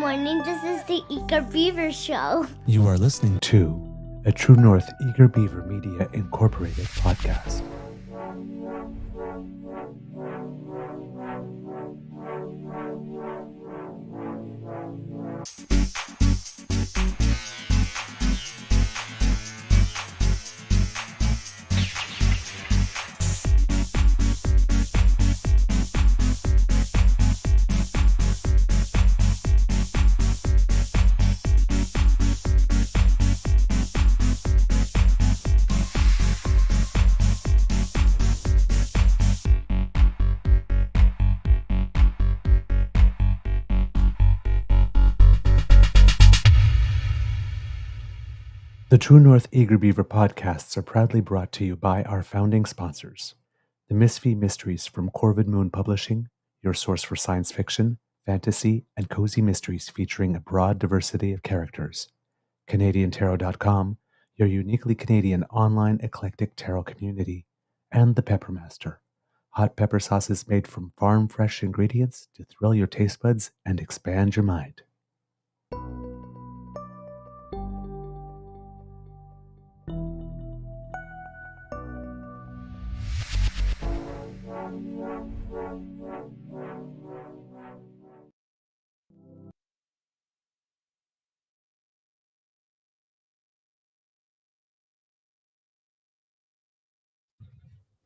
morning. This is the Eager Beaver Show. You are listening to a True North Eager Beaver Media Incorporated podcast. The True North Eager Beaver podcasts are proudly brought to you by our founding sponsors, the Misfit Mysteries from Corvid Moon Publishing, your source for science fiction, fantasy, and cozy mysteries featuring a broad diversity of characters, CanadianTarot.com, your uniquely Canadian online eclectic tarot community, and the Peppermaster, hot pepper sauces made from farm-fresh ingredients to thrill your taste buds and expand your mind.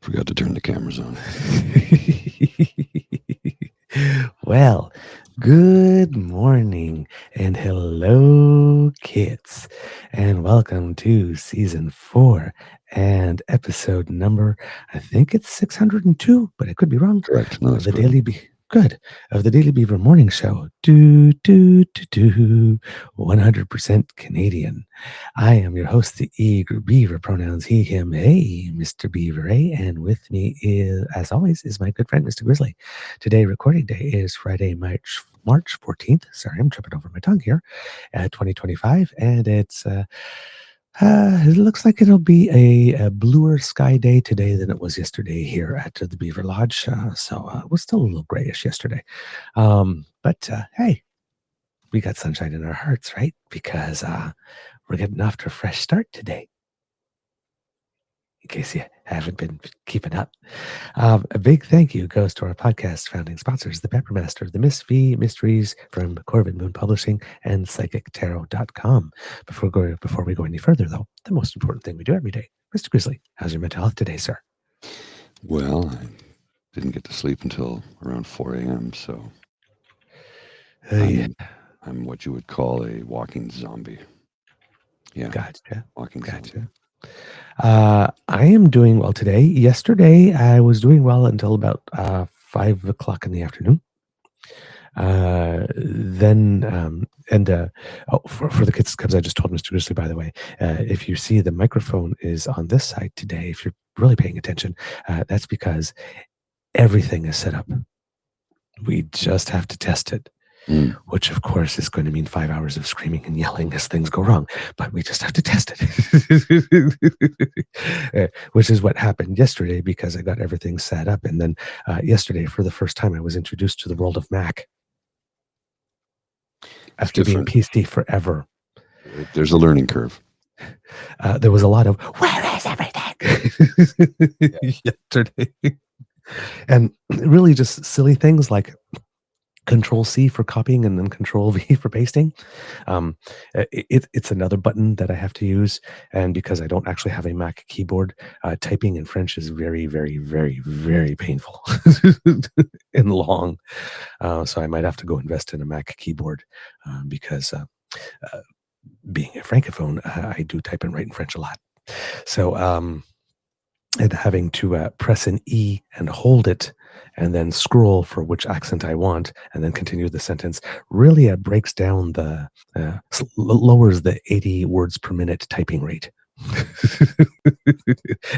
Forgot to turn the cameras on. Well, good morning and hello, kids, and welcome to season 4 and episode number, I think it's 602, but I could be wrong. Correct. No, that's the correct. of the Daily Beaver Morning Show. 100% Canadian. I am your host, the Eager Beaver, pronouns he, him, hey, Mr. Beaver, and with me is, as always, is my good friend, Mr. Grizzly. Today, recording day is Friday, March 14th. Sorry, I'm tripping over my tongue here. 2025, and it's it looks like it'll be a bluer sky day today than it was yesterday here at the Beaver Lodge. So it was still a little grayish yesterday. But hey, we got sunshine in our hearts, right? Because we're getting off to a fresh start today. In case you haven't been keeping up. A big thank you goes to our podcast founding sponsors, the Peppermaster, the Misfit Mysteries from Corvid Moon Publishing, and PsychicTarot.com. Before we go any further, though, the most important thing we do every day. Mr. Grizzly, how's your mental health today, sir? Well, I didn't get to sleep until around 4 a.m., so I'm what you would call a walking zombie. Yeah. Gotcha. Walking zombie. I am doing well today. Yesterday, I was doing well until about 5 o'clock in the afternoon. For the kids, because I just told Mr. Grizzly, by the way, if you see the microphone is on this side today, if you're really paying attention, that's because everything is set up. We just have to test it. Which, of course, is going to mean 5 hours of screaming and yelling as things go wrong. But we just have to test it. Which is what happened yesterday, because I got everything set up. And then yesterday, for the first time, I was introduced to the world of Mac. After being PC forever. There's a learning curve. There was a lot of, where is everything? Yesterday. And really just silly things like Control-C for copying and then Control-V for pasting. It's another button that I have to use. And because I don't actually have a Mac keyboard, typing in French is very, very, very, very painful and long. So I might have to go invest in a Mac keyboard because being a Francophone, I do type and write in French a lot. So and having to press an E and hold it and then scroll for which accent I want and then continue the sentence really breaks down lowers the 80 words per minute typing rate.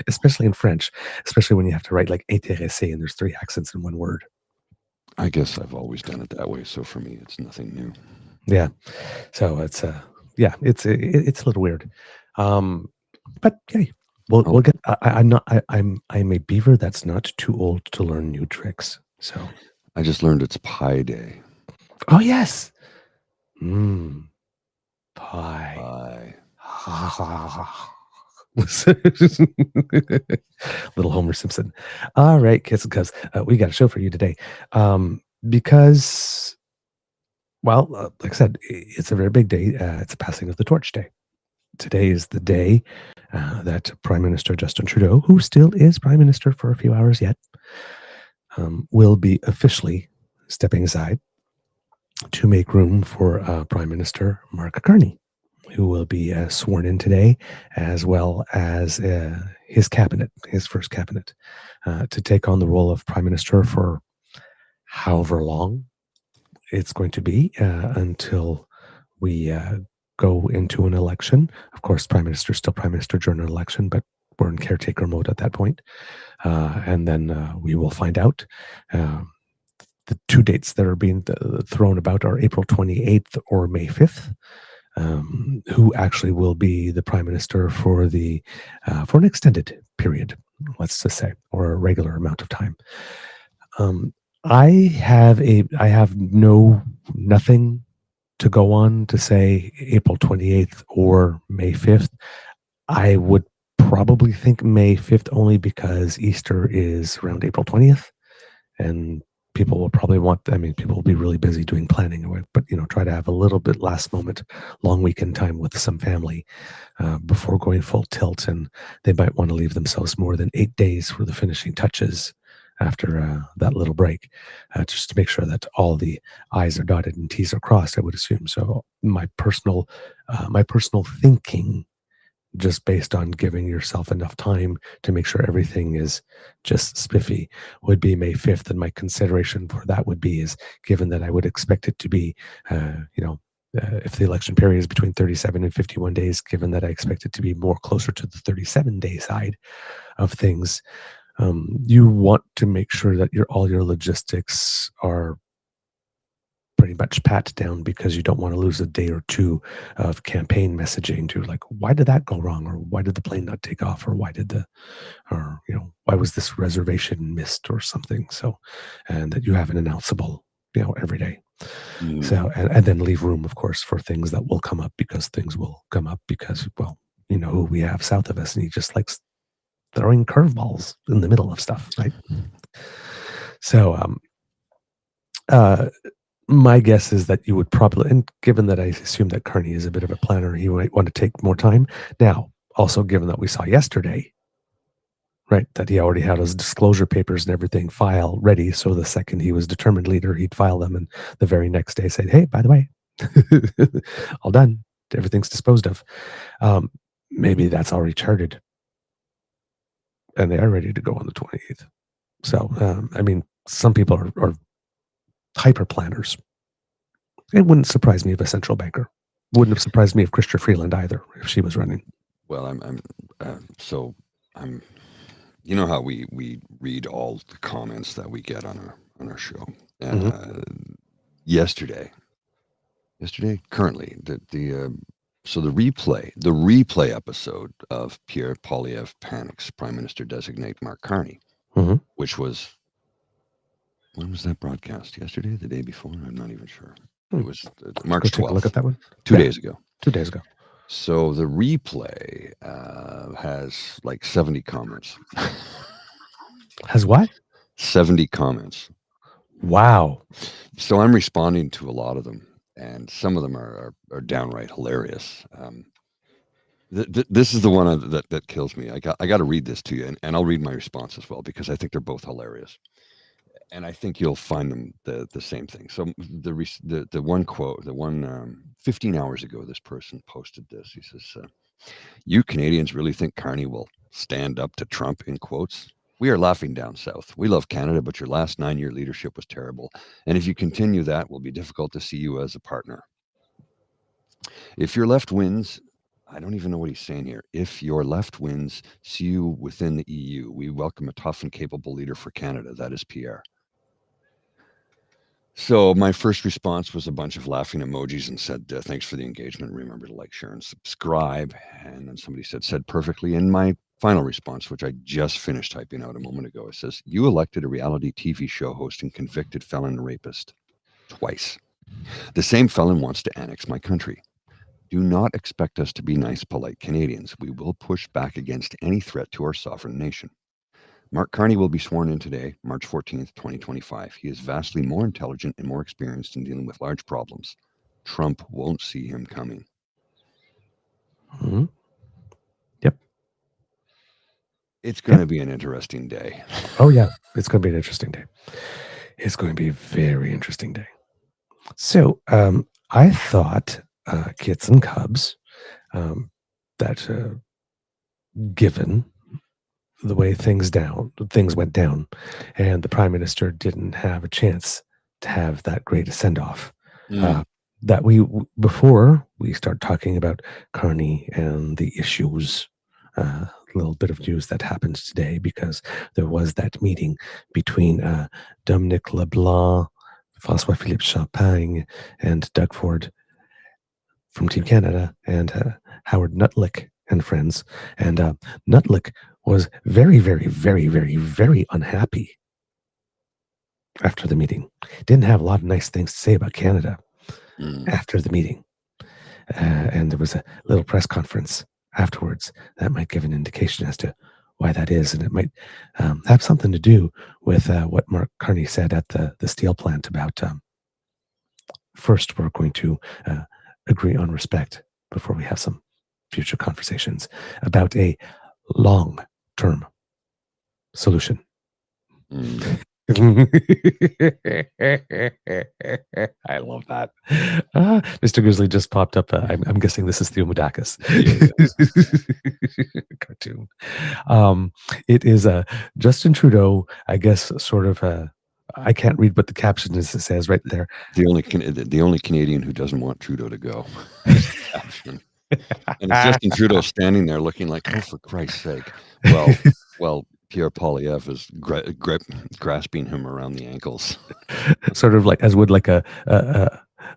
Especially in French, especially when you have to write like intéressé and there's 3 accents in one word. I guess I've always done it that way, so for me it's nothing new. Yeah. So it's a little weird. But hey, we'll get. I'm a beaver that's not too old to learn new tricks. So I just learned it's Pi Day. Oh yes, Pie. Pie. Little Homer Simpson. All right, kids and cubs, we got a show for you today. Because, well, like I said, it's a very big day. It's the passing of the torch day. Today is the day that Prime Minister Justin Trudeau, who still is Prime Minister for a few hours yet, will be officially stepping aside to make room for Prime Minister Mark Carney, who will be sworn in today, as well as his cabinet, his first cabinet, to take on the role of Prime Minister for however long it's going to be until we go into an election. Of course, Prime Minister is still Prime Minister during an election, but we're in caretaker mode at that point. And then we will find out. The two dates that are being thrown about are April 28th or May 5th. Who actually will be the Prime Minister for an extended period, let's just say, or a regular amount of time. I have nothing to go on to say April 28th or May 5th. I would probably think May 5th only because Easter is around April 20th, and people will probably people will be really busy doing planning, but try to have a little bit last moment long weekend time with some family before going full tilt, and they might want to leave themselves more than 8 days for the finishing touches after that little break, just to make sure that all the I's are dotted and T's are crossed, I would assume. So my personal thinking, just based on giving yourself enough time to make sure everything is just spiffy, would be May 5th. And my consideration for that would be, is given that I would expect it to be, if the election period is between 37 and 51 days, given that I expect it to be more closer to the 37-day side of things, you want to make sure that all your logistics are pretty much pat down, because you don't want to lose a day or two of campaign messaging to, like, why did that go wrong, or why did the plane not take off, or why was this reservation missed or something. So, and that you have an announceable, every day. So, and then leave room, of course, for things that will come up, because things will come up because, well, who we have south of us, and he just likes throwing curveballs in the middle of stuff, right? So, my guess is that you would probably, and given that I assume that Carney is a bit of a planner, he might want to take more time. Now, also given that we saw yesterday, right, that he already had his disclosure papers and everything file ready, so the second he was determined leader, he'd file them, and the very next day said, hey, by the way, all done, everything's disposed of. Maybe that's already charted, and they are ready to go on the 28th. So, some people are hyper planners. It wouldn't surprise me if a central banker. Wouldn't have surprised me if Chrystia Freeland either, if she was running. Well, you know how we read all the comments that we get on our show. Yesterday, currently, the replay episode of Pierre Poilievre panics Prime Minister designate Mark Carney, which was, when was that broadcast? Yesterday, the day before? I'm not even sure. It was March 12th. Take a look at that one. 2 days ago. 2 days ago. So the replay has like 70 comments. Has what? 70 comments. Wow. So I'm responding to a lot of them, and some of them are downright hilarious. This is the one that kills me. I got to read this to you, and I'll read my response as well, because I think they're both hilarious. And I think you'll find them the same thing. So the one quote, 15 hours ago, this person posted this. He says, "You Canadians really think Carney will stand up to Trump?" In quotes. "We are laughing down south. We love Canada, but your last 9-year leadership was terrible. And if you continue that, it will be difficult to see you as a partner. If your left wins," I don't even know what he's saying here. "If your left wins, see you within the EU. We welcome a tough and capable leader for Canada. That is Pierre." So my first response was a bunch of laughing emojis and said, "Thanks for the engagement. Remember to like, share, and subscribe." And then somebody said perfectly. And my final response, which I just finished typing out a moment ago, it says, "You elected a reality TV show host and convicted felon rapist twice." The same felon wants to annex my country. Do not expect us to be nice, polite Canadians. We will push back against any threat to our sovereign nation. Mark Carney will be sworn in today, March 14th, 2025. He is vastly more intelligent and more experienced in dealing with large problems. Trump won't see him coming. Mm-hmm. Yep. It's going to be an interesting day. Oh, yeah. It's going to be an interesting day. It's going to be a very interesting day. So I thought, kits and cubs, that given the way things went down, and the Prime Minister didn't have a chance to have that great a send-off, that before we start talking about Carney and the issues, a little bit of news that happened today, because there was that meeting between Dominic LeBlanc, François-Philippe Champagne, and Doug Ford from Team Canada, and Howard Nuttlick and friends. And Nuttlick was very, very, very, very, very unhappy after the meeting. Didn't have a lot of nice things to say about Canada after the meeting. And there was a little press conference afterwards that might give an indication as to why that is. And it might have something to do with what Mark Carney said at the steel plant about first we're going to agree on respect before we have some future conversations about a long-term solution. I love that. Mr. Grizzly just popped up. I'm guessing this is Theo Mudakis. Cartoon. It is Justin Trudeau, I guess, sort of I can't read what the caption is. It says right there. The only Canadian who doesn't want Trudeau to go. Caption. And it's Justin Trudeau standing there looking like, oh, for Christ's sake. Well, Pierre Poilievre is grasping him around the ankles. Sort of like as would like a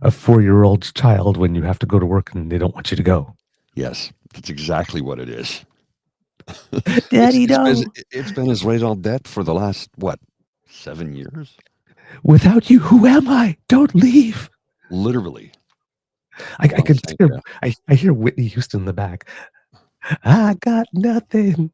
4-year-old child when you have to go to work and they don't want you to go. Yes, that's exactly what it is. Daddy, it's been his raison d'etre for the last, 7 years? Without you, who am I? Don't leave. Literally. I hear Whitney Houston in the back. I got nothing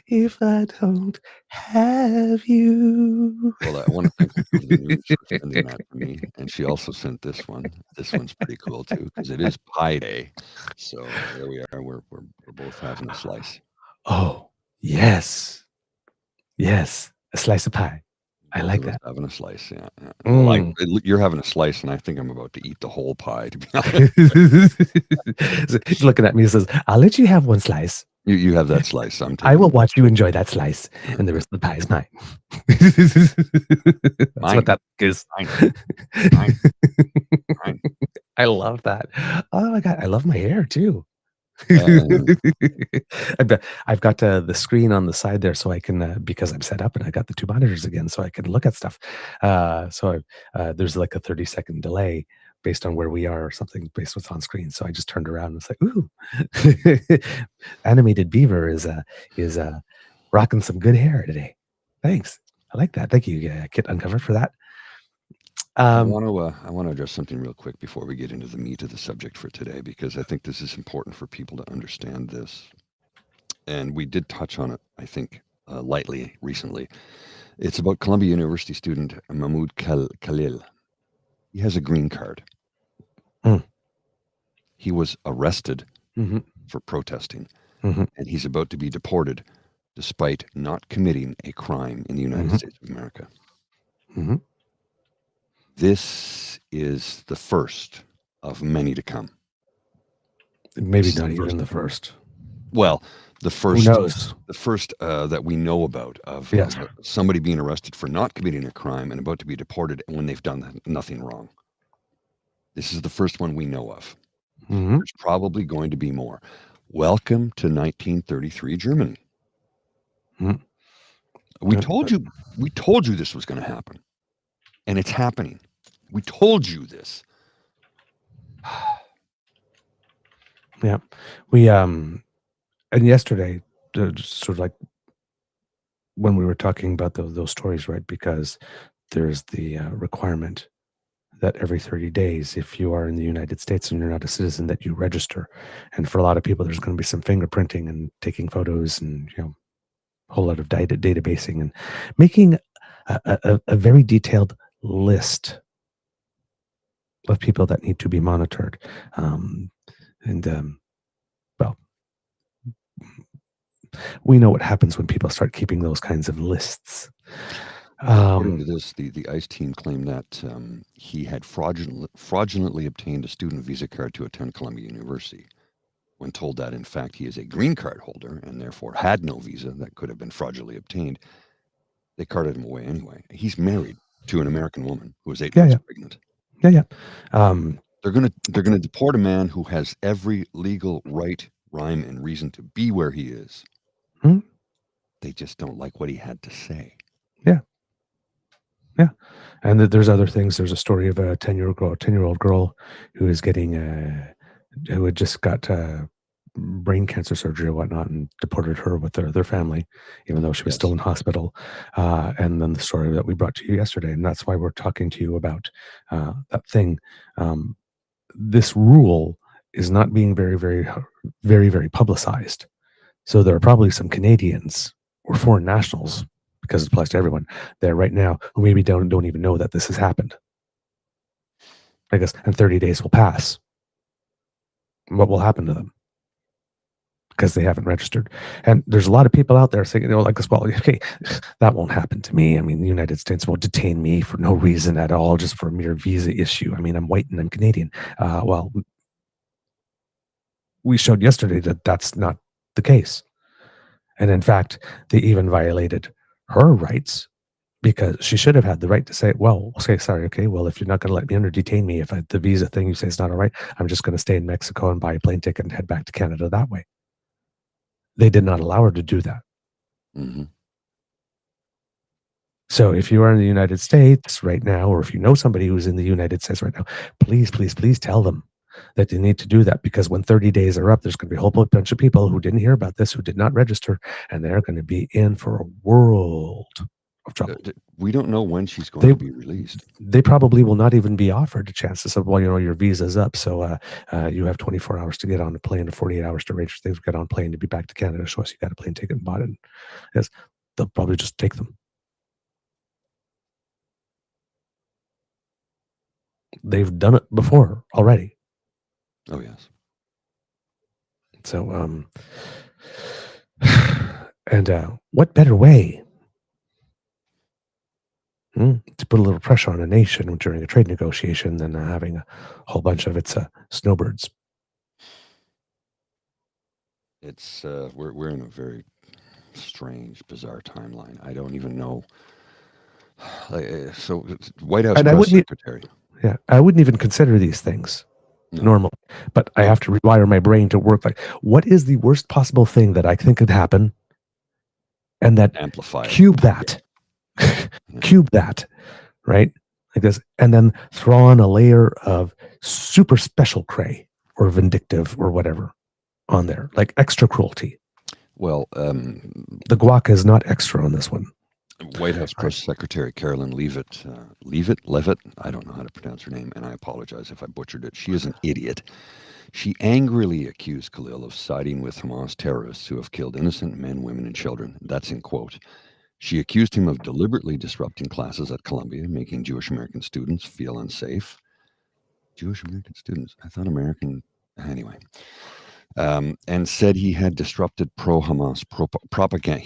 if I don't have you. Well, I want to thank the news for sending that to me, and she also sent this one. This one's pretty cool too, because it is Pie Day. So there we are. We're both having a slice. Oh yes, a slice of pie. I like that. Having a slice, yeah. Well, you're having a slice, and I think I'm about to eat the whole pie. To be honest, he's looking at me and says, "I'll let you have one slice. You have that slice. I will watch you enjoy that slice, and the rest of the pie is mine." That's what that is. Mine. I love that. Oh my God, I love my hair too. I've got the screen on the side there, so I can because I'm set up and I got the 2 monitors again, so I can look at stuff. So there's like a 30-second delay based on where we are or something based on what's on screen. So I just turned around and it's like, ooh, animated beaver is rocking some good hair today. Thanks, I like that. Thank you, Kit Uncover, for that. I want to address something real quick before we get into the meat of the subject for today, because I think this is important for people to understand this. And we did touch on it, I think, lightly recently. It's about Columbia University student Mahmoud Khalil. He has a green card. He was arrested for protesting, and he's about to be deported despite not committing a crime in the United States of America. This is the first of many to come. Maybe not even the first. Well, the first. Who knows? The first that we know about of somebody being arrested for not committing a crime and about to be deported when they've done nothing wrong. This is the first one we know of. There's probably going to be more. Welcome to 1933 Germany. We told you this was going to happen, and it's happening. We told you this. Yeah, we and yesterday, sort of like when we were talking about those stories, right? Because there's the requirement that every 30 days, if you are in the United States and you're not a citizen, that you register. And for a lot of people, there's going to be some fingerprinting and taking photos and, a whole lot of databasing and making a very detailed list of people that need to be monitored. Well, we know what happens when people start keeping those kinds of lists. According to this, the ICE team claimed that he had fraudulently obtained a student visa card to attend Columbia University. When told that, in fact, he is a green card holder and therefore had no visa that could have been fraudulently obtained, they carted him away anyway. He's married to an American woman who was 8 months pregnant. Yeah. They're gonna deport a man who has every legal right, rhyme, and reason to be where he is. Hmm? They just don't like what he had to say. Yeah. And there's other things. There's a story of a 10-year-old girl who is getting who had just got brain cancer surgery and whatnot, and deported her with their family, even though she was still in hospital. And then the story that we brought to you yesterday, and that's why we're talking to you about that thing. This rule is not being very, very, very, very publicized. So there are probably some Canadians or foreign nationals, because it applies to everyone there right now, who maybe don't even know that this has happened. I guess, and 30 days will pass. What will happen to them? Because they haven't registered. And there's a lot of people out there saying, like this, well, okay, that won't happen to me. I mean, the United States won't detain me for no reason at all, just for a mere visa issue. I mean, I'm white and I'm Canadian. Well, we showed yesterday that that's not the case. And in fact, they even violated her rights, because she should have had the right to say, well, okay, sorry, okay, well, if you're not going to let me in or detain me, if the visa thing you say is not all right, I'm just going to stay in Mexico and buy a plane ticket and head back to Canada that way. They did not allow her to do that. Mm-hmm. So if you are in the United States right now, or if you know somebody who's in the United States right now, please, please, please tell them that they need to do that, because when 30 days are up, there's going to be a whole bunch of people who didn't hear about this, who did not register, and they're going to be in for a world of trouble. We don't know when she's going to be released. They probably will not even be offered a chance to say, well, your visa's up, so you have 24 hours to get on a plane, or 48 hours to register things, get on a plane to be back to Canada, show us you got a plane ticket and bought it. Yes, they'll probably just take them. They've done it before already. Oh, yes. So, and what better way to put a little pressure on a nation during a trade negotiation than having a whole bunch of its snowbirds? It's we're in a very strange, bizarre timeline. I don't even know. So, White House press secretary. Yeah, I wouldn't even consider these things normal, but I have to rewire my brain to work. Like, what is the worst possible thing that I think could happen, and that amplify cube that, cube that, right? Like this, and then throw on a layer of super special cray or vindictive or whatever on there, like extra cruelty. Well, the guac is not extra on this one. White House Press Secretary Carolyn Leavitt, I don't know how to pronounce her name, and I apologize if I butchered it. She is an idiot. She angrily accused Khalil of siding with Hamas terrorists who have killed innocent men, women, and children. That's in quote. She accused him of deliberately disrupting classes at Columbia, making Jewish American students feel unsafe. Jewish American students? I thought American... Anyway. And said he had disrupted pro-Hamas propaganda.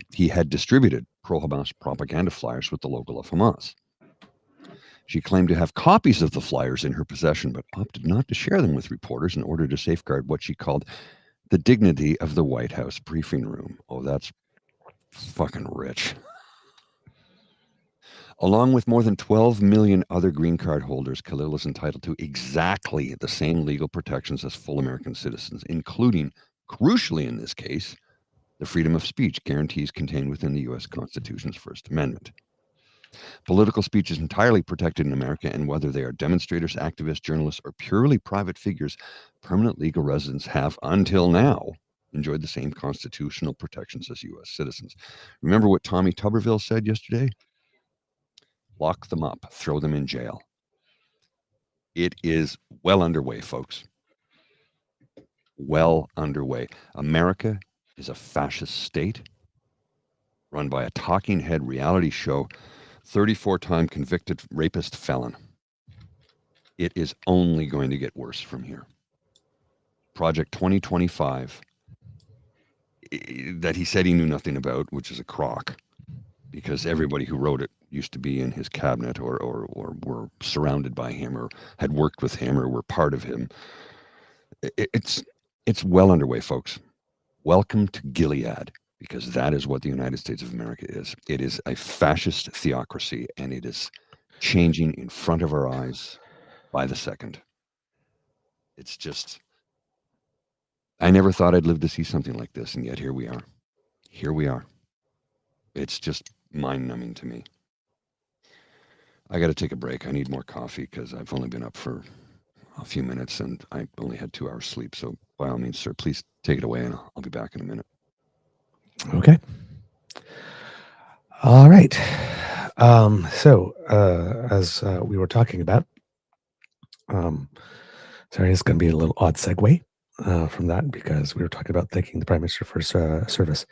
He had distributed pro-Hamas propaganda flyers with the logo of Hamas. She claimed to have copies of the flyers in her possession, but opted not to share them with reporters in order to safeguard what she called the dignity of the White House briefing room. Oh, that's fucking rich. Along with more than 12 million other green card holders, Khalil is entitled to exactly the same legal protections as full American citizens, including, crucially in this case, the freedom of speech guarantees contained within the U.S. Constitution's First Amendment. Political speech is entirely protected in America, and whether they are demonstrators, activists, journalists, or purely private figures, permanent legal residents have, until now, enjoyed the same constitutional protections as U.S. citizens. Remember what Tommy Tuberville said yesterday? lock them up, throw them in jail. It is well underway, folks. Well underway. America is a fascist state run by a talking head reality show, 34-time convicted rapist felon. It is only going to get worse from here. Project 2025, that he said he knew nothing about, which is a crock, because everybody who wrote it used to be in his cabinet or were surrounded by him or had worked with him or were part of him. It's well underway, folks. Welcome to Gilead, because that is what the United States of America is. It is a fascist theocracy, and it is changing in front of our eyes by the second. It's just, I never thought I'd live to see something like this, and yet here we are. Here we are. It's just mind-numbing to me. I got to take a break. I need more coffee because I've only been up for a few minutes and I only had 2 hours sleep. So by all means, sir, please take it away and I'll be back in a minute. Okay. All right. So as we were talking about, sorry, it's going to be a little odd segue from that because we were talking about thanking the Prime Minister for his service.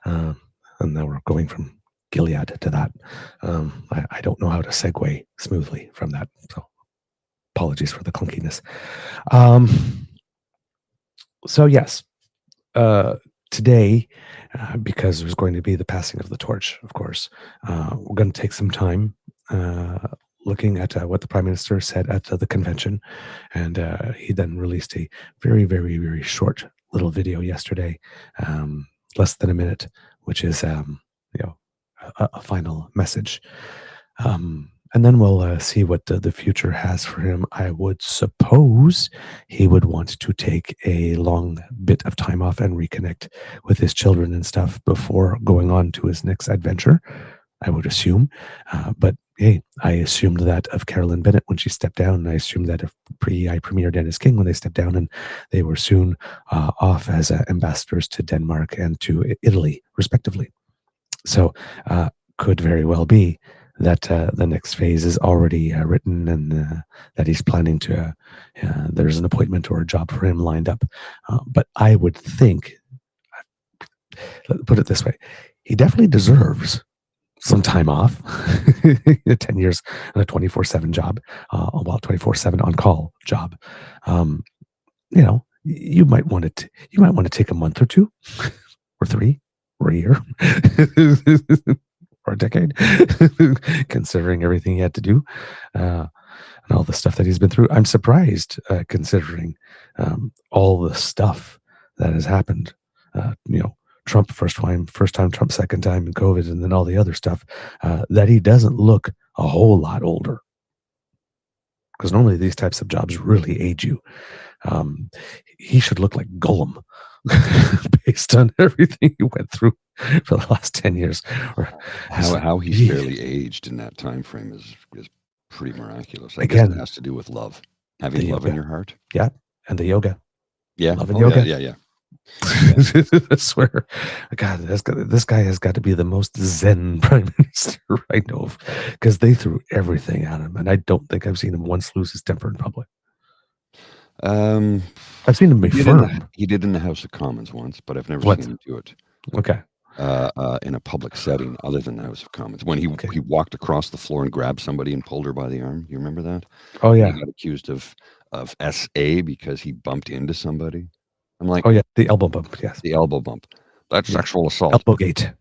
And now we're going from Gilead to that. I don't know how to segue smoothly from that. So apologies for the clunkiness. So yes, today, because there's going to be the passing of the torch, of course, we're going to take some time looking at what the Prime Minister said at the convention. And he then released a very, very, very short little video yesterday, less than a minute, which is, a final message. And then we'll see what the future has for him. I would suppose he would want to take a long bit of time off and reconnect with his children and stuff before going on to his next adventure, I would assume. But hey, I assumed that of Carolyn Bennett when she stepped down. And I assumed that of Premier Dennis King when they stepped down, and they were soon off as ambassadors to Denmark and to Italy, respectively. So could very well be that the next phase is already written and that he's planning to, there's an appointment or a job for him lined up. But I would think, put it this way, he definitely deserves some time off. 10 years and a 24/7 job, well, 24/7 on-call job. You might want to take a month or 2 or 3 or a year or a decade, considering everything he had to do and all the stuff that he's been through. I'm surprised, considering all the stuff that has happened. Trump first time, Trump second time, and COVID, and then all the other stuff, that he doesn't look a whole lot older. Because normally these types of jobs really age you. He should look like Gollum based on everything he went through for the last 10 years. Or how he's barely aged in that time frame is pretty miraculous. I guess it has to do with love, having love in your heart. Yeah, and the yoga. Yeah, love and yoga. Yeah. I swear, God, this guy has got to be the most zen prime minister I know of, because they threw everything at him, and I don't think I've seen him once lose his temper in public. I've seen him be firm. He did in the House of Commons once, but I've never seen him do it. Okay. In a public setting other than the House of Commons, when he walked across the floor and grabbed somebody and pulled her by the arm. You remember that? Oh yeah. He got accused of SA because he bumped into somebody. I'm like, oh yeah, the elbow bump. Yes, the elbow bump. That's sexual assault. Elbowgate.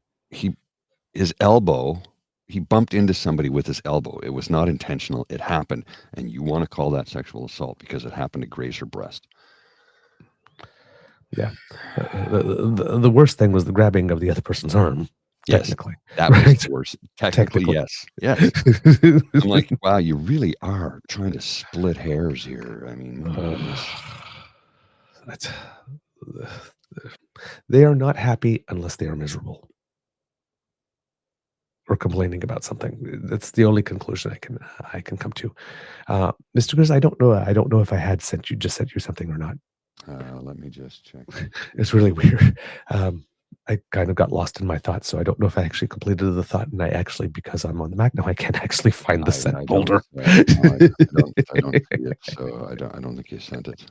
His elbow. He bumped into somebody with his elbow. It was not intentional. It happened, and you want to call that sexual assault because it happened to graze her breast. Yeah. The worst thing was the grabbing of the other person's arm. Yes, technically, that was the worst. Technically, yes. I'm like, wow, you really are trying to split hairs here. I mean, they are not happy unless they are miserable or complaining about something. That's the only conclusion I can come to. Mr. Grizz, I don't know if I had sent you something or not. Let me just check. It's really weird. I kind of got lost in my thoughts, so I don't know if I actually completed the thought. And I actually, because I'm on the Mac now, I can't actually find the sent folder. I don't see it, so I don't think you sent it.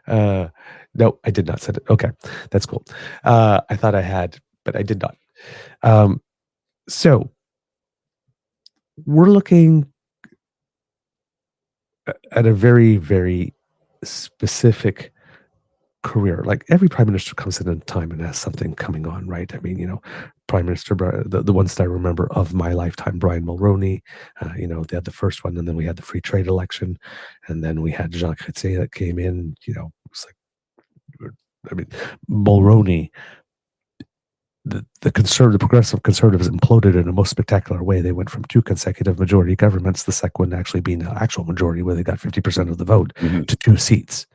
No, I did not send it. Okay, that's cool. I thought I had, but I did not. So we're looking at a very, very specific career. Like every prime minister comes in a time and has something coming on, right? I mean, Prime Minister, the ones that I remember of my lifetime, Brian Mulroney, they had the first one, and then we had the free trade election, and then we had Jean Chrétien that came in, it's like, I mean, Mulroney, the progressive conservatives imploded in a most spectacular way. They went from 2 consecutive majority governments, the second one actually being an actual majority where they got 50% of the vote, to 2 seats.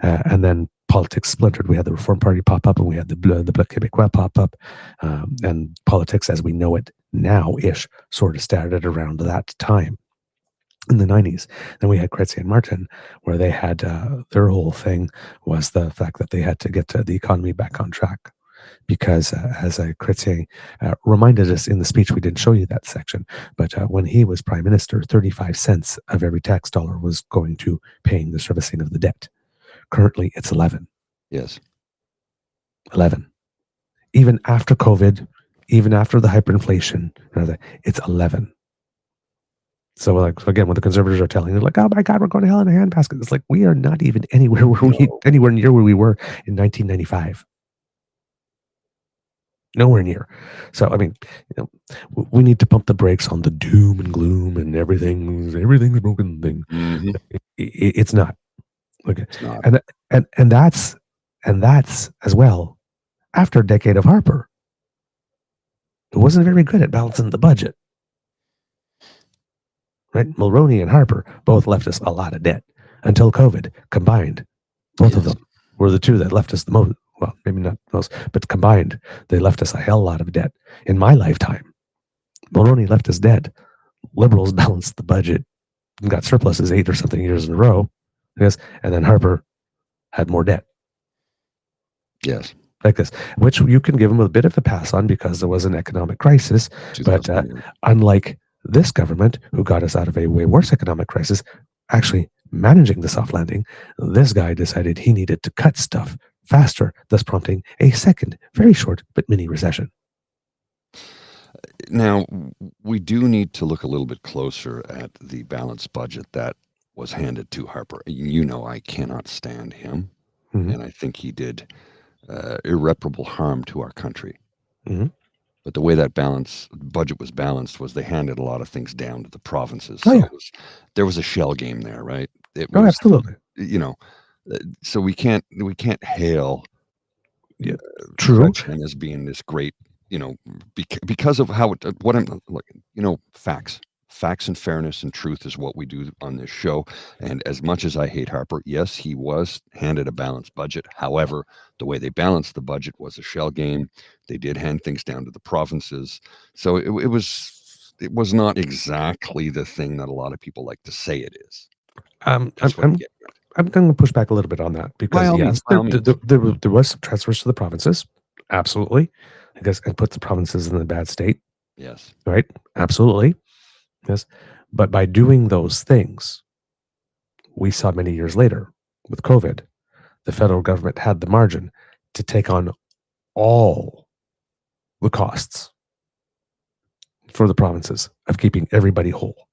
And then politics splintered. We had the Reform Party pop up, and we had the Bloc Québécois pop up. And politics as we know it now-ish sort of started around that time in the 90s. Then we had Chrétien and Martin, where they had their whole thing was the fact that they had to get the economy back on track. Because as Chrétien reminded us in the speech, we didn't show you that section, but when he was prime minister, 35 cents of every tax dollar was going to paying the servicing of the debt. Currently, it's 11. Yes. 11. Even after COVID, even after the hyperinflation, it's 11. So, like, again, when the conservatives are telling you, like, oh my God, we're going to hell in a handbasket, it's like we are not even anywhere near where we were in 1995. Nowhere near. So, I mean, we need to pump the brakes on the doom and gloom and everything's broken thing. Mm-hmm. It's not. Okay. It's not. And that's as well after a decade of Harper, who wasn't very good at balancing the budget. Right? Mulroney and Harper both left us a lot of debt until COVID combined. Both of them were the two that left us the most. Well, maybe not most, but combined, they left us a hell lot of debt. In my lifetime, Mulroney left us dead. Liberals balanced the budget and got surpluses 8 or something years in a row. Yes, and then Harper had more debt. Yes. Like this, which you can give him a bit of a pass on because there was an economic crisis. But unlike this government, who got us out of a way worse economic crisis, actually managing the soft landing, this guy decided he needed to cut stuff faster, thus prompting a second, very short but mini recession. Now, we do need to look a little bit closer at the balanced budget that was handed to Harper. I cannot stand him, and I think he did irreparable harm to our country. Mm-hmm. But the way that budget was balanced was they handed a lot of things down to the provinces. Oh, yeah. There was a shell game there, right? Absolutely. So we can't hail True as being this great, because of how what I'm looking, facts and fairness and truth is what we do on this show. And as much as I hate Harper, yes, he was handed a balanced budget. However, the way they balanced the budget was a shell game. They did hand things down to the provinces. So it was not exactly the thing that a lot of people like to say it is. I'm going to push back a little bit on that because there was some transfers to the provinces, absolutely, I guess, and put the provinces in a bad state. Yes, right, absolutely, yes. But by doing those things, we saw many years later with COVID, the federal government had the margin to take on all the costs for the provinces of keeping everybody whole.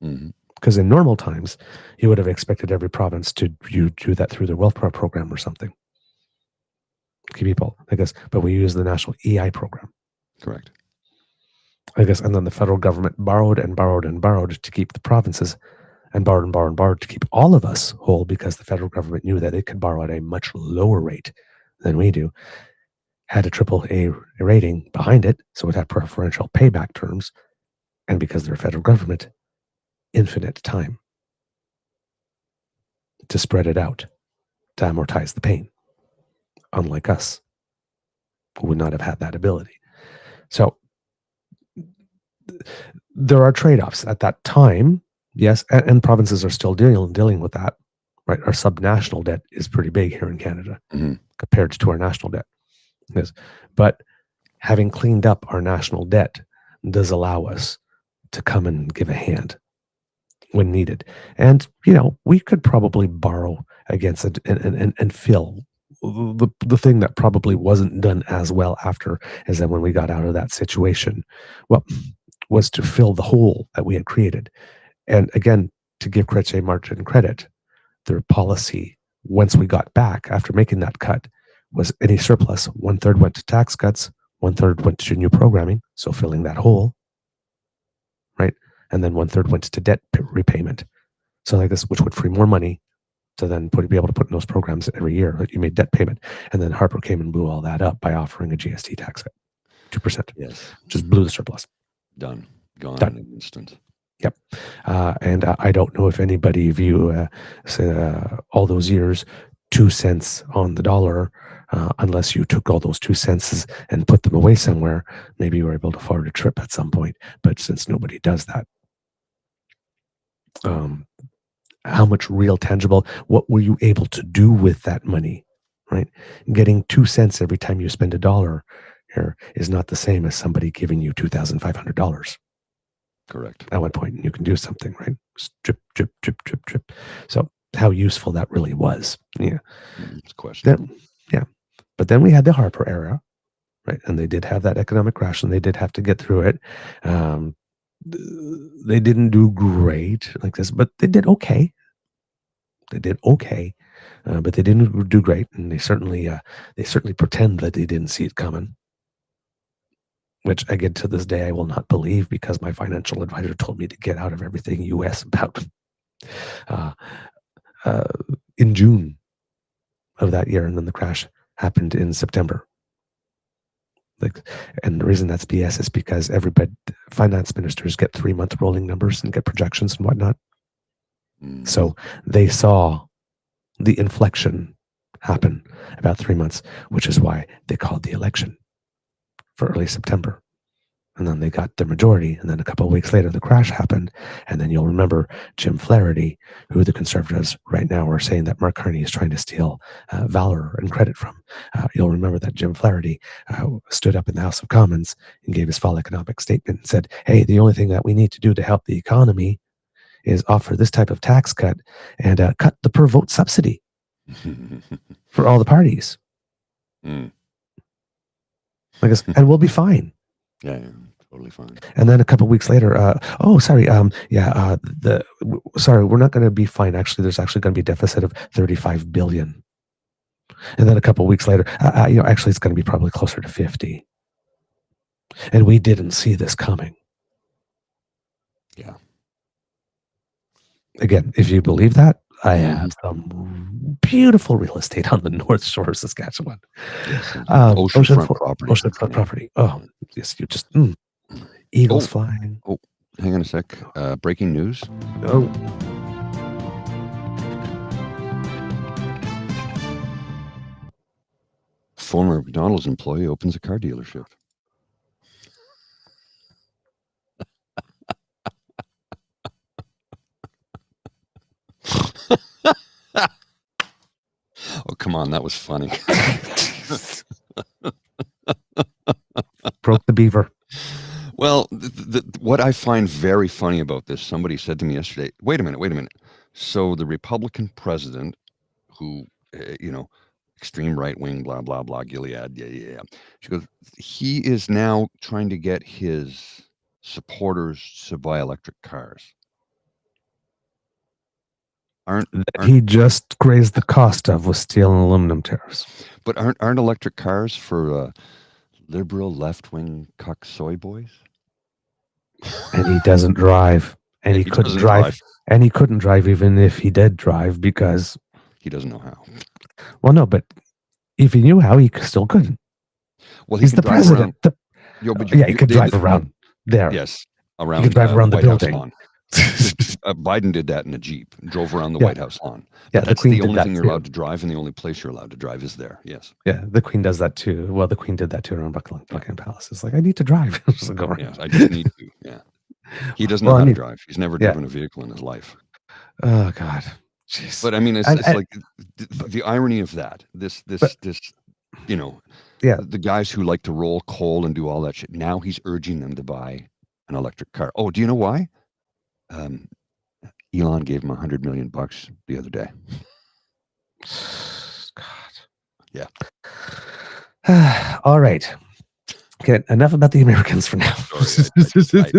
Mm-hmm. Because in normal times, you would have expected every province to do that through their welfare program or something. Keep people, I guess, but we use the national EI program. Correct. I guess, and then the federal government borrowed and borrowed and borrowed to keep the provinces, and borrowed and borrowed and borrowed to keep all of us whole because the federal government knew that it could borrow at a much lower rate than we do. Had a AAA rating behind it, so it had preferential payback terms, and because they're a federal government, infinite time to spread it out, to amortize the pain. Unlike us, who would not have had that ability. So there are trade-offs at that time, yes, and provinces are still dealing with that, right? Our subnational debt is pretty big here in Canada compared to our national debt. Yes. But having cleaned up our national debt does allow us to come and give a hand when needed. And, we could probably borrow against it and fill the thing that probably wasn't done as well after is that when we got out of that situation, well, was to fill the hole that we had created. And again, to give Chrétien Martin credit, their policy, once we got back after making that cut, was any surplus, 1/3 went to tax cuts, 1/3 went to new programming, so filling that hole, right? And then 1/3 went to debt repayment. So like this, which would free more money to then be able to put in those programs every year that you made debt payment. And then Harper came and blew all that up by offering a GST tax cut, 2%. Yes. Just blew the surplus. Done. Gone Done. in an instant. Yep. And I don't know if anybody of you, all those years, 2 cents on the dollar, unless you took all those 2 cents and put them away somewhere, maybe you were able to afford a trip at some point. But since nobody does that, how much real tangible, what were you able to do with that money, right? Getting 2 cents every time you spend $1 here is not the same as somebody giving you $2,500. Correct. At one point you can do something, right? Drip, drip, drip, drip, drip. So how useful that really was. Yeah. It's questionable. Yeah. But then we had the Harper era, right? And they did have that economic crash and they did have to get through it. They didn't do great like this, but they did okay. But they didn't do great. And they certainly pretend that they didn't see it coming. Which again, to this day, I will not believe because my financial advisor told me to get out of everything U.S. about in June of that year. And then the crash happened in September. And the reason that's BS is because finance ministers get 3-month rolling numbers and get projections and whatnot. So they saw the inflection happen about 3 months, which is why they called the election for early September. And then they got the majority. And then a couple of weeks later, the crash happened. And then you'll remember Jim Flaherty, who the Conservatives right now are saying that Mark Carney is trying to steal valor and credit from. You'll remember that Jim Flaherty stood up in the House of Commons and gave his fall economic statement and said, hey, the only thing that we need to do to help the economy is offer this type of tax cut and cut the per vote subsidy for all the parties. I guess, and we'll be fine. Yeah, totally fine. And then a couple of weeks later, sorry, we're not going to be fine. Actually, there's actually going to be a deficit of $35 billion. And then a couple of weeks later, actually, it's going to be probably closer to 50. And we didn't see this coming. Yeah. Again, if you believe that, I have some beautiful real estate on the North Shore of Saskatchewan. Yes, oceanfront property. Oh, yes, you just eagles flying. Oh, hang on a sec. Breaking news. Oh. Former McDonald's employee opens a car dealership. Oh, come on. That was funny. Broke the beaver. Well, what I find very funny about this, somebody said to me yesterday, wait a minute. So the Republican president who, extreme right wing, blah, blah, blah, Gilead. Yeah. She goes, he is now trying to get his supporters to buy electric cars. He just raised the cost of with steel and aluminum tariffs. But aren't electric cars for liberal left-wing cuck soy boys? And he doesn't drive. And he couldn't drive. And he couldn't drive even if he did drive because he doesn't know how. Well, no, but if he knew how, he still couldn't. Well, he's the president. He could drive around there. Yes, around. He could drive around the building. Biden did that in a Jeep, drove around the White House lawn. Yeah, that's the only thing you're allowed to drive, and the only place you're allowed to drive is there. Yes. Yeah, the Queen does that too. Well, the Queen did that too around Buckingham Palace. It's like, I need to drive. Yes, I just need to. Yeah. He doesn't know how to drive. He's never driven a vehicle in his life. Oh God. Jeez. But I mean, it's like the irony of that. This Yeah. the guys who like to roll coal and do all that shit. Now he's urging them to buy an electric car. Oh, do you know why? Elon gave him $100 million the other day. God. Yeah. All right. Okay, enough about the Americans for now. Sorry,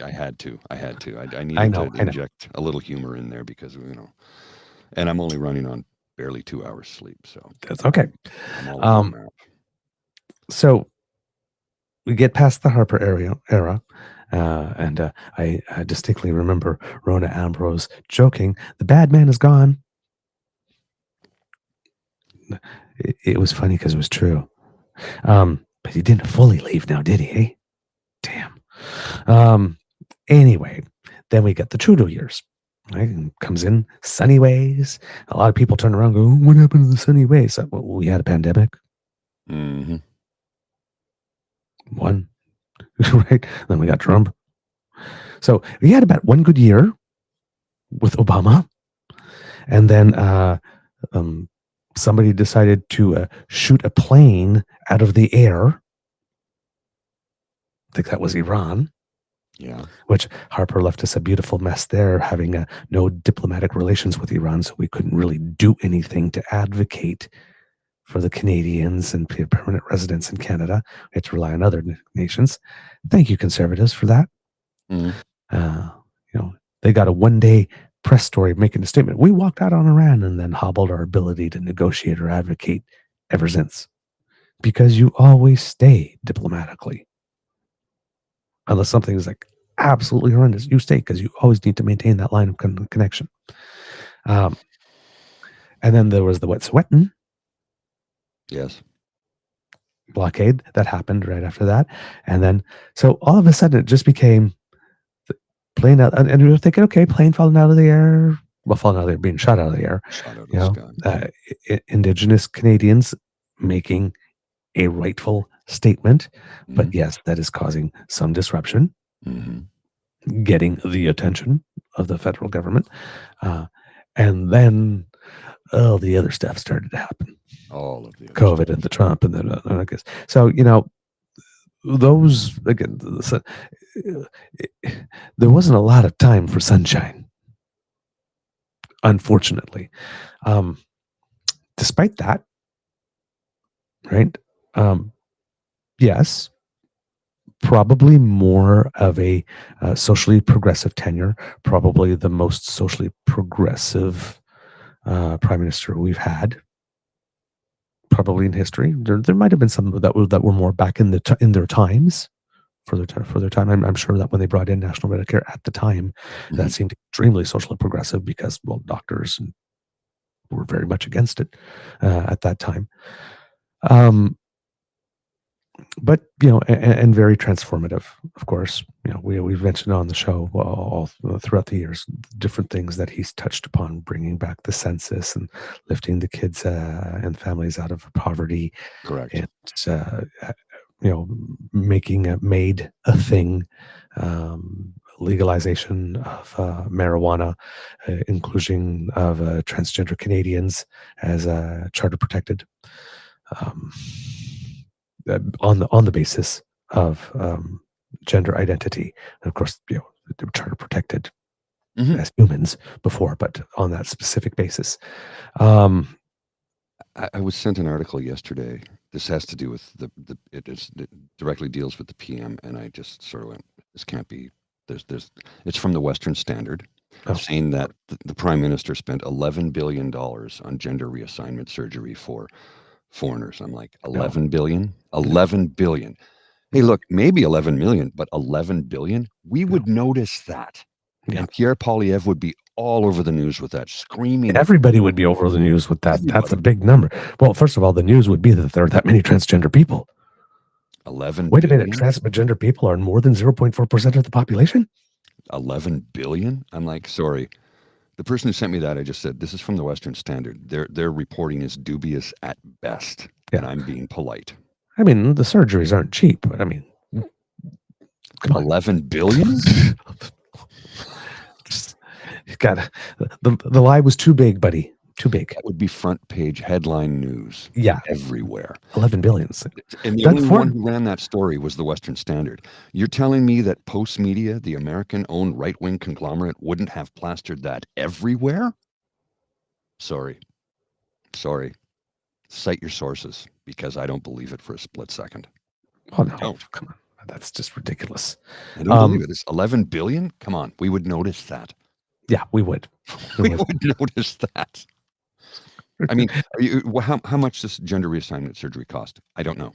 I had to. I needed to inject a little humor in there because, and I'm only running on barely 2 hours sleep. So that's okay. I'm all over the map. So we get past the Harper era. And I distinctly remember Rona Ambrose joking, "The bad man is gone." It was funny because it was true. But he didn't fully leave now, did he? Eh? Damn. Anyway, then we get the Trudeau years. Right? And comes in sunny ways. A lot of people turn around and go, "What happened to the sunny ways?" Well, we had a pandemic. Mm-hmm. One. Right? Then we got Trump. So we had about one good year with Obama. And then somebody decided to shoot a plane out of the air. I think that was Iran. Yeah. Which Harper left us a beautiful mess there, having no diplomatic relations with Iran. So we couldn't really do anything to advocate for the Canadians and permanent residents in Canada. We had to rely on other nations. Thank you, conservatives, for that. Mm-hmm. They got a one-day press story making a statement. We walked out on Iran and then hobbled our ability to negotiate or advocate ever since. Because you always stay diplomatically. Unless something is like absolutely horrendous, you stay because you always need to maintain that line of connection. And then there was the Wet'suwet'en. Yes. Blockade that happened right after that. And then, so all of a sudden it just became plane out, and we were thinking, okay, plane falling out of the air, falling out of the air, being shot out of the air. Shot out of the sky. Indigenous Canadians making a rightful statement, but yes, that is causing some disruption, getting the attention of the federal government, and then all the other stuff started to happen. All of the COVID and the Trump and then I guess so. Those again. There wasn't a lot of time for sunshine, unfortunately. Despite that, right? Yes, probably more of a socially progressive tenure, probably the most socially progressive prime minister we've had, probably in history. There might have been some that were more back in their times. For their time, I'm sure that when they brought in national Medicare at the time, that seemed extremely socially progressive because, well, doctors were very much against it at that time. But and very transformative, of course. We've mentioned on the show all throughout the years different things that he's touched upon, bringing back the census and lifting the kids and families out of poverty. Correct. And making made a thing, legalization of marijuana, inclusion of transgender Canadians as charter protected. On the basis of gender identity. And of course, they were charter protected as humans before, but on that specific basis. I was sent an article yesterday. This has to do with it directly deals with the PM, and I just sort of went, this can't be. It's from the Western Standard, saying that the Prime Minister spent $11 billion on gender reassignment surgery for foreigners. I'm like, 11 billion? 11 billion. Hey, look, maybe 11 million, but 11 billion? We would notice that. Yeah. And Pierre Poilievre would be all over the news with that, screaming. Everybody would be over the news with that. Everybody. That's a big number. Well, first of all, the news would be that there are that many transgender people. 11 Wait billion? a minute, transgender people are more than 0.4% of the population? 11 billion? I'm like, sorry. The person who sent me that, I just said, this is from the Western Standard. Their reporting is dubious at best, and I'm being polite. I mean, the surgeries aren't cheap, but I mean, 11 billion? Just, the lie was too big, buddy. Too big. That would be front page headline news. Yeah. Everywhere. 11 billion. And the only one who ran that story was the Western Standard. You're telling me that Post Media, the American-owned right-wing conglomerate, wouldn't have plastered that everywhere? Sorry. Cite your sources, because I don't believe it for a split second. Oh, no. Come on. That's just ridiculous. I don't believe it. It's 11 billion? Come on. We would notice that. Yeah, we would. We would notice that. I mean, how much does gender reassignment surgery cost? I don't know.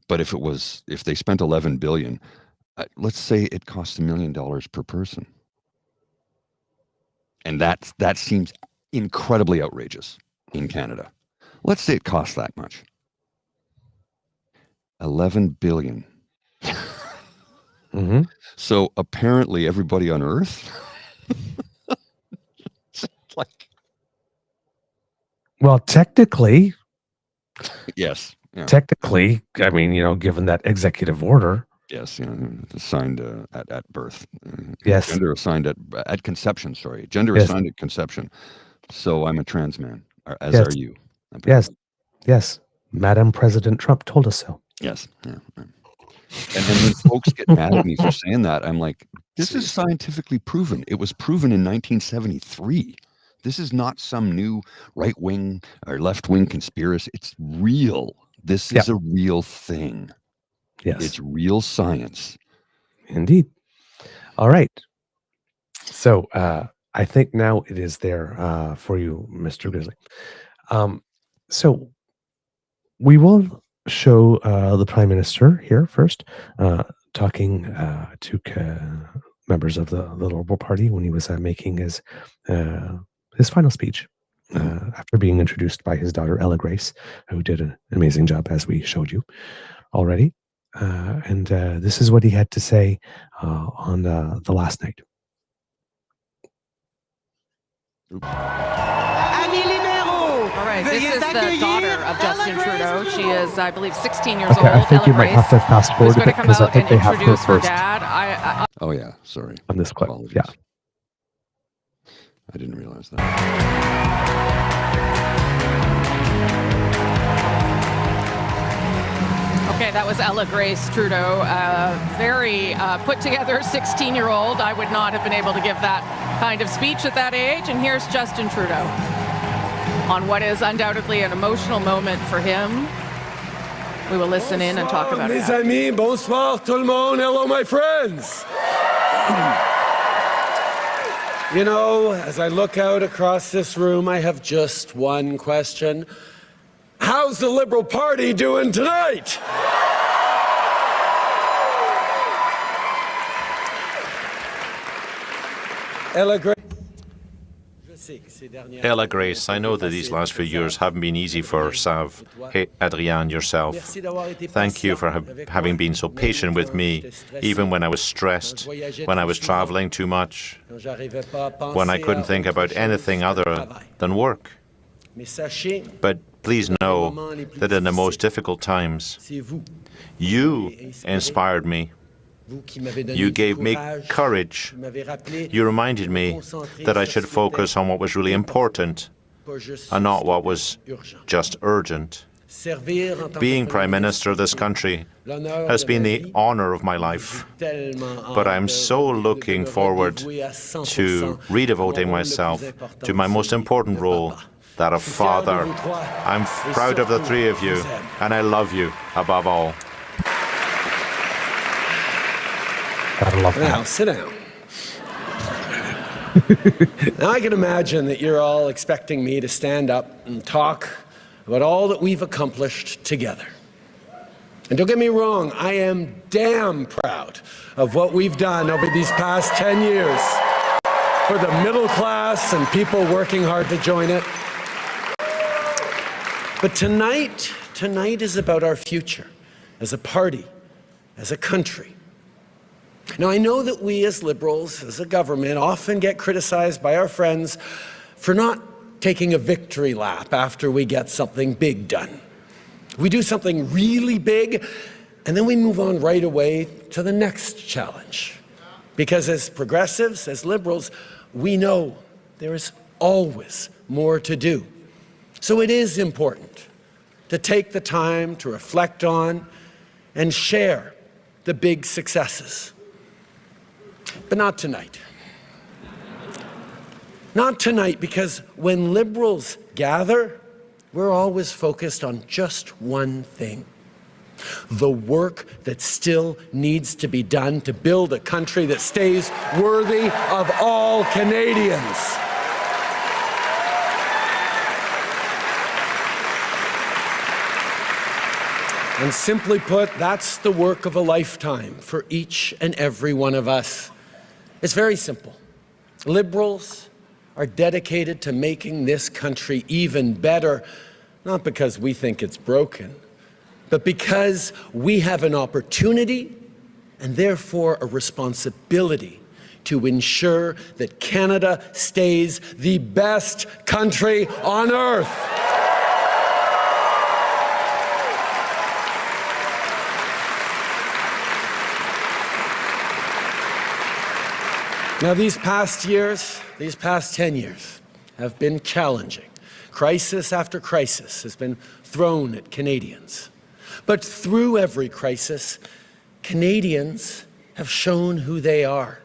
But if they spent 11 billion, let's say it costs $1 million per person. And that seems incredibly outrageous in Canada. Let's say it costs that much. 11 billion. Mm-hmm. So apparently everybody on Earth well, technically, yes. Yeah. Technically, I mean, given that executive order. Yes, assigned at birth. Yes. Gender assigned at conception, sorry. Gender assigned at conception. So I'm a trans man, as are you. Yes. Yes. Madam President Trump told us so. Yes. Yeah. And then when folks get mad at me for saying that, I'm like, this is scientifically proven. It was proven in 1973. This is not some new right-wing or left-wing conspiracy. It's real. This is a real thing. Yes. It's real science. Indeed. All right. So I think now it is there for you, Mr. Grizzly. So we will show the Prime Minister here first, talking to members of the Liberal Party when he was making his final speech after being introduced by his daughter, Ella Grace, who did an amazing job, as we showed you already. And this is what he had to say on the last night. All right, this is the daughter of Justin Trudeau. She is, I believe, 16 years old. I think you might have to fast forward a bit because I think they have her first. Dad. Oh yeah, sorry. On this clip, Apologies. yeah. I didn't realize that. Okay, that was Ella Grace Trudeau, very put together 16-year-old. I would not have been able to give that kind of speech at that age. And here's Justin Trudeau on what is undoubtedly an emotional moment for him. We will listen in and talk about it. Mes amis, bonsoir tout le monde. Hello, my friends. You know, as I look out across this room, I have just one question. How's the Liberal Party doing tonight? Ella Grace, I know that these last few years haven't been easy for Sav. Hey, Adrienne, yourself. Thank you for having been so patient with me, even when I was stressed, when I was traveling too much, when I couldn't think about anything other than work. But please know that in the most difficult times, you inspired me. You gave me courage. You reminded me that I should focus on what was really important and not what was just urgent. Being Prime Minister of this country has been the honor of my life, but I'm so looking forward to redevoting myself to my most important role, that of father. I'm proud of the three of you, and I love you above all. Gotta love that. Now, sit down. Now, I can imagine that you're all expecting me to stand up and talk about all that we've accomplished together. And don't get me wrong, I am damn proud of what we've done over these past 10 years for the middle class and people working hard to join it. But tonight is about our future as a party, as a country. Now, I know that we as Liberals, as a government, often get criticized by our friends for not taking a victory lap after we get something big done. We do something really big, and then we move on right away to the next challenge. Because as progressives, as Liberals, we know there is always more to do. So it is important to take the time to reflect on and share the big successes. But not tonight. Not tonight, because when Liberals gather, we're always focused on just one thing: the work that still needs to be done to build a country that stays worthy of all Canadians. And simply put, that's the work of a lifetime for each and every one of us. It's very simple. Liberals are dedicated to making this country even better, not because we think it's broken, but because we have an opportunity and therefore a responsibility to ensure that Canada stays the best country on earth. Now, these past 10 years have been challenging. Crisis after crisis has been thrown at Canadians. But through every crisis, Canadians have shown who they are.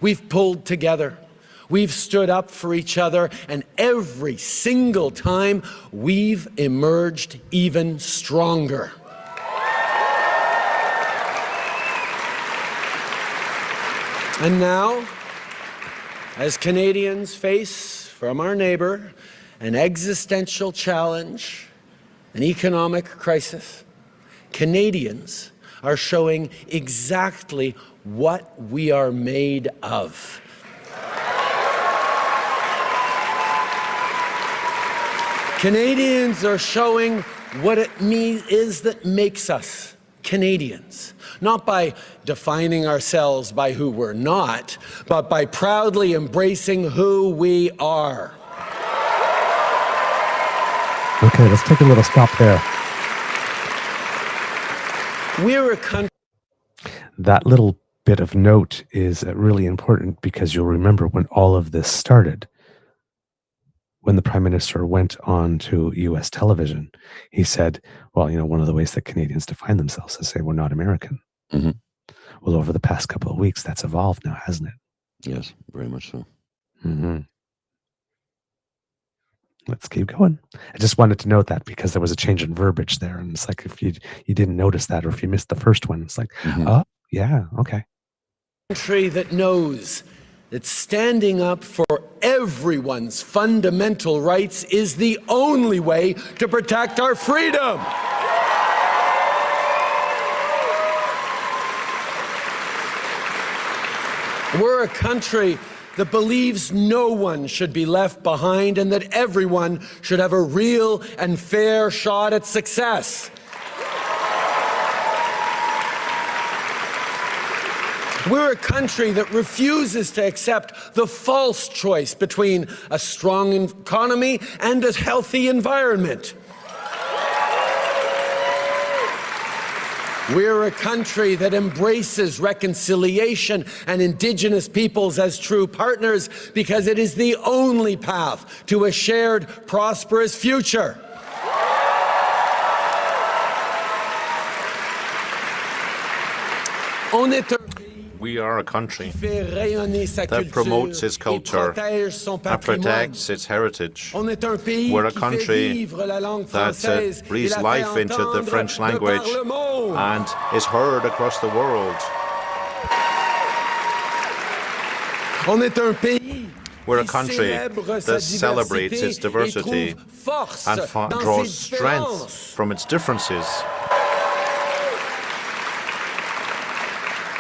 We've pulled together, we've stood up for each other, and every single time we've emerged even stronger. And now, as Canadians face from our neighbor an existential challenge, an economic crisis, Canadians are showing exactly what we are made of. Canadians are showing what it is that makes us Canadians, not by defining ourselves by who we're not, but by proudly embracing who we are. Okay, let's take a little stop there. We're a country. That little bit of note is really important because you'll remember when all of this started. When the Prime Minister went on to U.S. television, he said, well, one of the ways that Canadians define themselves is say we're not American. Mm-hmm. Well, over the past couple of weeks, that's evolved now, hasn't it? Yes, very much so. Mm-hmm. Let's keep going. I just wanted to note that because there was a change in verbiage there. And it's like if you didn't notice that, or if you missed the first one, it's like, oh, yeah, okay. Country that knows that standing up for everyone's fundamental rights is the only way to protect our freedom. We're a country that believes no one should be left behind and that everyone should have a real and fair shot at success. We're a country that refuses to accept the false choice between a strong economy and a healthy environment. We're a country that embraces reconciliation and Indigenous peoples as true partners because it is the only path to a shared, prosperous future. We are a country that promotes its culture and protects its heritage. We're a country that breathes life into the French language and is heard across the world. We're a country that celebrates its diversity and draws strength from its differences.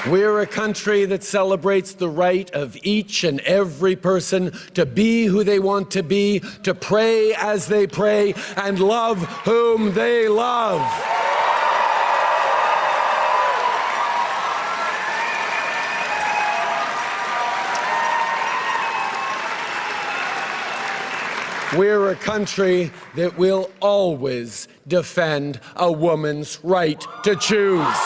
We're a country that celebrates the right of each and every person to be who they want to be, to pray as they pray, and love whom they love. We're a country that will always defend a woman's right to choose.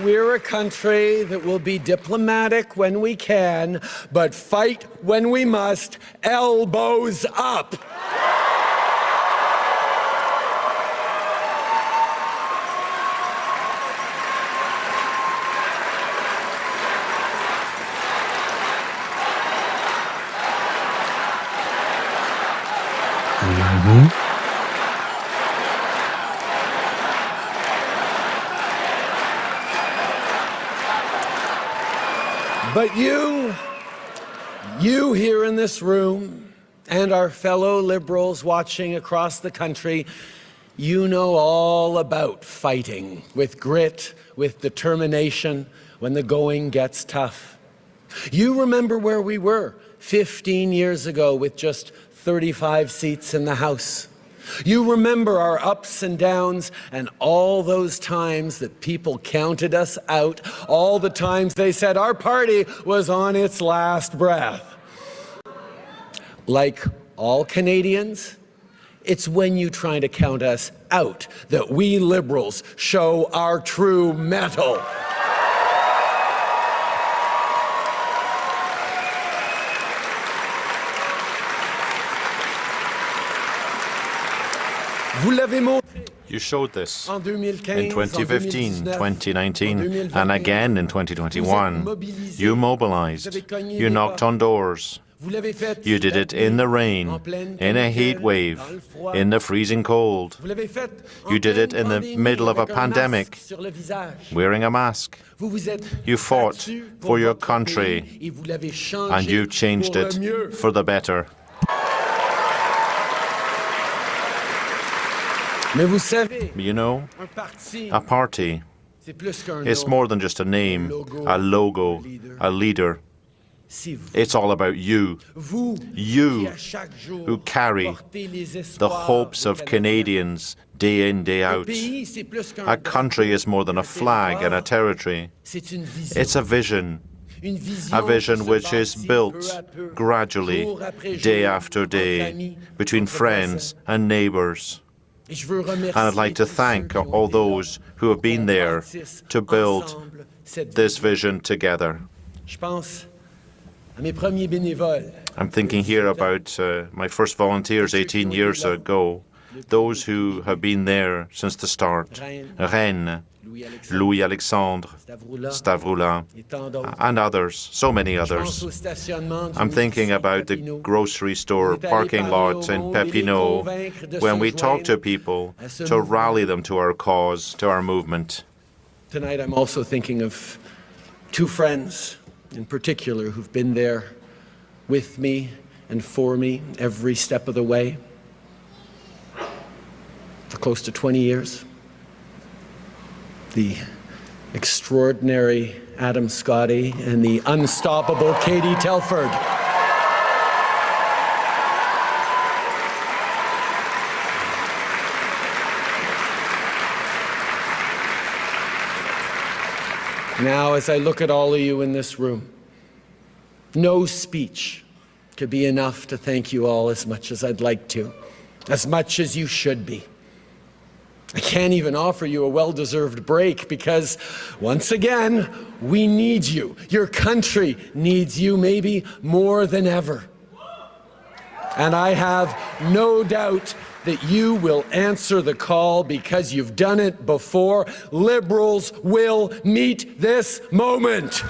we're a country that will be diplomatic when we can, but fight when we must, elbows up. But you here in this room, and our fellow Liberals watching across the country, you know all about fighting with grit, with determination, when the going gets tough. You remember where we were 15 years ago with just 35 seats in the House. You remember our ups and downs and all those times that people counted us out, all the times they said our party was on its last breath. Like all Canadians, it's when you try to count us out that we Liberals show our true mettle. You showed this in 2015, 2019, and again in 2021. You mobilized. You knocked on doors. You did it in the rain, in a heat wave, in the freezing cold. You did it in the middle of a pandemic, wearing a mask. You fought for your country, and you changed it for the better. You know, a party is more than just a name, a logo, a leader. It's all about you. You who carry the hopes of Canadians day in, day out. A country is more than a flag and a territory. It's a vision which is built gradually, day after day, between friends and neighbours. And I'd like to thank all those who have been there to build this vision together. I'm thinking here about my first volunteers 18 years ago, those who have been there since the start. Rennes, Louis-Alexandre, Stavroula, and others, so many others. I'm thinking about the grocery store parking lot in Papineau, when we talk to people to rally them to our cause, to our movement. Tonight I'm also thinking of two friends in particular who've been there with me and for me every step of the way for close to 20 years. The extraordinary Adam Scotty and the unstoppable Katie Telford. Now, as I look at all of you in this room, no speech could be enough to thank you all as much as I'd like to, as much as you should be. I can't even offer you a well-deserved break because, once again, we need you. Your country needs you maybe more than ever. And I have no doubt that you will answer the call because you've done it before. Liberals will meet this moment.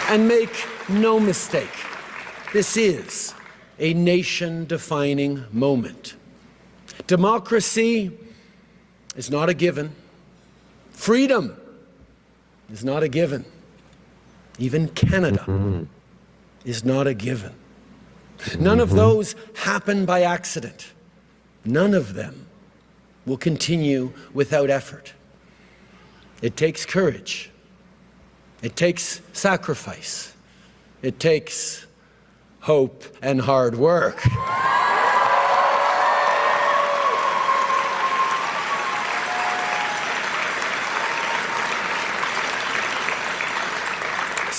And make no mistake, this is a nation-defining moment. Democracy is not a given. Freedom is not a given. Even Canada is not a given. None of those happen by accident. None of them will continue without effort. It takes courage. It takes sacrifice. It takes hope and hard work.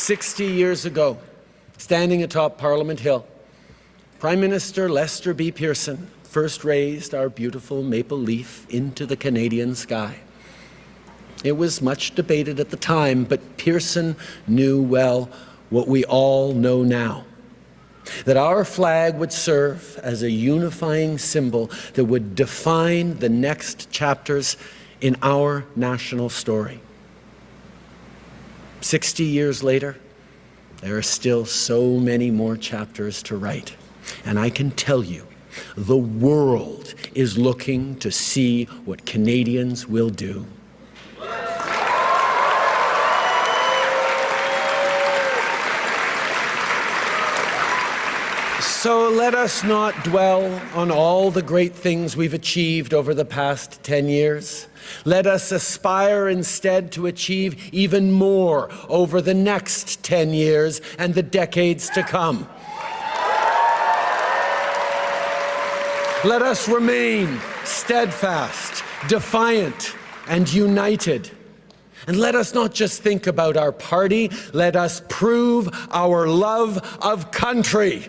60 years ago, standing atop Parliament Hill, Prime Minister Lester B. Pearson first raised our beautiful maple leaf into the Canadian sky. It was much debated at the time, but Pearson knew well what we all know now, that our flag would serve as a unifying symbol that would define the next chapters in our national story. 60 years later, there are still so many more chapters to write. And I can tell you, the world is looking to see what Canadians will do. So let us not dwell on all the great things we've achieved over the past 10 years. Let us aspire instead to achieve even more over the next 10 years and the decades to come. Let us remain steadfast, defiant, and united. And let us not just think about our party, let us prove our love of country.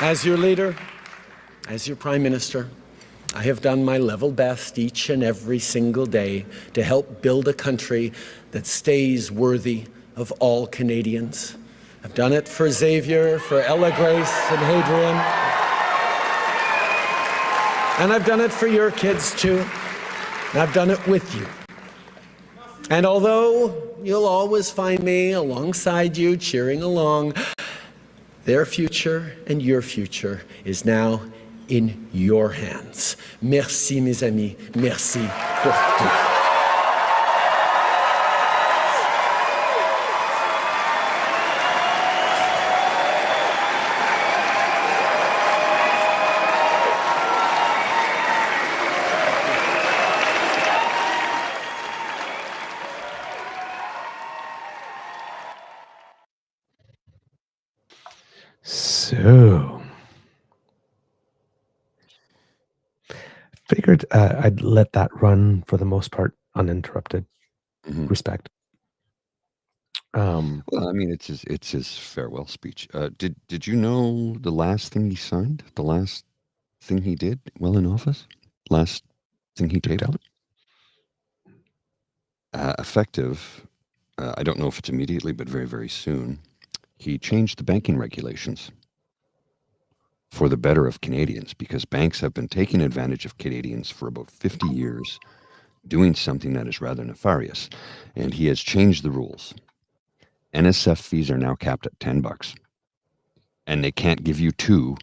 As your leader, as your Prime Minister, I have done my level best each and every single day to help build a country that stays worthy of all Canadians. I've done it for Xavier, for Ella Grace and Hadrian. And I've done it for your kids too. And I've done it with you. And although you'll always find me alongside you, cheering along, their future and your future is now in your hands. Merci, mes amis. Merci pour tout. So, figured I'd let that run for the most part uninterrupted. Mhm. Respect. Well, I mean, it's his farewell speech. Did you know the last thing he signed? The last thing he did while in office? Last thing he Do tell. tabled? Effective, I don't know if it's immediately, but very, very soon, he changed the banking regulations for the better of Canadians, because banks have been taking advantage of Canadians for about 50 years, doing something that is rather nefarious. And he has changed the rules. NSF fees are now capped at $10, and they can't give you two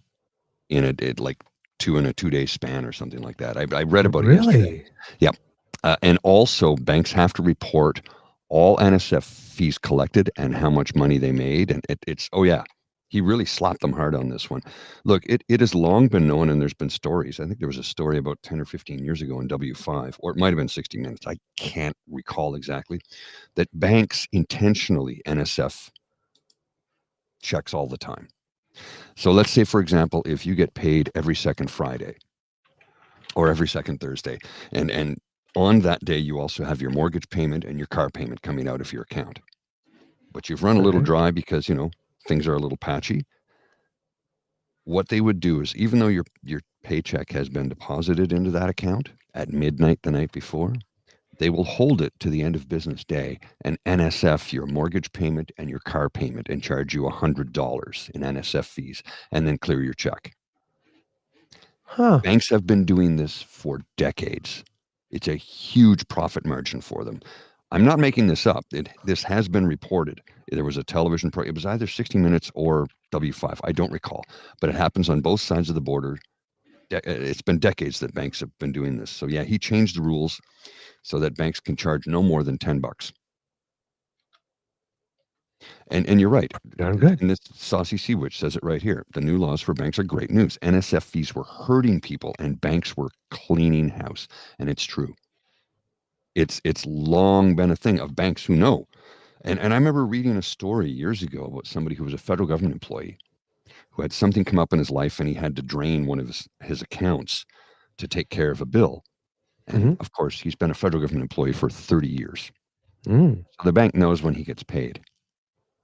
in like two in a 2-day span or something like that. I read about it yesterday. Really? Yep. And also, banks have to report all NSF fees collected and how much money they made. And it's, oh yeah, he really slapped them hard on this one. Look, it has long been known, and there's been stories. I think there was a story about 10 or 15 years ago in W5, or it might have been 60 Minutes. I can't recall exactly, that banks intentionally NSF checks all the time. So let's say, for example, if you get paid every second Friday or every second Thursday, and on that day, you also have your mortgage payment and your car payment coming out of your account, but you've run a little Okay. dry because, things are a little patchy. What they would do is, even though your paycheck has been deposited into that account at midnight the night before, they will hold it to the end of business day and NSF your mortgage payment and your car payment and charge you $100 in NSF fees and then clear your check. Huh. Banks have been doing this for decades. It's a huge profit margin for them. I'm not making this up. This has been reported. There was a television program. It was either 60 Minutes or W5. I don't recall. But it happens on both sides of the border. It's been decades that banks have been doing this. So yeah, he changed the rules so that banks can charge no more than $10. And you're right. Darn good. And this Saucy Sea Witch says it right here. The new laws for banks are great news. NSF fees were hurting people and banks were cleaning house. And it's true. It's long been a thing of banks who know. And I remember reading a story years ago about somebody who was a federal government employee who had something come up in his life and he had to drain one of his accounts. to take care of a bill. And of course, he's been a federal government employee for 30 years. So the bank knows when he gets paid.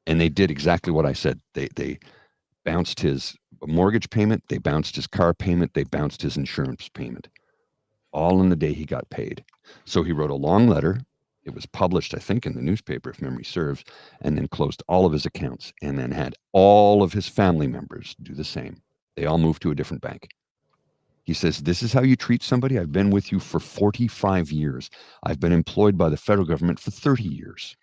And they did exactly what I said. They bounced his mortgage payment, they bounced his car payment, they bounced his insurance payment, all in the day he got paid. So he wrote a long letter. It was published, I think, in the newspaper, if memory serves, and then closed all of his accounts, and then had all of his family members do the same. They all moved to a different bank. He says, this is how you treat somebody? I've been with you for 45 years. I've been employed by the federal government for 30 years.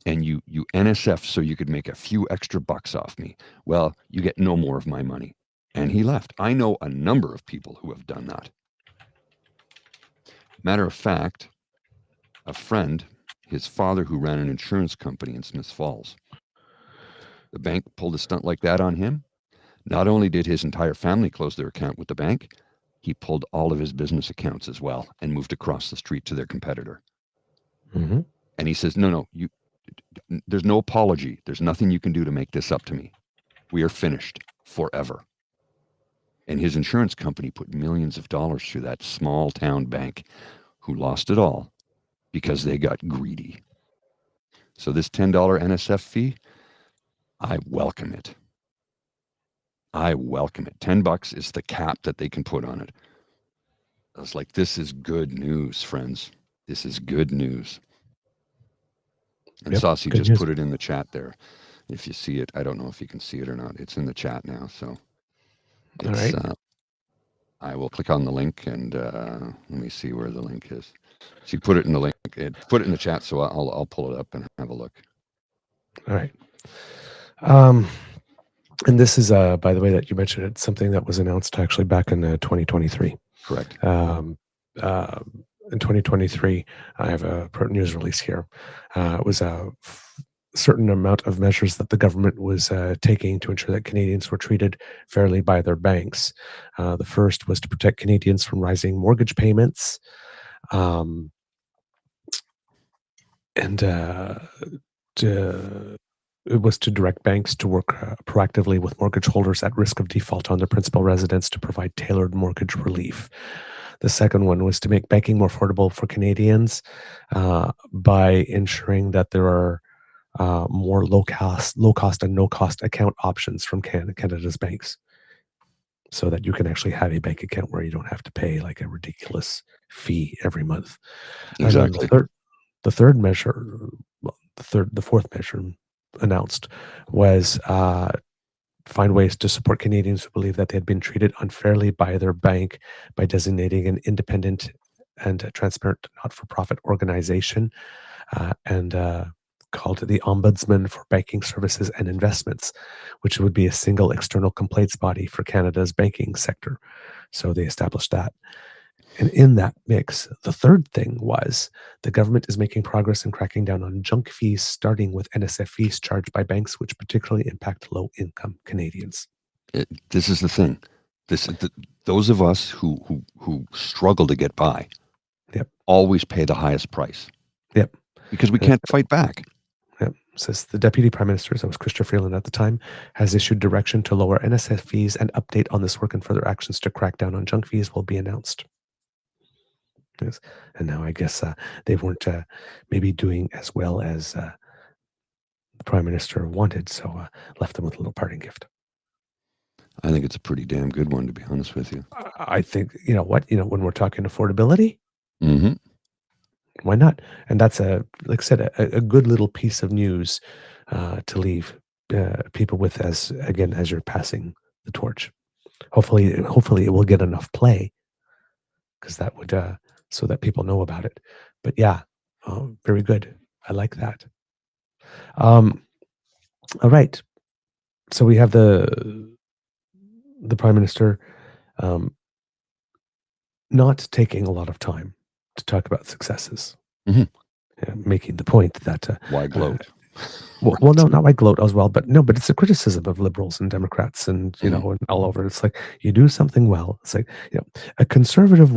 And you NSF so you could make a few extra bucks off me. Well, you get no more of my money. And he left. I know a number of people who have done that. Matter of fact, a friend, his father who ran an insurance company in Smiths Falls, the bank pulled a stunt like that on him. Not only did his entire family close their account with the bank, he pulled all of his business accounts as well and moved across the street to their competitor. And he says, no, there's no apology. There's nothing you can do to make this up to me. We are finished forever. And his insurance company put millions of dollars through that small town bank who lost it all because they got greedy. So this $10 NSF fee, I welcome it. I welcome it. $10 is the cap that they can put on it. I was like, this is good news, friends. This is good news. And Saucy just news. put it in the chat there. If you see it, I don't know if you can see it or not. It's in the chat now. So it's, all right. I will click on the link and let me see where the link is. She put it in the link. Put it in the chat, so I'll pull it up and have a look. All right. And this is, by the way, that you mentioned, it's something that was announced actually back in 2023. Correct. In 2023, I have a news release here. It was a certain amount of measures that the government was taking to ensure that Canadians were treated fairly by their banks. The first was to protect Canadians from rising mortgage payments, it was to direct banks to work proactively with mortgage holders at risk of default on their principal residence to provide tailored mortgage relief. The second one was to make banking more affordable for Canadians by ensuring that there are more low cost and no cost account options from Canada's banks, so that you can actually have a bank account where you don't have to pay like a ridiculous fee every month. Exactly. And the fourth measure announced was find ways to support Canadians who believe that they had been treated unfairly by their bank by designating an independent and transparent not-for-profit organization and called the Ombudsman for Banking Services and Investments, which would be a single external complaints body for Canada's banking sector. So they established that. And in that mix, the third thing was the government is making progress in cracking down on junk fees, starting with NSF fees charged by banks, which particularly impact low-income Canadians. This is the thing. Those of us who struggle to get by always pay the highest price. Yep. Because we can't fight back. Yep. Says the Deputy Prime Minister, that was Chrystia Freeland at the time, has issued direction to lower NSF fees, and update on this work and further actions to crack down on junk fees will be announced. Yes. And now I guess they weren't maybe doing as well as the Prime Minister wanted, so left them with a little parting gift. I think it's a pretty damn good one, to be honest with you. I think, when we're talking affordability, Mm-hmm. why not? And that's like I said, a good little piece of news to leave people with as you're passing the torch. Hopefully it will get enough play, because that would so that people know about it. But yeah, very good. I like that. All right. So we have the Prime Minister not taking a lot of time to talk about successes, making the point that why gloat? Well, no, not why gloat as well, but it's a criticism of liberals and Democrats, and and all over. It's like, you do something well. It's like, a conservative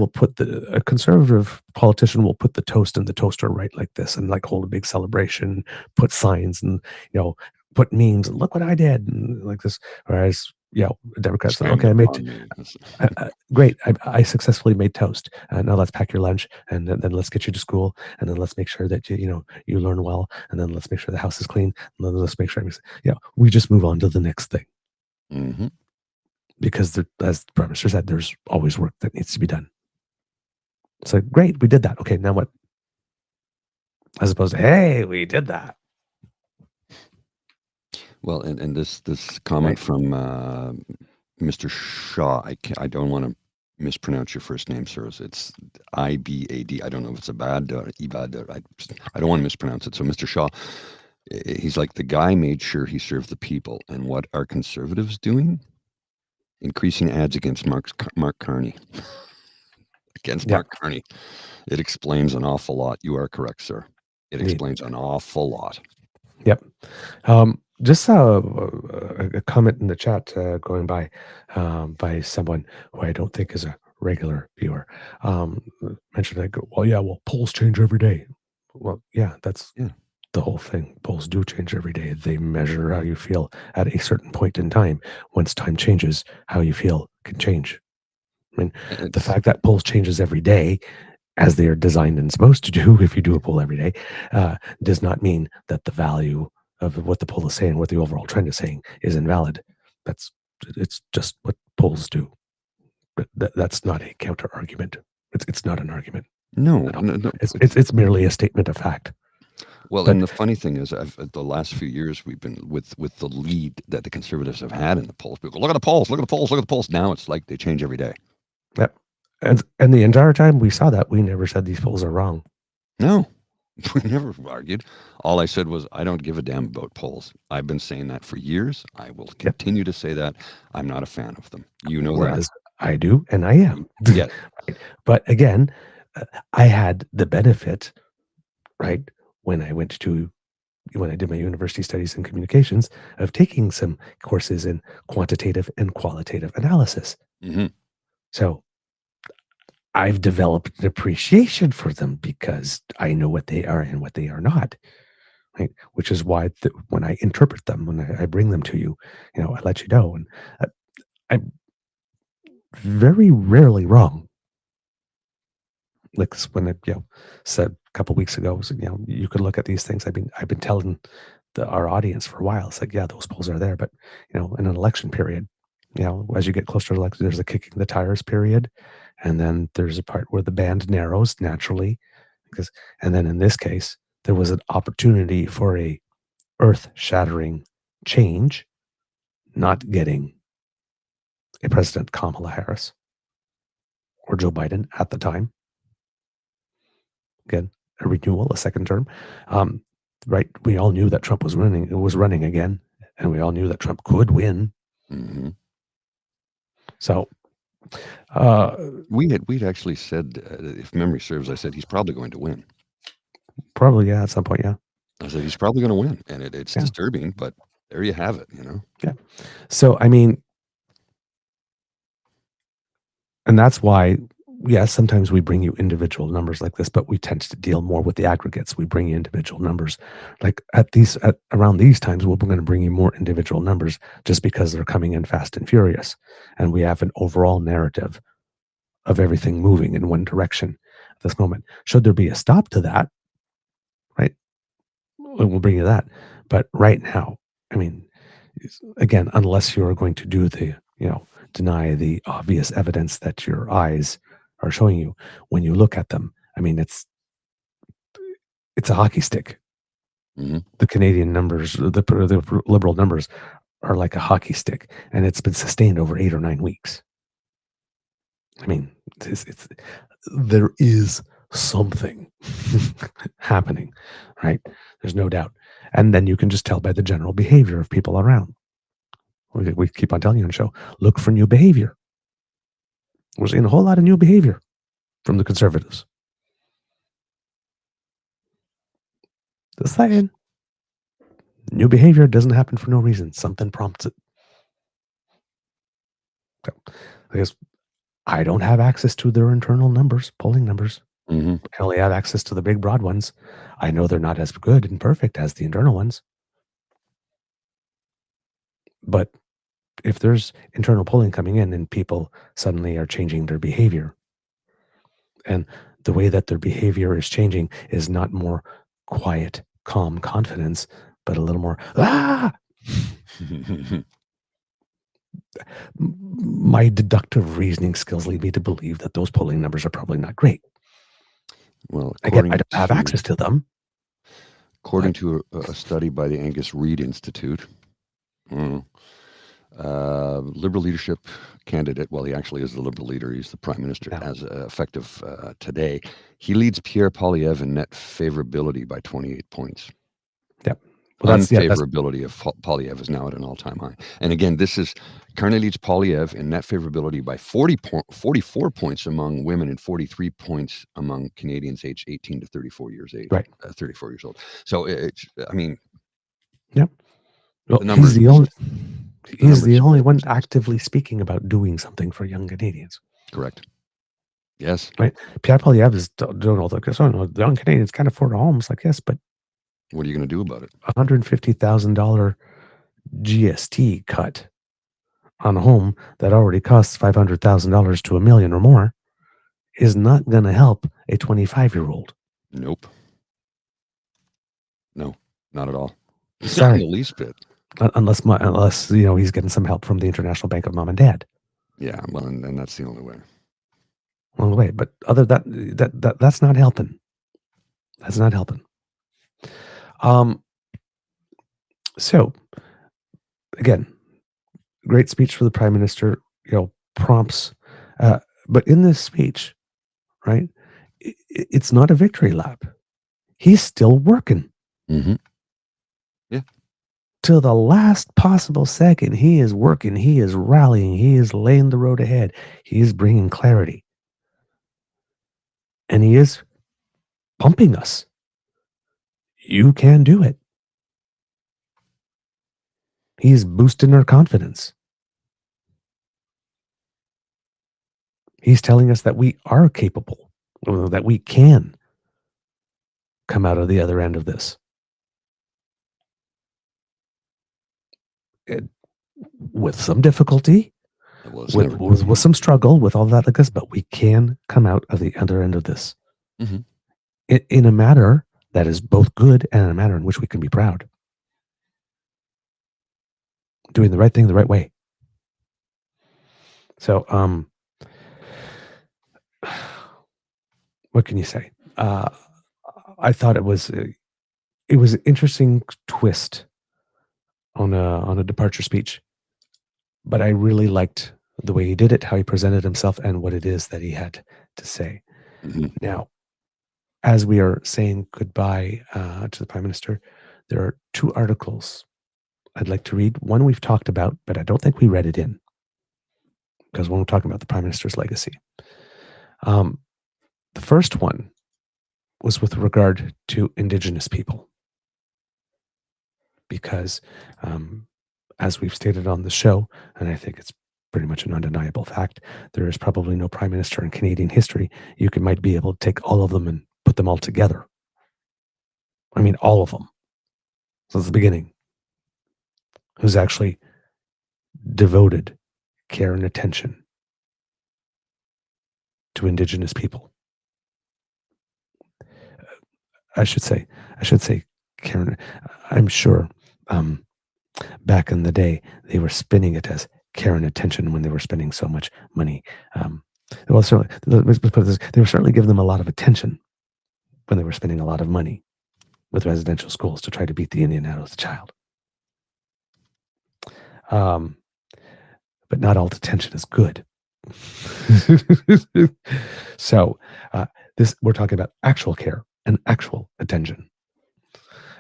politician will put the toast in the toaster right like this, and like hold a big celebration, put signs, and put memes, and look what I did, and like this. Whereas Democrats said, Expand okay, upon me. great. I successfully made toast. Now let's pack your lunch, and then let's get you to school, and then let's make sure that you learn well, and then let's make sure the house is clean, and then let's make sure we just move on to the next thing. Mm-hmm. Because as the Prime Minister said, there's always work that needs to be done. So great, we did that. Okay, now what? As opposed to, hey, we did that. Well, and this comment from Mr. Shaw, I don't want to mispronounce your first name, sir. It's IBAD. I don't know if it's Abad or Ibad. I don't want to mispronounce it. So, Mr. Shaw, he's like, the guy made sure he served the people. And what are conservatives doing? Increasing ads against Mark Carney. Mark Carney. It explains an awful lot. You are correct, sir. It explains an awful lot. Yep. Just saw a comment in the chat going by someone who I don't think is a regular viewer. Mentioned, well, polls change every day. Well, that's the whole thing. Polls do change every day. They measure how you feel at a certain point in time. Once time changes, how you feel can change. I mean, the fact that polls changes every day, as they are designed and supposed to do, if you do a poll every day, does not mean that the value of what the poll is saying, what the overall trend is saying, is invalid. It's just what polls do. But that's not a counter argument. It's not an argument. No. It's merely a statement of fact. Well, and the funny thing is, the last few years we've been with the lead that the Conservatives have had in the polls. People go, look at the polls, look at the polls, look at the polls. Now it's like they change every day. Yep. And the entire time we saw that, we never said these polls are wrong. No, we never argued. All I said was, I don't give a damn about polls. I've been saying that for years. I will continue to say that. I'm not a fan of them. You know that. I do, and I am. Yeah. But again, I had the benefit, right, when I did my university studies in communications, of taking some courses in quantitative and qualitative analysis. Mm-hmm. So I've developed an appreciation for them because I know what they are and what they are not, right? Which is why when I interpret them, when I bring them to you, I let you know. And I'm very rarely wrong. Like when I said a couple weeks ago, you could look at these things. I've been telling our audience for a while. It's like, those polls are there, but in an election period, as you get closer to election, there's a kicking the tires period. And then there's a part where the band narrows naturally, and then in this case, there was an opportunity for a earth-shattering change, not getting a President Kamala Harris or Joe Biden at the time. Again, a renewal, a second term. Right? We all knew that Trump was running again, and we all knew that Trump could win. Mm-hmm. So. We'd actually said, if memory serves, I said he's probably going to win. Probably, at some point, I said he's probably going to win, and it's disturbing, but there you have it, Yeah. So I mean, and that's why, sometimes we bring you individual numbers like this, but we tend to deal more with the aggregates. We bring you individual numbers, like around these times, we're going to bring you more individual numbers just because they're coming in fast and furious, and we have an overall narrative of everything moving in one direction at this moment. Should there be a stop to that, right? We'll bring you that. But right now, I mean, again, unless you're going to do the, deny the obvious evidence that your eyes are showing you, when you look at them, I mean, it's a hockey stick. Mm-hmm. The Canadian numbers, the Liberal numbers are like a hockey stick, and it's been sustained over 8 or 9 weeks. I mean, there is something happening, right? There's no doubt. And then you can just tell by the general behavior of people around. We keep on telling you on the show, look for new behavior. We're seeing a whole lot of new behavior from the Conservatives. Just saying. New behavior doesn't happen for no reason. Something prompts it. So, I guess I don't have access to their internal numbers, polling numbers. Mm-hmm. I only have access to the big, broad ones. I know they're not as good and perfect as the internal ones. But if there's internal polling coming in and people suddenly are changing their behavior, and the way that their behavior is changing is not more quiet, calm confidence, but a little more, my deductive reasoning skills lead me to believe that those polling numbers are probably not great. Well, again, I don't have access to them. According to a study by the Angus Reid Institute, Liberal leadership candidate, well, he actually is the Liberal leader, he's the Prime Minister as effective today, he leads Pierre Poilievre in net favorability by 28 points. Yep. Well, unfavorability of Poilievre is now at an all-time high. And again, Carney leads Poilievre in net favorability by 44 points among women and 43 points among Canadians aged 18 to 34 years age. Right. 34 years old. So it's, I mean, yep. Well, he's the only one actively speaking about doing something for young Canadians. Correct. Yes. Right. Pierre Poilievre is doing all the young Canadians can't afford homes. Like, yes, but what are you going to do about it? $150,000 GST cut on a home that already costs $500,000 to $1 million or more is not going to help a 25-year-old. Nope. No, not at all. Sorry. Not in the least bit. Unless he's getting some help from the International Bank of Mom and Dad. Yeah, well, and that's the only way. Only way, but other that's not helping. That's not helping. So again, great speech for the Prime Minister, prompts, but in this speech, right, it's not a victory lap. He's still working. Mm-hmm. Yeah. To the last possible second, he is working, he is rallying, he is laying the road ahead, he is bringing clarity. And he is pumping us. You can do it. He's boosting our confidence. He's telling us that we are capable, that we can come out of the other end of this. With some difficulty, with some struggle, with all that like this, but we can come out of the other end of this in a manner that is both good and a manner in which we can be proud. Doing the right thing the right way. So, what can you say? I thought it was an interesting twist on a departure speech, but I really liked the way he did it, how he presented himself, and what it is that he had to say. Mm-hmm. Now, as we are saying goodbye to the Prime Minister, there are two articles I'd like to read. One we've talked about, but I don't think we read it in, because when we're talking about the Prime Minister's legacy. The first one was with regard to Indigenous people. Because as we've stated on the show, and I think it's pretty much an undeniable fact, there is probably no Prime Minister in Canadian history might be able to take all of them and put them all together. I mean, all of them. Since the beginning. Who's actually devoted care and attention to Indigenous people. I should say, Karen, I'm sure back in the day, they were spinning it as care and attention when they were spending so much money. Well, certainly, let's put it this, they were certainly giving them a lot of attention when they were spending a lot of money with residential schools to try to beat the Indian out of the child. But not all detention is good. So this we're talking about actual care and actual attention.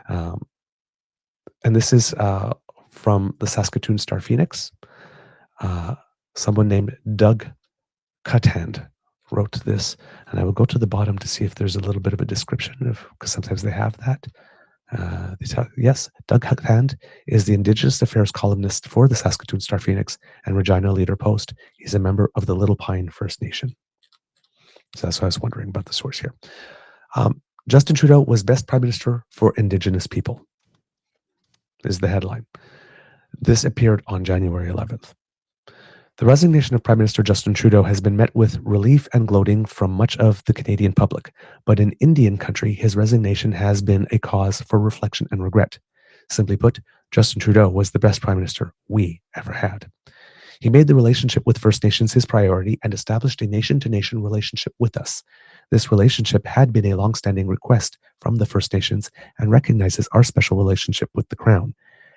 And this is from the Saskatoon Star Phoenix. Someone named Doug Cuthand wrote this, and I will go to the bottom to see if there's a little bit of a description of, because sometimes they have that. Yes, Doug Cuthand is the Indigenous Affairs columnist for the Saskatoon Star Phoenix and Regina Leader Post. He's a member of the Little Pine First Nation. So that's why I was wondering about the source here. Justin Trudeau was best Prime Minister for Indigenous people, is the headline. This appeared on January 11th. The resignation of Prime Minister Justin Trudeau has been met with relief and gloating from much of the Canadian public, but in Indian country, his resignation has been a cause for reflection and regret. Simply put, Justin Trudeau was the best Prime Minister we ever had. He made the relationship with First Nations his priority and established a nation-to-nation relationship with us. This relationship had been a long-standing request from the First Nations and recognizes our special relationship with the Crown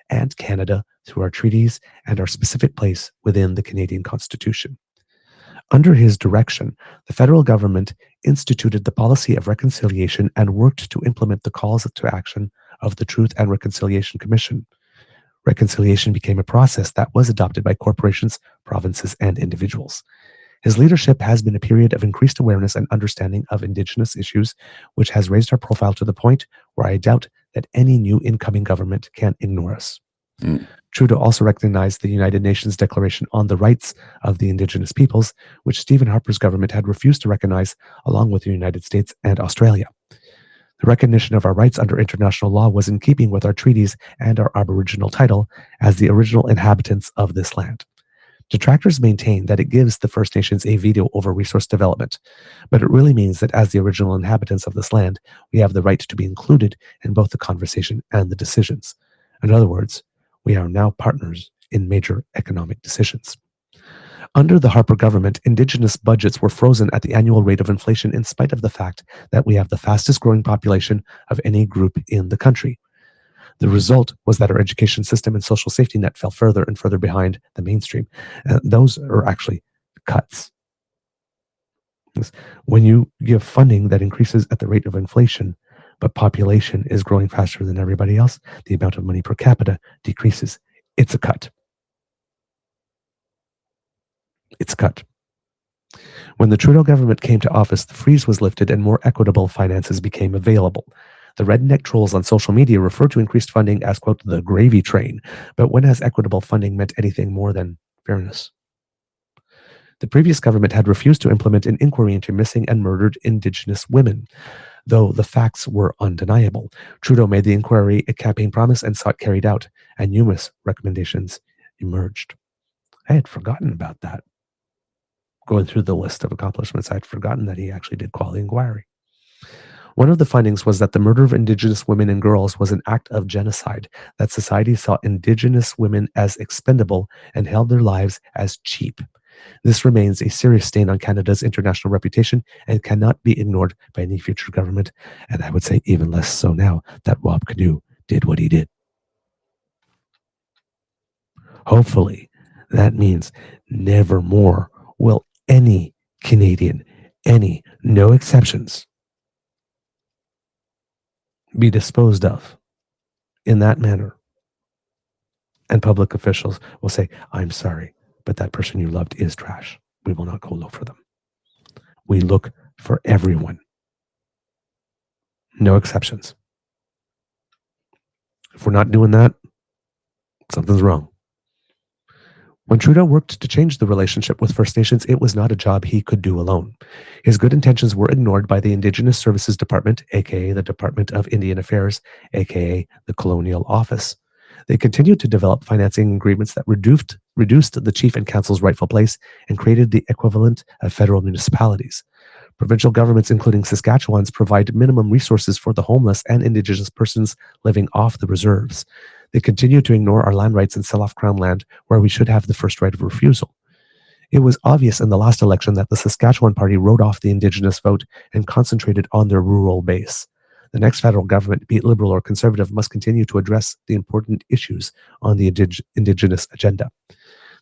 and Canada through our treaties and our specific place within the Canadian Constitution. Under his direction, the federal government instituted the policy of reconciliation and worked to implement the calls to action of the Truth and Reconciliation Commission. Reconciliation became a process that was adopted by corporations, provinces, and individuals. His leadership has been a period of increased awareness and understanding of Indigenous issues, which has raised our profile to the point where I doubt that any new incoming government can ignore us. Trudeau also recognized the United Nations Declaration on the Rights of the Indigenous Peoples, which Stephen Harper's government had refused to recognize, along with the United States and Australia. The recognition of our rights under international law was in keeping with our treaties and our Aboriginal title as the original inhabitants of this land. Detractors maintain that it gives the First Nations a veto over resource development, but it really means that as the original inhabitants of this land, we have the right to be included in both the conversation and the decisions. In other words, we are now partners in major economic decisions. Under the Harper government, Indigenous budgets were frozen at the annual rate of inflation in spite of the fact that we have the fastest growing population of any group in the country. The result was that our education system and social safety net fell further and further behind the mainstream. Those are actually cuts. When you give funding that increases at the rate of inflation, but population is growing faster than everybody else, the amount of money per capita decreases. It's a cut. It's cut. When the Trudeau government came to office, the freeze was lifted and more equitable finances became available. The redneck trolls on social media refer to increased funding as, quote, the gravy train. But when has equitable funding meant anything more than fairness? The previous government had refused to implement an inquiry into missing and murdered Indigenous women, though the facts were undeniable. Trudeau made the inquiry a campaign promise and saw it carried out, and numerous recommendations emerged. I had forgotten about that. Going through the list of accomplishments, I had forgotten that he actually did quality inquiry. One of the findings was that the murder of Indigenous women and girls was an act of genocide, that society saw Indigenous women as expendable and held their lives as cheap. This remains a serious stain on Canada's international reputation and cannot be ignored by any future government, and I would say even less so now that Rob Canoe did what he did. Hopefully, that means never more will any Canadian, no exceptions, be disposed of in that manner. And public officials will say, I'm sorry, but that person you loved is trash. We will not go look for them. We look for everyone. No exceptions. If we're not doing that, something's wrong. When Trudeau worked to change the relationship with First Nations, it was not a job he could do alone. His good intentions were ignored by the Indigenous Services Department, aka the Department of Indian Affairs, aka the Colonial Office. They continued to develop financing agreements that reduced the chief and council's rightful place and created the equivalent of federal municipalities. Provincial governments, including Saskatchewan's, provide minimum resources for the homeless and Indigenous persons living off the reserves. They continue to ignore our land rights and sell off Crown land where we should have the first right of refusal. It was obvious in the last election that the Saskatchewan Party wrote off the Indigenous vote and concentrated on their rural base. The next federal government, be it Liberal or Conservative, must continue to address the important issues on the Indigenous agenda.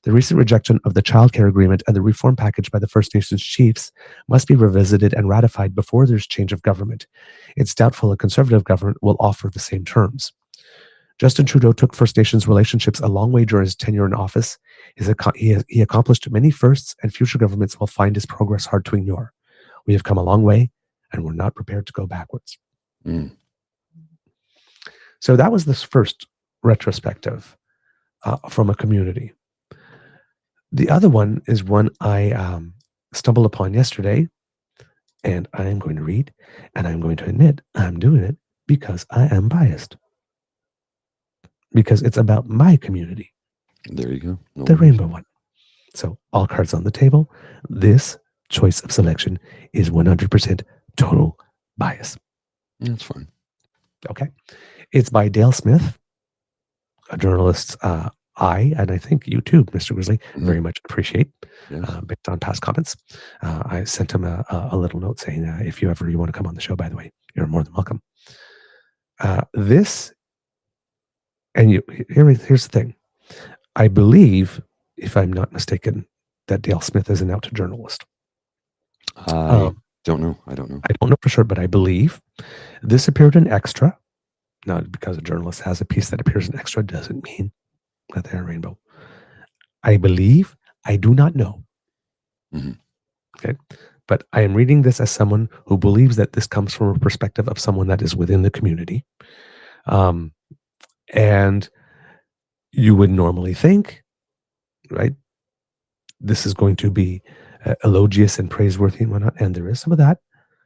The recent rejection of the Child Care Agreement and the reform package by the First Nations chiefs must be revisited and ratified before there's change of government. It's doubtful a Conservative government will offer the same terms. Justin Trudeau took First Nations relationships a long way during his tenure in office. He accomplished many firsts, and future governments will find his progress hard to ignore. We have come a long way, and we're not prepared to go backwards. So that was this first retrospective from a community. The other one is one I stumbled upon yesterday, and I am going to read, and I'm going to admit I'm doing it because I am biased. Because it's about my community, There you go. No the worries. rainbow one. So all cards on the table. This choice of selection is 100% total bias. That's fine. Okay. It's by Dale Smith, a journalist and I think you too, Mr. Grizzly, very much appreciate, Yes. based on past comments. I sent him a little note saying, if you want to come on the show, by the way, you're more than welcome. Here's the thing. I believe, if I'm not mistaken, that Dale Smith is an out journalist. I don't know. I don't know. I don't know for sure, but I believe this appeared in Extra. Not because a journalist has a piece that appears in Extra doesn't mean that they're a rainbow. I believe, I do not know. Mm-hmm. Okay. But I am reading this as someone who believes that this comes from a perspective of someone that is within the community. And you would normally think, right, this is going to be elogious and praiseworthy and whatnot. And there is some of that.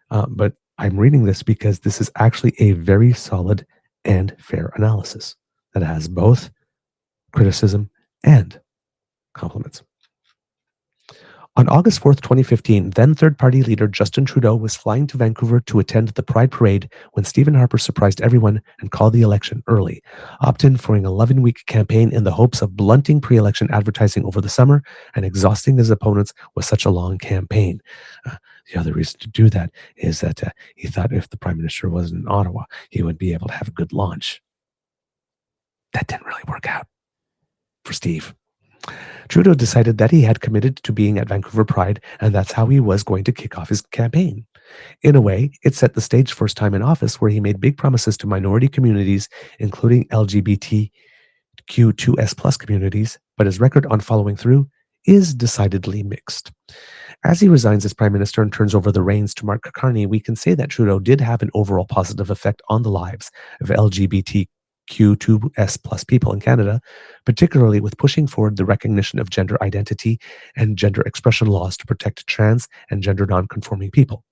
But I'm reading this because this is actually a very solid and fair analysis that has both criticism and compliments. On August 4th, 2015, then third-party leader Justin Trudeau was flying to Vancouver to attend the Pride Parade when Stephen Harper surprised everyone and called the election early, opting for an 11-week campaign in the hopes of blunting pre-election advertising over the summer and exhausting his opponents with such a long campaign. The other reason to do that is that he thought if the Prime Minister was in Ottawa, he would be able to have a good launch. That didn't really work out for Steve. Trudeau decided that he had committed to being at Vancouver Pride, and that's how he was going to kick off his campaign. In a way, it set the stage for his time in office, where he made big promises to minority communities, including LGBTQ2S+ communities, but his record on following through is decidedly mixed. As he resigns as Prime Minister and turns over the reins to Mark Carney, we can say that Trudeau did have an overall positive effect on the lives of LGBTQ2S+ people in Canada, particularly with pushing forward the recognition of gender identity and gender expression laws to protect trans and gender non-conforming people.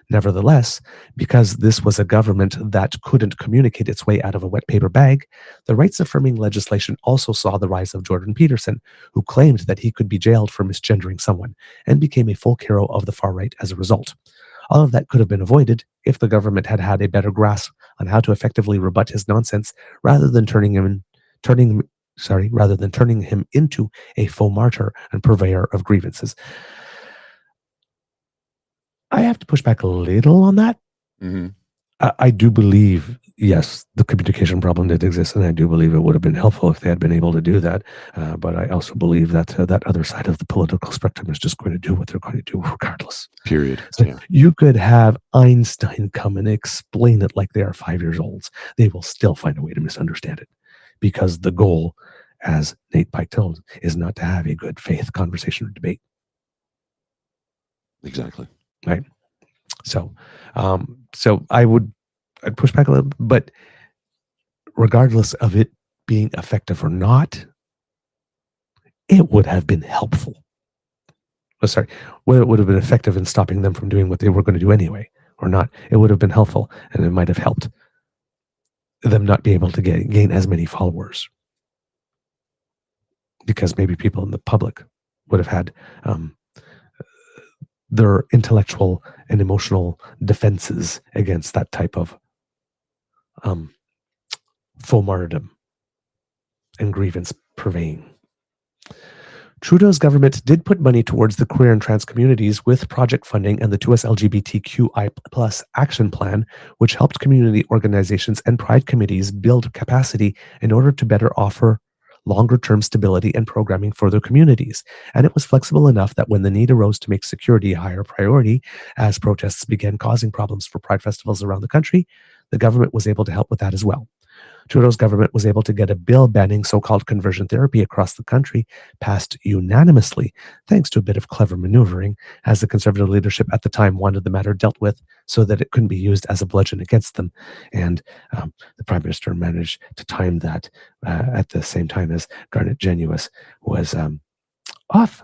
Nevertheless, because this was a government that couldn't communicate its way out of a wet paper bag, the rights-affirming legislation also saw the rise of Jordan Peterson, who claimed that he could be jailed for misgendering someone, and became a folk hero of the far right as a result. All of that could have been avoided if the government had had a better grasp on how to effectively rebut his nonsense, rather than turning him into a faux martyr and purveyor of grievances. I have to push back a little on that. Mm-hmm. I do believe, yes, the communication problem did exist, and I do believe it would have been helpful if they had been able to do that. But I also believe that that other side of the political spectrum is just going to do what they're going to do regardless. Period. So yeah. You could have Einstein come and explain it like they are 5 years old. They will still find a way to misunderstand it, because the goal, as Nate Pike told, is not to have a good faith conversation or debate. Exactly. Right. So, I'd push back a little, but regardless of it being effective or not, it would have been helpful. Whether it would have been effective in stopping them from doing what they were going to do anyway or not, it would have been helpful, and it might have helped them not be able to gain as many followers, because maybe people in the public would have had their intellectual and emotional defenses against that type of faux martyrdom and grievance purveying. Trudeau's government did put money towards the queer and trans communities with project funding and the 2S LGBTQI+ action plan, which helped community organizations and pride committees build capacity in order to better offer longer-term stability and programming for their communities. And it was flexible enough that when the need arose to make security a higher priority, as protests began causing problems for pride festivals around the country, the government was able to help with that as well. Trudeau's government was able to get a bill banning so-called conversion therapy across the country passed unanimously, thanks to a bit of clever maneuvering, as the Conservative leadership at the time wanted the matter dealt with so that it couldn't be used as a bludgeon against them. And the Prime Minister managed to time that at the same time as Garnet Genuis was off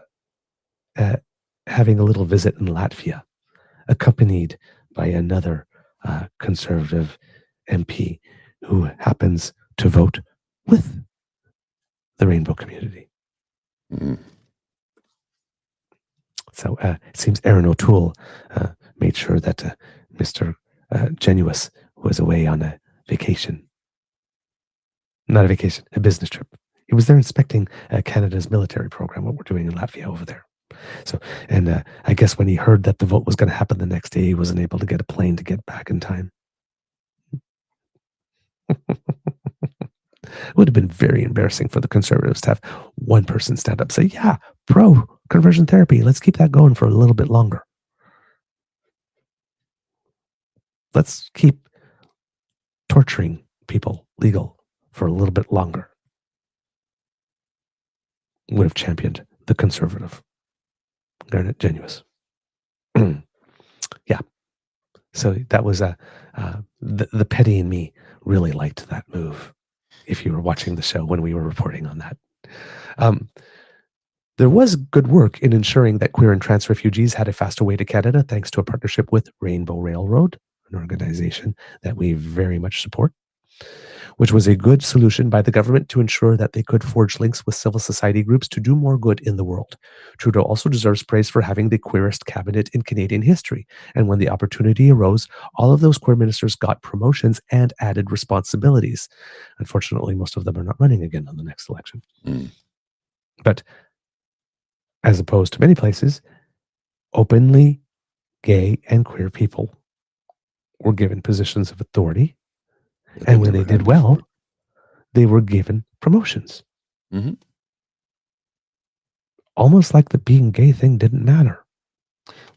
having a little visit in Latvia, accompanied by another Conservative MP who happens to vote with the rainbow community. Mhm. So it seems Aaron O'Toole made sure that Mr. Genuous was away on a vacation. Not a vacation, a business trip. He was there inspecting Canada's military program, what we're doing in Latvia over there. So, and I guess when he heard that the vote was going to happen the next day, he wasn't able to get a plane to get back in time. It would have been very embarrassing for the Conservatives to have one person stand up and say, yeah, pro conversion therapy. Let's keep that going for a little bit longer. Let's keep torturing people legal for a little bit longer. Would have championed the Conservative. Garnet Genuous. Yeah. So that was the petty in me really liked that move. If you were watching the show when we were reporting on that. There was good work in ensuring that queer and trans refugees had a faster way to Canada thanks to a partnership with Rainbow Railroad, an organization that we very much support, which was a good solution by the government to ensure that they could forge links with civil society groups to do more good in the world. Trudeau also deserves praise for having the queerest cabinet in Canadian history. And when the opportunity arose, all of those queer ministers got promotions and added responsibilities. Unfortunately, most of them are not running again on the next election. But as opposed to many places, openly gay and queer people were given positions of authority. And when they did well, they were given promotions. Mhm. Almost like the being gay thing didn't matter.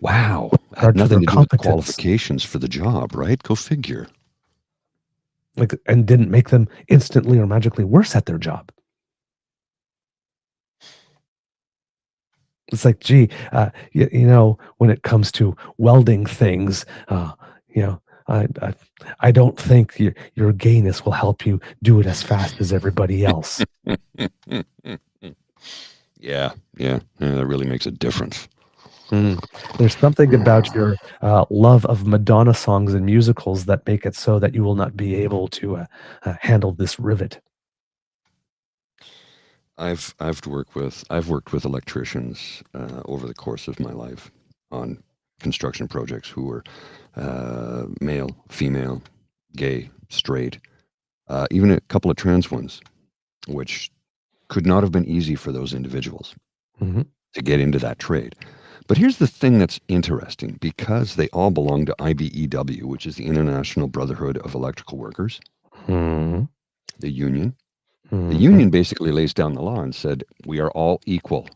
Wow. Had nothing to do with the competence. qualifications for the job, right? Go figure. And didn't make them instantly or magically worse at their job. It's like, gee, you know, when it comes to welding things, you know, I don't think your gayness will help you do it as fast as everybody else. Yeah, that really makes a difference. There's something about your love of Madonna songs and musicals that make it so that you will not be able to handle this rivet. I've worked with electricians over the course of my life on construction projects who were male, female, gay, straight, even a couple of trans ones, which could not have been easy for those individuals to get into that trade. But here's the thing that's interesting, because they all belong to IBEW, which is the International Brotherhood of Electrical Workers, the union. The union basically lays down the law and said, we are all equal,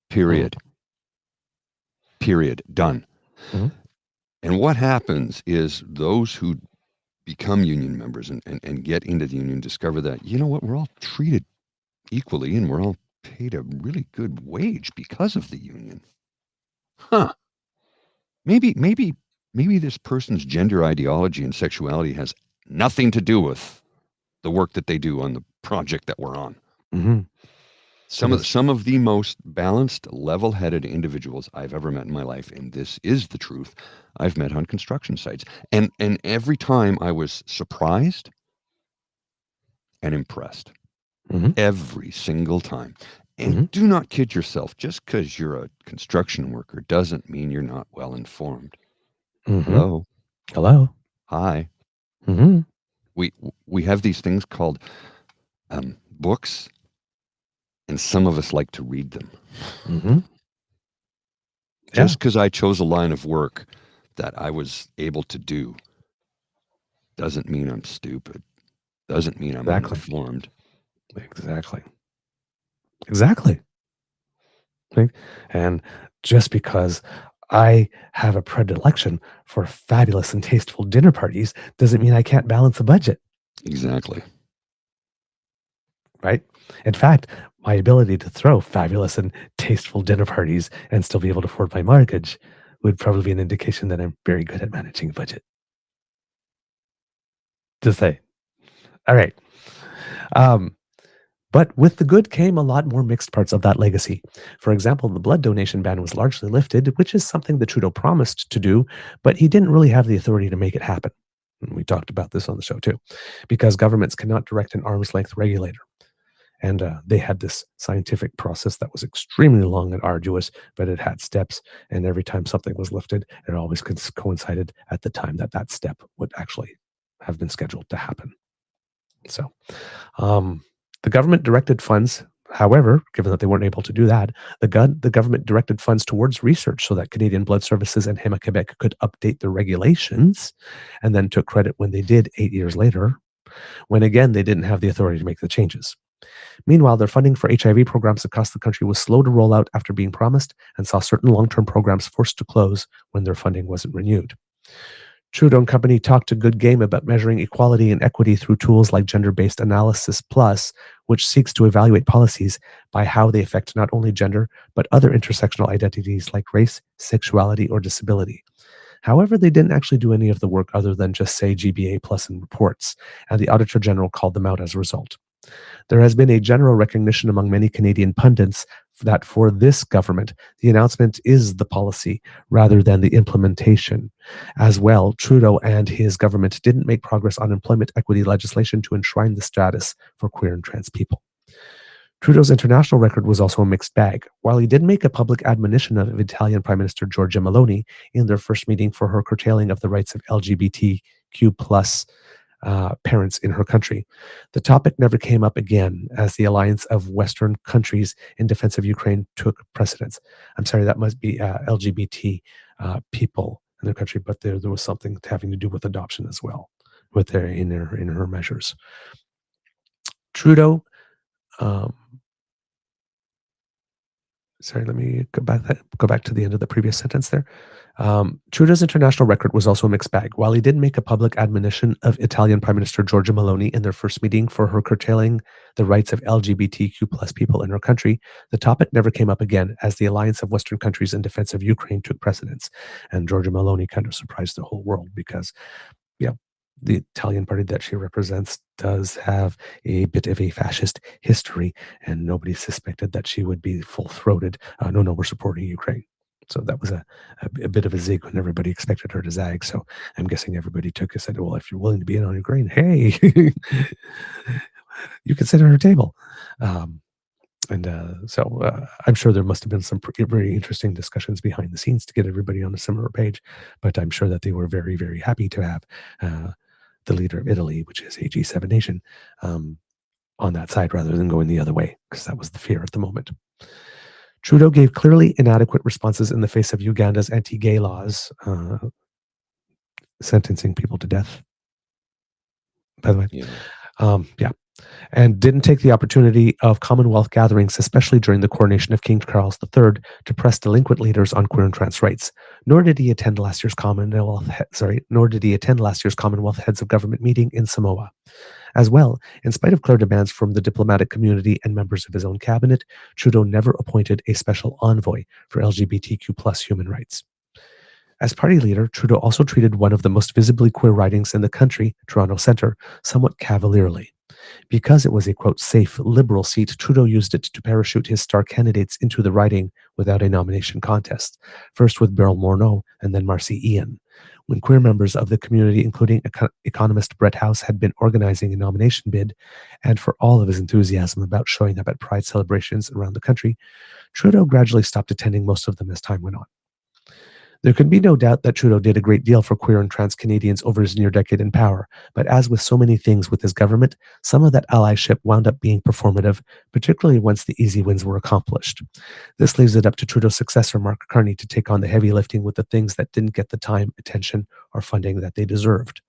period. Period. Done. And what happens is those who become union members and get into the union discover that, you know what, we're all treated equally and we're all paid a really good wage because of the union. Maybe this person's gender ideology and sexuality has nothing to do with the work that they do on the project that we're on. Some of the most balanced, level-headed individuals I've ever met in my life, and this is the truth, I've met on construction sites. And every time I was surprised and impressed. Every single time. And do not kid yourself. Just because you're a construction worker doesn't mean you're not well informed. Hello. Hi. We have these things called books, and some of us like to read them. Just because I chose a line of work that I was able to do doesn't mean I'm stupid. Doesn't mean I'm uninformed. Exactly. And just because I have a predilection for fabulous and tasteful dinner parties doesn't mean I can't balance a budget. Exactly. Right? In fact, my ability to throw fabulous and tasteful dinner parties and still be able to afford my mortgage would probably be an indication that I'm very good at managing a budget. Just say. All right. But with the good came a lot more mixed parts of that legacy. For example, the blood donation ban was largely lifted, which is something that Trudeau promised to do, but he didn't really have the authority to make it happen. And we talked about this on the show too, because governments cannot direct an arm's length regulator. And they had this scientific process that was extremely long and arduous, but it had steps. And every time something was lifted, it always coincided at the time that that step would actually have been scheduled to happen. So the government directed funds. However, given that they weren't able to do that, the government directed funds towards research so that Canadian Blood Services and Héma-Québec could update their regulations, and then took credit when they did 8 years later, when again they didn't have the authority to make the changes. Meanwhile, their funding for HIV programs across the country was slow to roll out after being promised, and saw certain long-term programs forced to close when their funding wasn't renewed. Trudeau and company talked a good game about measuring equality and equity through tools like Gender-Based Analysis Plus, which seeks to evaluate policies by how they affect not only gender, but other intersectional identities like race, sexuality, or disability. However, they didn't actually do any of the work other than just say GBA Plus in reports, and the Auditor General called them out as a result. There has been a general recognition among many Canadian pundits that for this government, the announcement is the policy rather than the implementation. As well, Trudeau and his government didn't make progress on employment equity legislation to enshrine the status for queer and trans people. Trudeau's international record was also a mixed bag. While he did make a public admonition of Italian Prime Minister Giorgia Meloni in their first meeting for her curtailing of the rights of LGBTQ plus parents in her country, the topic never came up again as the alliance of Western countries in defense of Ukraine took precedence. I'm sorry, that must be LGBT people in their country, but there was something having to do with adoption as well, with their in her measures. Trudeau. Sorry, let me go back to the end of the previous sentence there. Trudeau's international record was also a mixed bag. While he did make a public admonition of Italian Prime Minister Giorgia Meloni in their first meeting for her curtailing the rights of LGBTQ plus people in her country, the topic never came up again as the alliance of Western countries in defense of Ukraine took precedence. And Giorgia Meloni kind of surprised the whole world because, the Italian party that she represents does have a bit of a fascist history, and nobody suspected that she would be full-throated. No, we're supporting Ukraine. So that was a bit of a zig when everybody expected her to zag. So I'm guessing everybody and said, well, if you're willing to be in on Ukraine, hey, you can sit at her table. So I'm sure there must have been some very interesting discussions behind the scenes to get everybody on a similar page, but I'm sure that they were very, very happy to have the leader of Italy, which is a G7 nation, on that side rather than going the other way, because that was the fear at the moment. Trudeau gave clearly inadequate responses in the face of Uganda's anti-gay laws, sentencing people to death, by the way. And didn't take the opportunity of Commonwealth gatherings, especially during the coronation of King Charles III, to press delinquent leaders on queer and trans rights. Nor did he attend last year's Commonwealth Heads of Government meeting in Samoa. As well, in spite of clear demands from the diplomatic community and members of his own cabinet, Trudeau never appointed a special envoy for LGBTQ plus human rights. As party leader, Trudeau also treated one of the most visibly queer ridings in the country, Toronto Centre, somewhat cavalierly. Because it was a, quote, safe Liberal seat, Trudeau used it to parachute his star candidates into the riding without a nomination contest, first with Beryl Morneau and then Marcy Ian. When queer members of the community, including economist Brett House, had been organizing a nomination bid, and for all of his enthusiasm about showing up at Pride celebrations around the country, Trudeau gradually stopped attending most of them as time went on. There can be no doubt that Trudeau did a great deal for queer and trans Canadians over his near decade in power, but as with so many things with his government, some of that allyship wound up being performative, particularly once the easy wins were accomplished. This leaves it up to Trudeau's successor, Mark Carney, to take on the heavy lifting with the things that didn't get the time, attention, or funding that they deserved.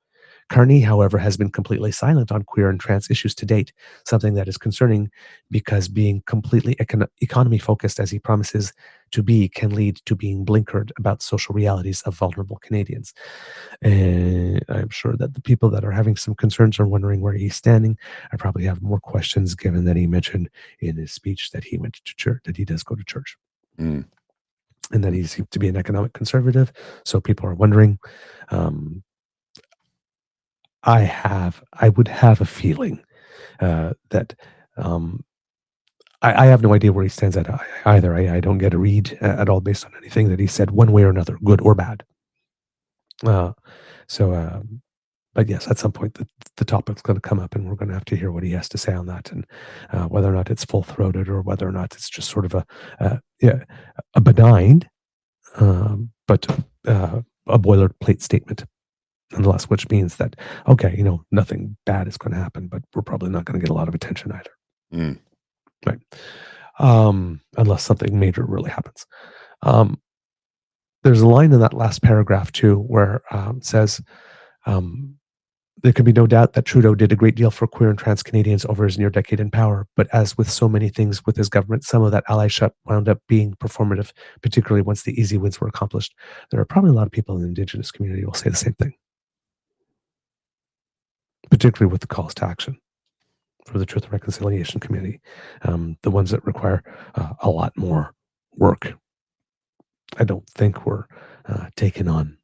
Carney, however, has been completely silent on queer and trans issues to date, something that is concerning because being completely economy-focused as he promises to be can lead to being blinkered about social realities of vulnerable Canadians. And I'm sure that the people that are having some concerns are wondering where he's standing. I probably have more questions given that he mentioned in his speech that he went to church, that he does go to church. And that he seems to be an economic conservative. So people are wondering. I would have a feeling that I have no idea where he stands at either. I don't get a read at all based on anything that he said one way or another, good or bad. But But yes, at some point the topic's going to come up, and we're going to have to hear what he has to say on that, and whether or not it's full-throated or whether or not it's just sort of a benign, but a boilerplate statement, nonetheless, which means that, okay, nothing bad is going to happen, but we're probably not going to get a lot of attention either. Right. Unless something major really happens. There's a line in that last paragraph too, where it says, there can be no doubt that Trudeau did a great deal for queer and trans Canadians over his near decade in power, but as with so many things with his government, some of that allyship wound up being performative, particularly once the easy wins were accomplished. There are probably a lot of people in the Indigenous community who will say the same thing, particularly with the calls to action for the Truth and Reconciliation Committee, the ones that require a lot more work. I don't think were taken on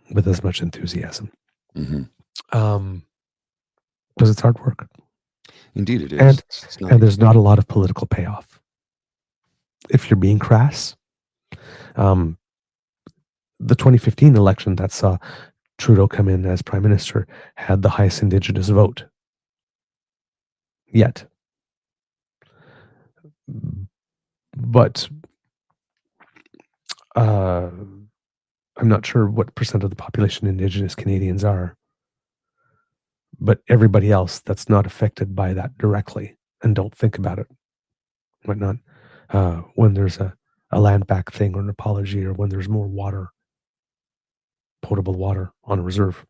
with as much enthusiasm. Because it's hard work. Indeed it is. And there's not a lot of political payoff. If you're being crass, the 2015 election that saw Trudeau come in as Prime Minister had the highest Indigenous vote yet. But I'm not sure what percent of the population Indigenous Canadians are. But everybody else that's not affected by that directly and don't think about it, whatnot, when there's a land back thing or an apology, or when there's more water, potable water on a reserve,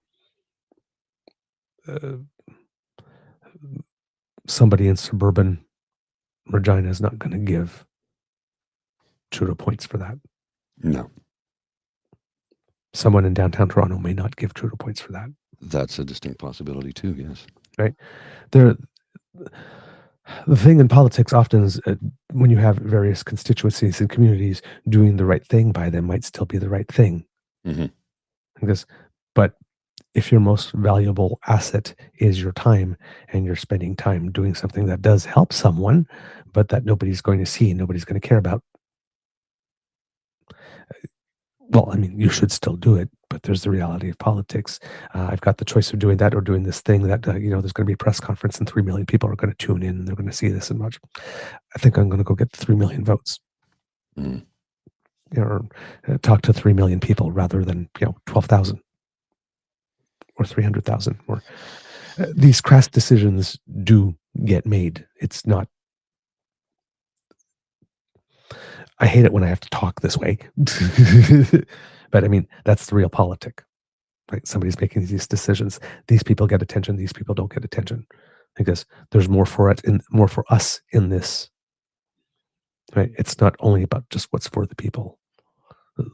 somebody in suburban Regina is not going to give Trudeau points for that. No. Someone in downtown Toronto may not give Trudeau points for that. That's a distinct possibility too, yes. Right. The thing in politics often is when you have various constituencies and communities, doing the right thing by them might still be the right thing. But if your most valuable asset is your time, and you're spending time doing something that does help someone, but that nobody's going to see and nobody's going to care about, well, I mean, you should still do it, but there's the reality of politics. I've got the choice of doing that or doing this thing that, there's going to be a press conference and 3 million people are going to tune in and they're going to see this and much. I think I'm going to go get 3 million votes. Or talk to 3 million people rather than, 12,000 or 300,000. Or these crass decisions do get made. It's not. I hate it when I have to talk this way, but I mean, that's the real politic, right? Somebody's making these decisions. These people get attention. These people don't get attention because there's more for us in this, right? It's not only about just what's for the people. The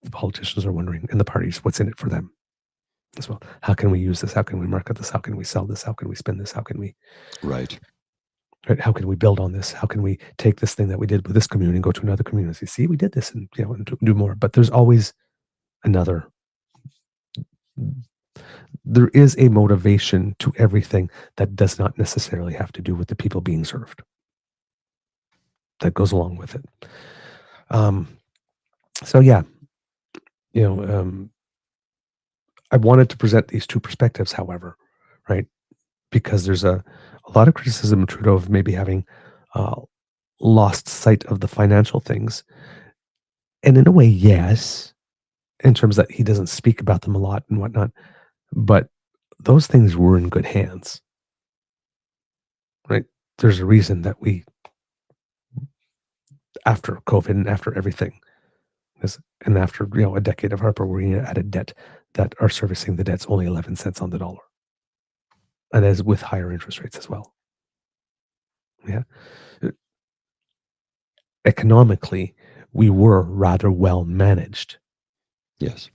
politicians are wondering, and the parties, what's in it for them as well. How can we use this? How can we market this? How can we sell this? How can we spin this? How can we? Right. Right? How can we build on this? How can we take this thing that we did with this community and go to another community? See, we did this, and and do more. But there's always another. There is a motivation to everything that does not necessarily have to do with the people being served. That goes along with it. So yeah, I wanted to present these two perspectives, however, right? Because there's a lot of criticism of Trudeau of maybe having lost sight of the financial things. And in a way, yes, in terms that he doesn't speak about them a lot and whatnot. But those things were in good hands, right? There's a reason that we, after COVID and after everything, and after a decade of Harper, we're at a debt that are servicing the debt's only 11 cents on the dollar. And as with higher interest rates as well. Yeah. Economically, we were rather well managed. Yes.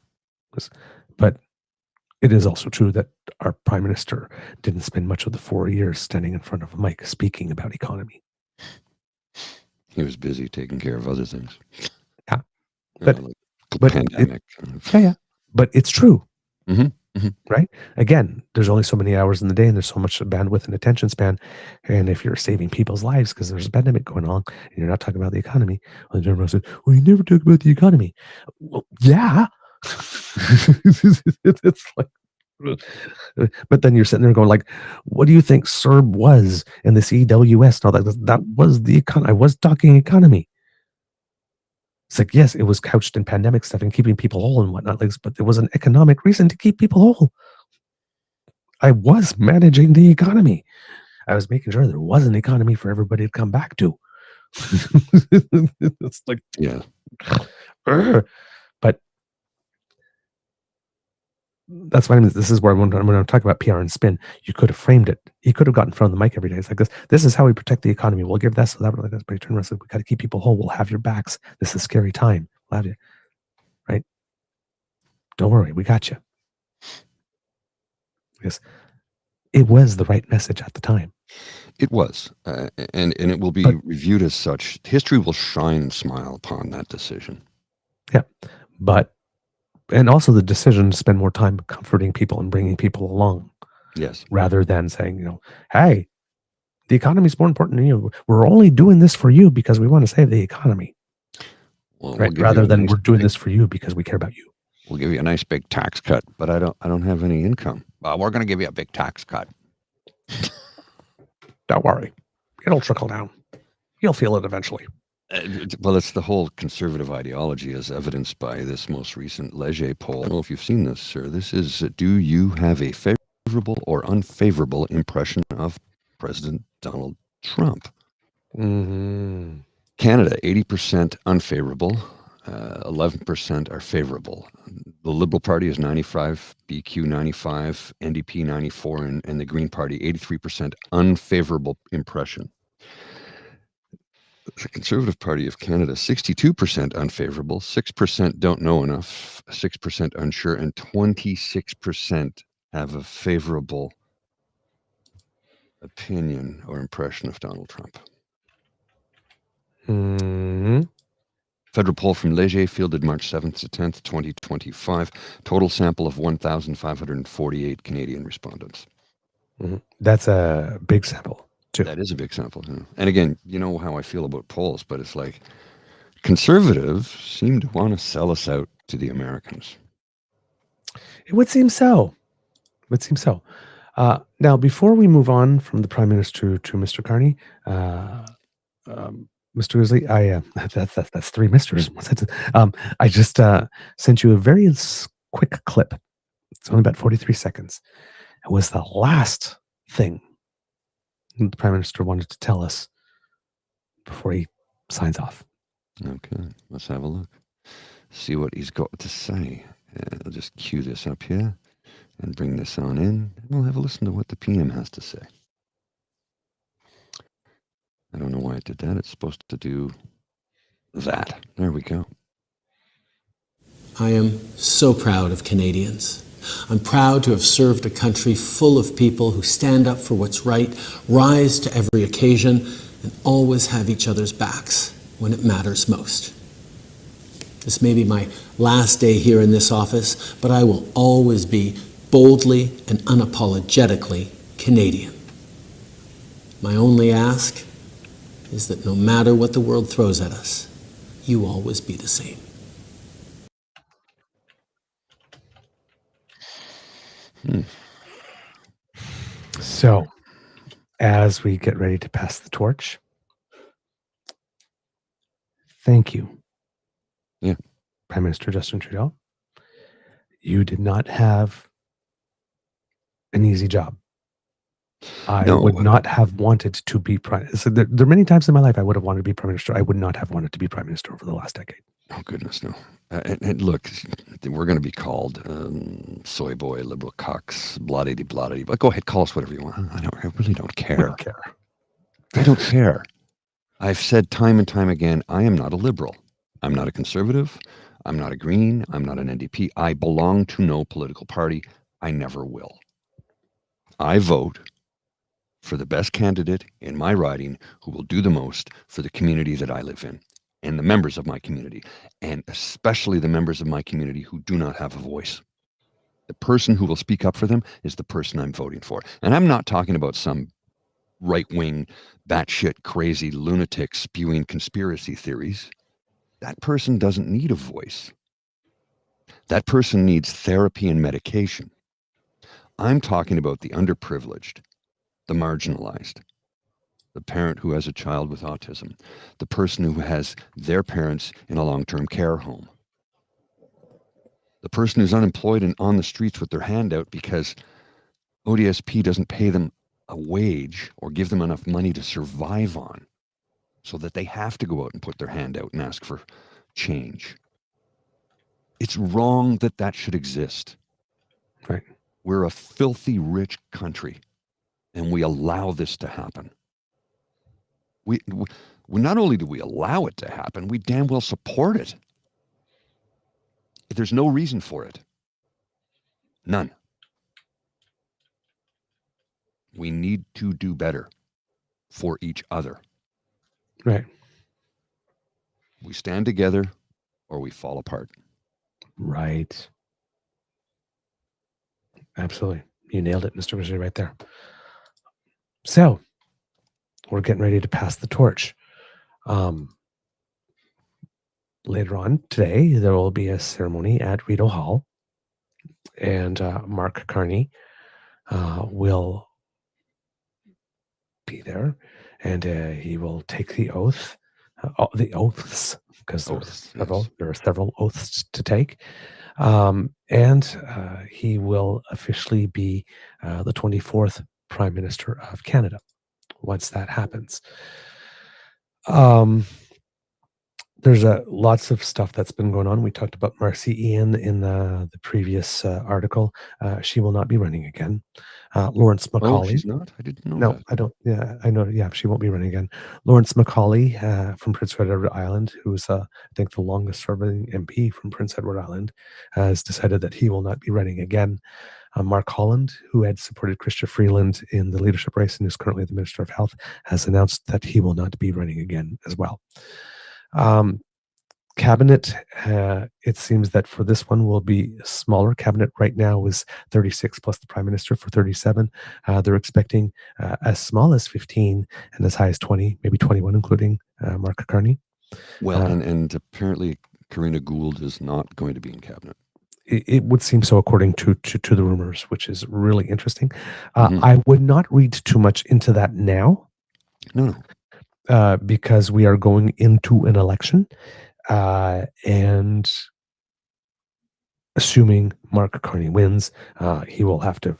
But it is also true that our Prime Minister didn't spend much of the 4 years standing in front of a mic speaking about economy. He was busy taking care of other things. Yeah. But pandemic. But it's true. Mm-hmm. Right? Again, there's only so many hours in the day and there's so much bandwidth and attention span. And if you're saving people's lives because there's a pandemic going on and you're not talking about the economy, well, everyone says, well, you never talk about the economy. Well, yeah. It's like, But then you're sitting there going like, what do you think CERB was in the CWS and all that? That was the I was talking economy. It's like, yes, it was couched in pandemic stuff and keeping people whole and whatnot, like, but there was an economic reason to keep people whole. I was managing the economy. I was making sure there was an economy for everybody to come back to. It's like, Yeah. But that's why this is where when I'm talking about PR and spin, you could have framed it. You could have gotten in front of the mic every day. It's like this. This is how we protect the economy. We'll give that so that, like this. But you turn around and say, we got to keep people whole. We'll have your backs. This is a scary time. We'll have you, right? Don't worry, we got you. Because it was the right message at the time. It was, and it will be reviewed as such. History will shine and smile upon that decision. Yeah, and also the decision to spend more time comforting people and bringing people along. Yes. Rather than saying, hey, the economy is more important than you. We're only doing this for you because we want to save the economy. Well, right? Rather than we're doing this for you because we care about you. We'll give you a nice big tax cut, but I don't have any income. We're going to give you a big tax cut. Don't worry. It'll trickle down. You'll feel it eventually. Well, it's the whole conservative ideology as evidenced by this most recent Leger poll. I don't know if you've seen this, sir. This is, do you have a favorable or unfavorable impression of President Donald Trump? Mm-hmm. Canada, 80% unfavorable, 11% are favorable. The Liberal Party is 95, BQ 95, NDP 94, and the Green Party 83% unfavorable impression. The Conservative Party of Canada, 62% unfavorable, 6% don't know enough, 6% unsure, and 26% have a favorable opinion or impression of Donald Trump. Mm-hmm. Federal poll from Leger fielded March 7th to 10th, 2025. Total sample of 1,548 Canadian respondents. Mm-hmm. That's a big sample, too. That is a big sample. Yeah. And again, you know how I feel about polls, but it's like conservatives seem to want to sell us out to the Americans. It would seem so. It would seem so. Now, before we move on from the Prime Minister to Mr. Carney, Mr. Grizzly, that's three misters. I just sent you a very quick clip. It's only about 43 seconds. It was the last thing the Prime Minister wanted to tell us before he signs off. Okay, let's have a look. See what he's got to say. I'll just cue this up here and bring this on in. And we'll have a listen to what the PM has to say. I don't know why it did that. It's supposed to do that. There we go. I am so proud of Canadians. I'm proud to have served a country full of people who stand up for what's right, rise to every occasion, and always have each other's backs when it matters most. This may be my last day here in this office, but I will always be boldly and unapologetically Canadian. My only ask is that no matter what the world throws at us, you always be the same. So, as we get ready to pass the torch, thank you, Prime Minister Justin Trudeau. You did not have an easy job. I would not have wanted to be prime. So there are many times in my life I would have wanted to be prime minister. I would not have wanted to be prime minister over the last decade. Oh, goodness, no. And look, we're going to be called soy boy, liberal cucks, blah-de-de, but go ahead, call us whatever you want. I really don't care. I don't care. I don't care. I've said time and time again, I am not a liberal. I'm not a conservative. I'm not a Green. I'm not an NDP. I belong to no political party. I never will. I vote for the best candidate in my riding who will do the most for the community that I live in and the members of my community, and especially the members of my community who do not have a voice. The person who will speak up for them is the person I'm voting for. And I'm not talking about some right-wing, batshit crazy lunatic spewing conspiracy theories. That person doesn't need a voice. That person needs therapy and medication. I'm talking about the underprivileged, the marginalized, the parent who has a child with autism, the person who has their parents in a long-term care home, the person who's unemployed and on the streets with their hand out because ODSP doesn't pay them a wage or give them enough money to survive on, so that they have to go out and put their hand out and ask for change. It's wrong that that should exist. Right. We're a filthy rich country, and we allow this to happen. We not only do we allow it to happen, we damn well support it. There's no reason for it. None. We need to do better for each other. Right. We stand together or we fall apart. Right. Absolutely. You nailed it, Mr. Grizzly, right there. So, we're getting ready to pass the torch. Later on today, there will be a ceremony at Rideau Hall, and Mark Carney will be there, and he will take the oath, the oaths, because there are several oaths to take, and he will officially be the 24th Prime Minister of Canada once that happens. There's lots of stuff that's been going on. We talked about Marcy Ian in the previous article. She will not be running again. Lawrence Macaulay. Oh, she's not? I didn't know No, that. I don't. Yeah, I know. Yeah, she won't be running again. Lawrence Macaulay from Prince Edward Island, who's I think the longest serving MP from Prince Edward Island, has decided that he will not be running again. Mark Holland, who had supported Chrystia Freeland in the leadership race and is currently the Minister of Health, has announced that he will not be running again as well. Cabinet, it seems that for this one will be smaller. Cabinet right now is 36 plus the Prime Minister for 37. They're expecting as small as 15 and as high as 20, maybe 21, including Mark Carney. Well, and apparently Karina Gould is not going to be in Cabinet. It would seem so, according to the rumors, which is really interesting. I would not read too much into that now. No. Because we are going into an election, and assuming Mark Carney wins, he will have to,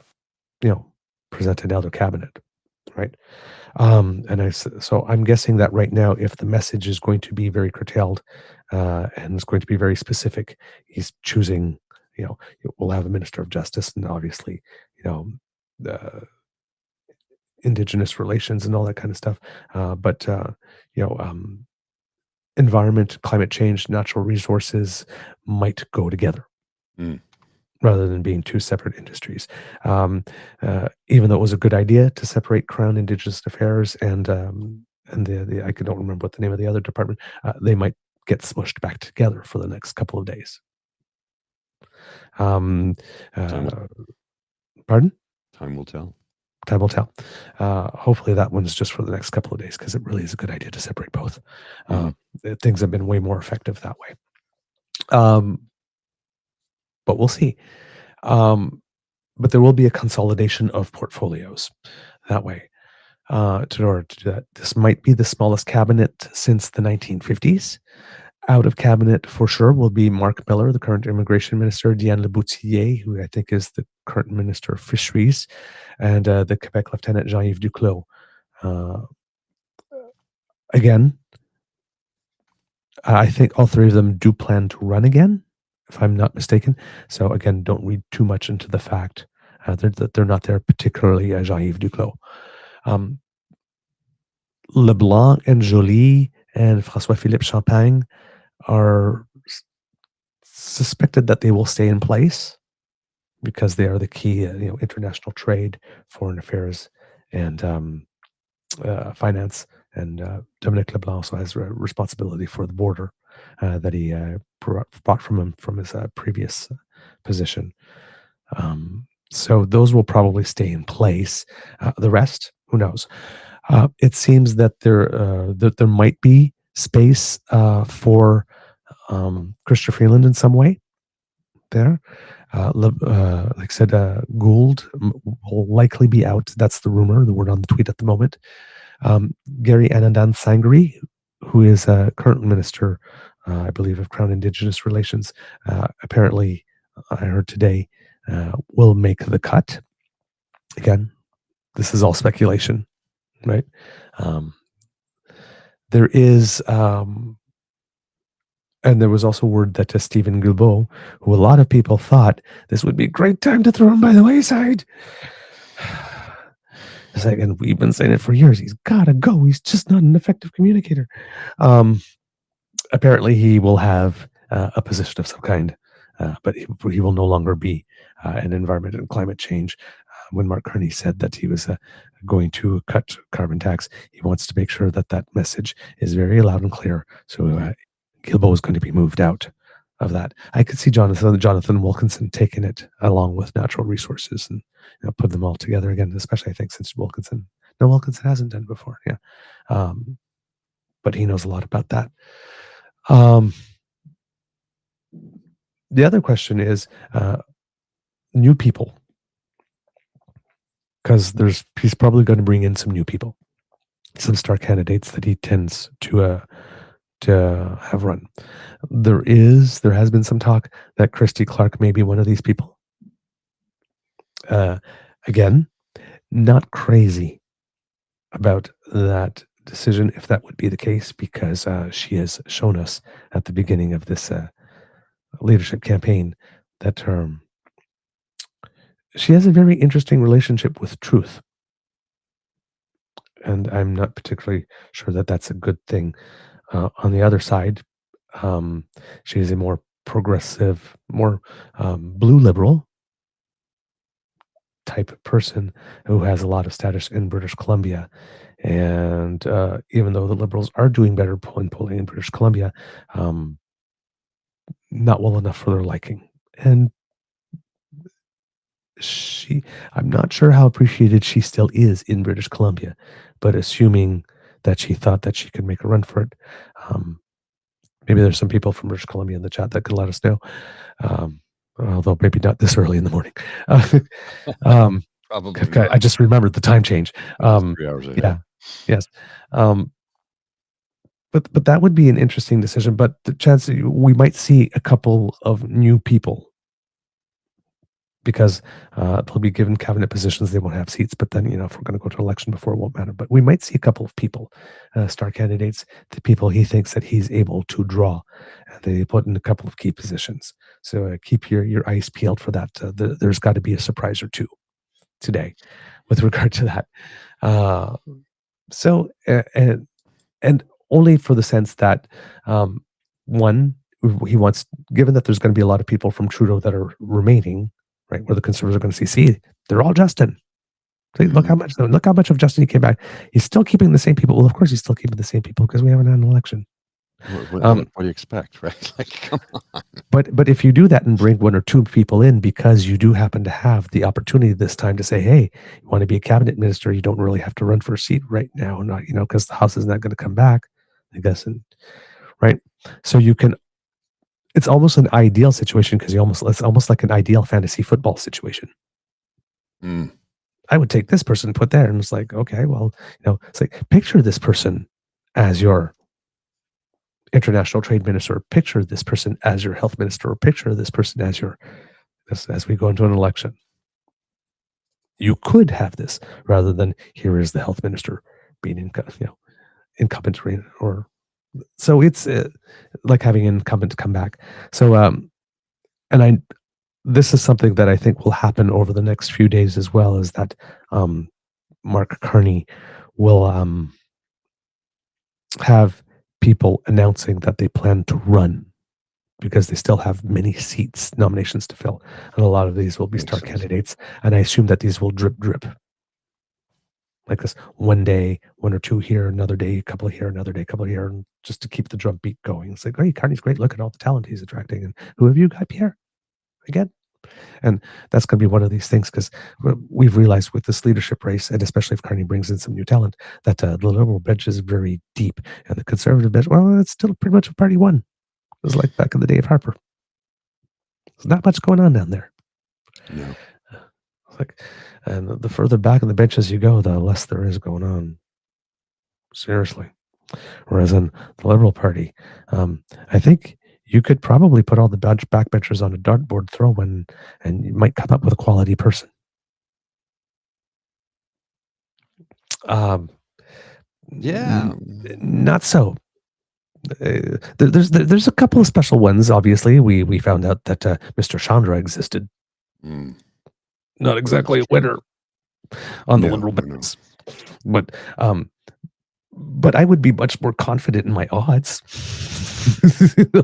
present another cabinet, right? So I'm guessing that right now, if the message is going to be very curtailed and it's going to be very specific, he's choosing, we'll have a Minister of Justice and obviously, the Indigenous relations and all that kind of stuff. But environment, climate change, natural resources might go together rather than being two separate industries. Even though it was a good idea to separate Crown Indigenous Affairs and the I don't remember what the name of the other department, they might get smushed back together for the next couple of days. Pardon? Time will tell. Time will tell. Hopefully that one's just for the next couple of days, because it really is a good idea to separate both. Things have been way more effective that way. But we'll see. But there will be a consolidation of portfolios that way. In order to do that, this might be the smallest cabinet since the 1950s. Out of cabinet for sure will be Mark Miller, the current immigration minister, Diane Leboutillier, who I think is the current minister of fisheries, and the Quebec lieutenant Jean-Yves Duclos. Again, I think all three of them do plan to run again, if I'm not mistaken. So again, don't read too much into the fact that they're not there, particularly Jean-Yves Duclos. Leblanc and Joly and François-Philippe Champagne are suspected that they will stay in place because they are the key, international trade, foreign affairs, and finance. And Dominic Leblanc also has responsibility for the border that he bought from him from his previous position. So those will probably stay in place. The rest, who knows? It seems that there might be space for Chrystia Freeland in some way there. Like I said, Gould will likely be out. That's the rumor, the word on the tweet at the moment. Gary Anandan Sangari, who is current minister, I believe, of Crown Indigenous Relations, apparently, I heard today, will make the cut. Again, this is all speculation, right? There is, and there was also word that Stephen Guilbeault, who a lot of people thought this would be a great time to throw him by the wayside. It's like, and we've been saying it for years. He's got to go. He's just not an effective communicator. Apparently, he will have a position of some kind, but he will no longer be an environment and climate change. When Mark Carney said that he was going to cut carbon tax, he wants to make sure that that message is very loud and clear. So Guilbeault is going to be moved out of that. I could see Jonathan Wilkinson taking it along with natural resources and put them all together again, especially I think since Wilkinson hasn't done it before. Yeah. But he knows a lot about that. The other question is new people, because he's probably going to bring in some new people, some star candidates that he tends to have run. There has been some talk that Christy Clark may be one of these people. Again, not crazy about that decision if that would be the case, because she has shown us at the beginning of this leadership campaign that she has a very interesting relationship with truth. And I'm not particularly sure that that's a good thing. On the other side, she is a more progressive, more blue liberal type of person who has a lot of status in British Columbia. And even though the Liberals are doing better polling in British Columbia, not well enough for their liking. And I'm not sure how appreciated she still is in British Columbia, but assuming that she thought that she could make a run for it, maybe there's some people from British Columbia in the chat that could let us know, although maybe not this early in the morning. Probably. I just remembered the time change. 3 hours ahead. Yeah. Yes. But that would be an interesting decision. But the chance we might see a couple of new people, because they'll be given cabinet positions. They won't have seats. But then, if we're going to go to election before, it won't matter. But we might see a couple of people, star candidates, the people he thinks that he's able to draw. And they put in a couple of key positions. So keep your eyes peeled for that. There's got to be a surprise or two today with regard to that. And only for the sense that, one, he wants, given that there's going to be a lot of people from Trudeau that are remaining, right, where the Conservatives are going to see, they're all Justin. Look how much of Justin he came back. He's still keeping the same people. Well, of course, he's still keeping the same people because we haven't had an election. What do you expect, right? Like, come on. But if you do that and bring one or two people in because you do happen to have the opportunity this time to say, hey, you want to be a cabinet minister, you don't really have to run for a seat right now, not because the House is not going to come back, I guess, right? So you can. It's almost an ideal situation because it's almost like an ideal fantasy football situation. I would take this person, put there, and it's like, okay, well, it's like, picture this person as your international trade minister, picture this person as your health minister, or picture this person as we go into an election. You could have this rather than here is the health minister being incumbent, or so it's like having an incumbent come back. So this is something that I think will happen over the next few days as well, is that Mark Carney will have people announcing that they plan to run because they still have many nominations to fill. And a lot of these will be star candidates. And I assume that these will drip. Like this, one day, one or two here, another day, a couple here, another day, a couple here, and just to keep the drum beat going. It's like, hey, Carney's great. Look at all the talent he's attracting. And who have you got, Pierre? Again. And that's going to be one of these things, because we've realized with this leadership race, and especially if Carney brings in some new talent, that the Liberal bench is very deep. And the Conservative bench, well, it's still pretty much a party one. It was like back in the day of Harper. There's not much going on down there. No. Like, and the further back in the benches you go, the less there is going on. Seriously. Whereas in the Liberal Party, I think you could probably put all the backbenchers on a dartboard throw and you might come up with a quality person. Yeah. Not so. There's a couple of special ones. Obviously, we found out that Mr. Chandra existed. Not exactly a winner on the Liberal benches, but I would be much more confident in my odds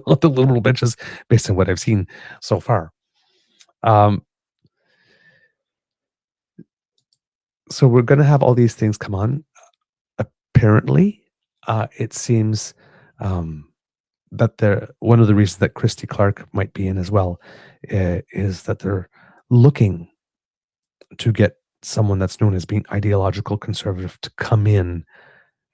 on the Liberal benches based on what I've seen so far. So we're going to have all these things come on. Apparently, it seems that one of the reasons that Christy Clark might be in as well is that they're looking to get someone that's known as being ideological conservative to come in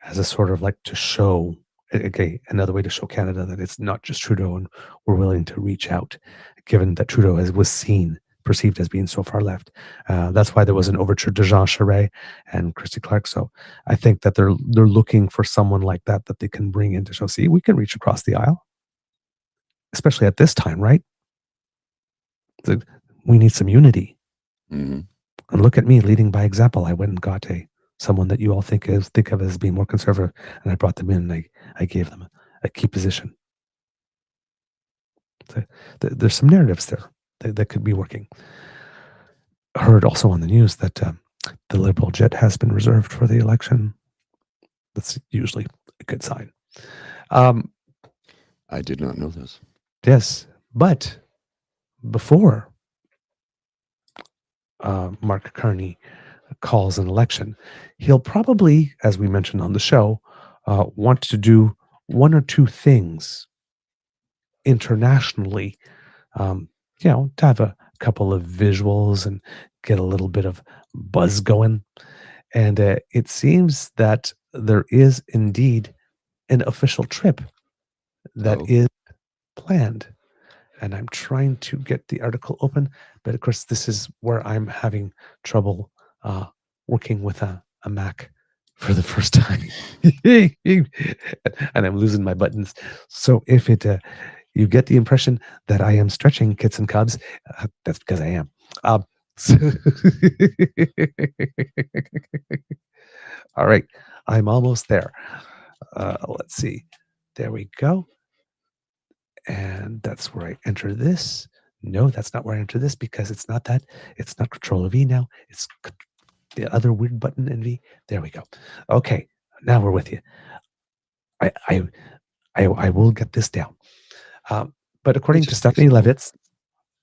as a sort of like to show, okay, another way to show Canada that it's not just Trudeau and we're willing to reach out, given that Trudeau was perceived as being so far left. That's why there was an overture to Jean Charest and Christy Clark. So I think that they're looking for someone like that they can bring in to show, see, we can reach across the aisle, especially at this time, right? We need some unity. Mm-hmm. And look at me leading by example. I went and got someone that you all think of as being more conservative, and I brought them in and I gave them a key position. So there's some narratives there that could be working. I heard also on the news that the Liberal jet has been reserved for the election. That's usually a good sign. I did not know this. Yes, but before Mark Carney calls an election, he'll probably, as we mentioned on the show, want to do one or two things internationally, to have a couple of visuals and get a little bit of buzz going. And it seems that there is indeed an official trip that is planned. And I'm trying to get the article open, but of course, this is where I'm having trouble working with a Mac for the first time, and I'm losing my buttons. So if you get the impression that I am stretching kits and cubs, that's because I am. All right, I'm almost there. Let's see. There we go. And that's where I enter this. No, that's not where I enter this because it's not that. It's not Control V now. It's the other weird button in V. There we go. Okay, now we're with you. I will get this down. But according to Stephanie Levitz,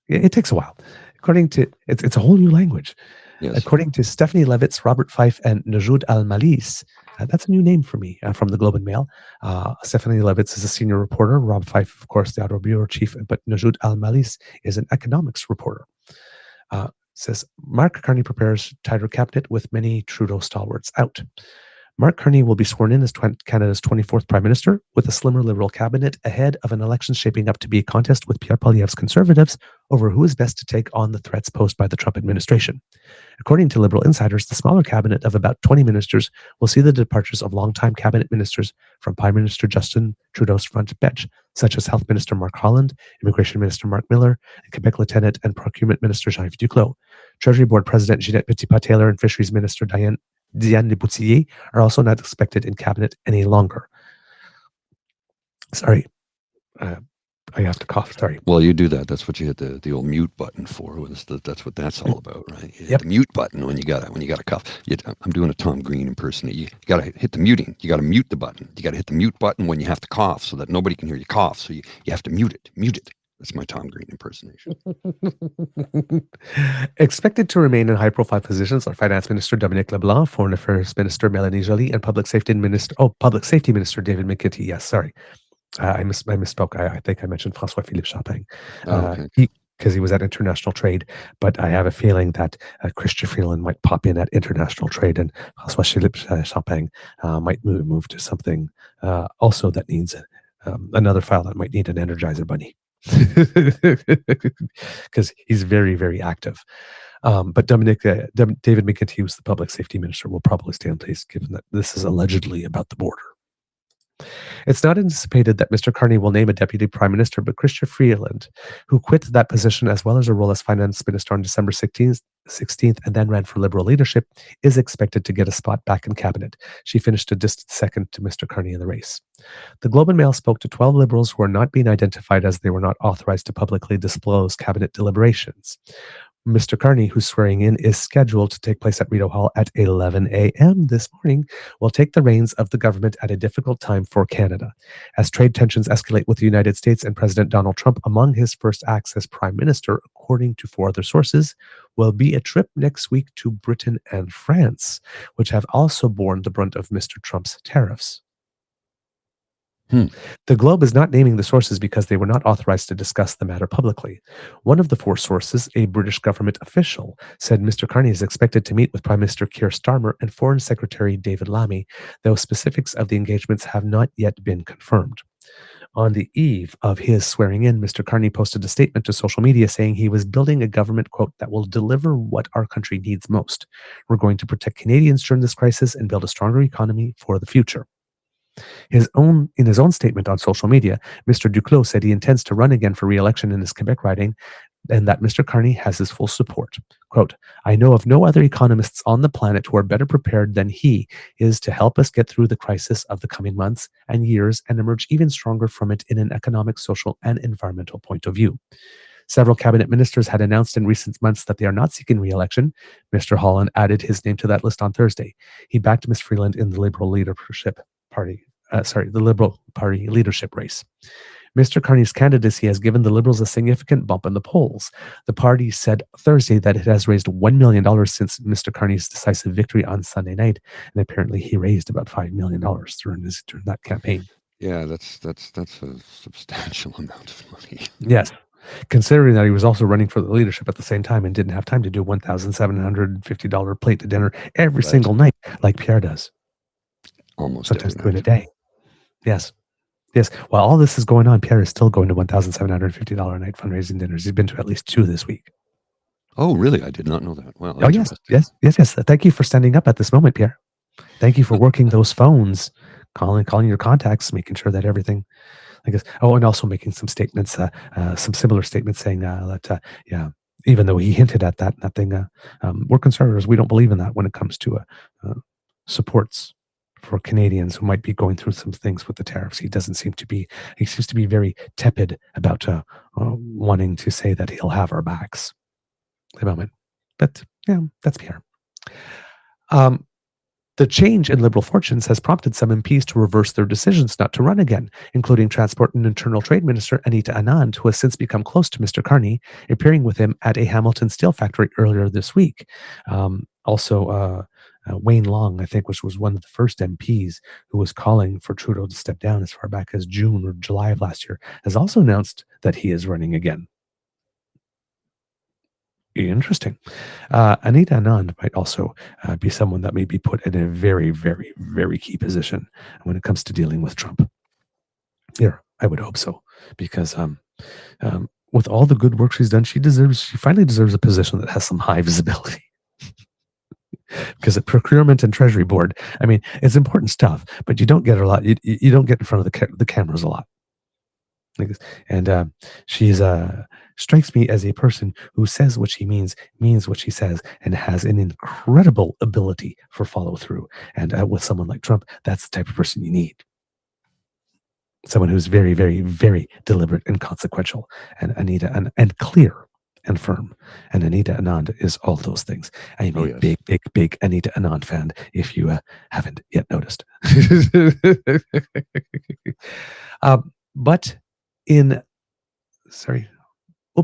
it takes a while. According to it's a whole new language. Yes. According to Stephanie Levitz, Robert Fife, and Najoud Al-Malis, that's a new name for me from the Globe and Mail. Stephanie Levitz is a senior reporter. Rob Fife, of course, the outer bureau chief. But Najoud Al-Malis is an economics reporter. Says, Mark Carney prepares tighter cabinet with many Trudeau stalwarts out. Mark Carney will be sworn in as Canada's 24th Prime Minister with a slimmer Liberal cabinet ahead of an election shaping up to be a contest with Pierre Poilievre's Conservatives over who is best to take on the threats posed by the Trump administration. According to Liberal insiders, the smaller cabinet of about 20 ministers will see the departures of longtime cabinet ministers from Prime Minister Justin Trudeau's front bench, such as Health Minister Mark Holland, Immigration Minister Mark Miller, and Quebec Lieutenant and Procurement Minister Jean-Yves Duclos. Treasury Board President Ginette Petitpas-Taylor and Fisheries Minister Diane Leboutillier are also not expected in cabinet any longer. Sorry. I have to cough. Sorry. Well, you do that. That's what you hit the old mute button for. That's what that's all about, right? You hit the mute button when you got a cough. I'm doing a Tom Green impersonation. You got to hit the muting. You got to mute the button. You got to hit the mute button when you have to cough, so that nobody can hear you cough. So you have to mute it. Mute it. That's my Tom Green impersonation. Expected to remain in high-profile positions are Finance Minister Dominic LeBlanc, Foreign Affairs Minister Melanie Joly, and Public Safety Minister David McKitty. Yes, sorry. I misspoke. I think I mentioned François-Philippe Champagne because he was at international trade, but I have a feeling that Christian Freeland might pop in at international trade, and François-Philippe Champagne might move to something also that needs another file that might need an Energizer Bunny. because he's very, very active. But David McGuinty, who's the public safety minister, will probably stay in place given that this is allegedly about the border. It's not anticipated that Mr. Carney will name a deputy prime minister, but Chrystia Freeland, who quit that position as well as her role as finance minister on December 16th and then ran for Liberal leadership, is expected to get a spot back in cabinet. She finished a distant second to Mr. Carney in the race. The Globe and Mail spoke to 12 Liberals who are not being identified as they were not authorized to publicly disclose cabinet deliberations. Mr. Carney, whose swearing in is scheduled to take place at Rideau Hall at 11 a.m. this morning, will take the reins of the government at a difficult time for Canada. As trade tensions escalate with the United States and President Donald Trump, among his first acts as Prime Minister, according to 4 other sources, will be a trip next week to Britain and France, which have also borne the brunt of Mr. Trump's tariffs. The Globe is not naming the sources because they were not authorized to discuss the matter publicly. One of the 4 sources, a British government official, said Mr. Carney is expected to meet with Prime Minister Keir Starmer and Foreign Secretary David Lammy, though specifics of the engagements have not yet been confirmed. On the eve of his swearing in, Mr. Carney posted a statement to social media saying he was building a government, quote, that will deliver what our country needs most. We're going to protect Canadians during this crisis and build a stronger economy for the future. In his own statement on social media, Mr. Duclos said he intends to run again for re-election in his Quebec riding and that Mr. Carney has his full support. Quote, I know of no other economists on the planet who are better prepared than he is to help us get through the crisis of the coming months and years and emerge even stronger from it in an economic, social, and environmental point of view. Several cabinet ministers had announced in recent months that they are not seeking re-election. Mr. Holland added his name to that list on Thursday. He backed Ms. Freeland in the Liberal Party leadership race. Mr. Carney's candidacy has given the Liberals a significant bump in the polls. The party said Thursday that it has raised $1 million since Mr. Carney's decisive victory on Sunday night, and apparently he raised about $5 million during that campaign. Yeah, that's a substantial amount of money. Yes, considering that he was also running for the leadership at the same time and didn't have time to do $1,750 plate to dinner every single night like Pierre does. Almost sometimes every 2 in a night. day. Yes. While all this is going on, Pierre is still going to $1,750 a night fundraising dinners. He's been to at least 2 this week. Oh, really? I did not know that. Well, oh, yes. Thank you for standing up at this moment, Pierre. Thank you for working those phones, calling your contacts, making sure that everything, I guess. Oh, and also making some statements, some similar statements saying that, even though he hinted at that thing, we're conservatives. We don't believe in that when it comes to supports for Canadians who might be going through some things with the tariffs. He seems to be very tepid about wanting to say that he'll have our backs at the moment. But yeah, that's Pierre. The change in Liberal fortunes has prompted some MPs to reverse their decisions not to run again, including Transport and Internal Trade Minister Anita Anand, who has since become close to Mr. Carney, appearing with him at a Hamilton steel factory earlier this week. Wayne Long, I think, which was one of the first MPs who was calling for Trudeau to step down as far back as June or July of last year, has also announced that he is running again. Interesting. Anita Anand might also be someone that may be put in a very, very, very key position when it comes to dealing with Trump. Here, I would hope so, because with all the good work she's done, she finally deserves a position that has some high visibility. Because at procurement and treasury board, I mean, it's important stuff, but you don't get a lot. You don't get in front of the cameras a lot. And she strikes me as a person who says what she means what she says, and has an incredible ability for follow through. And with someone like Trump, that's the type of person you need. Someone who's very, very, very deliberate and consequential, and Anita and clear and firm. And Anita Anand is all those things. I'm a big, big, big Anita Anand fan, if you haven't yet noticed.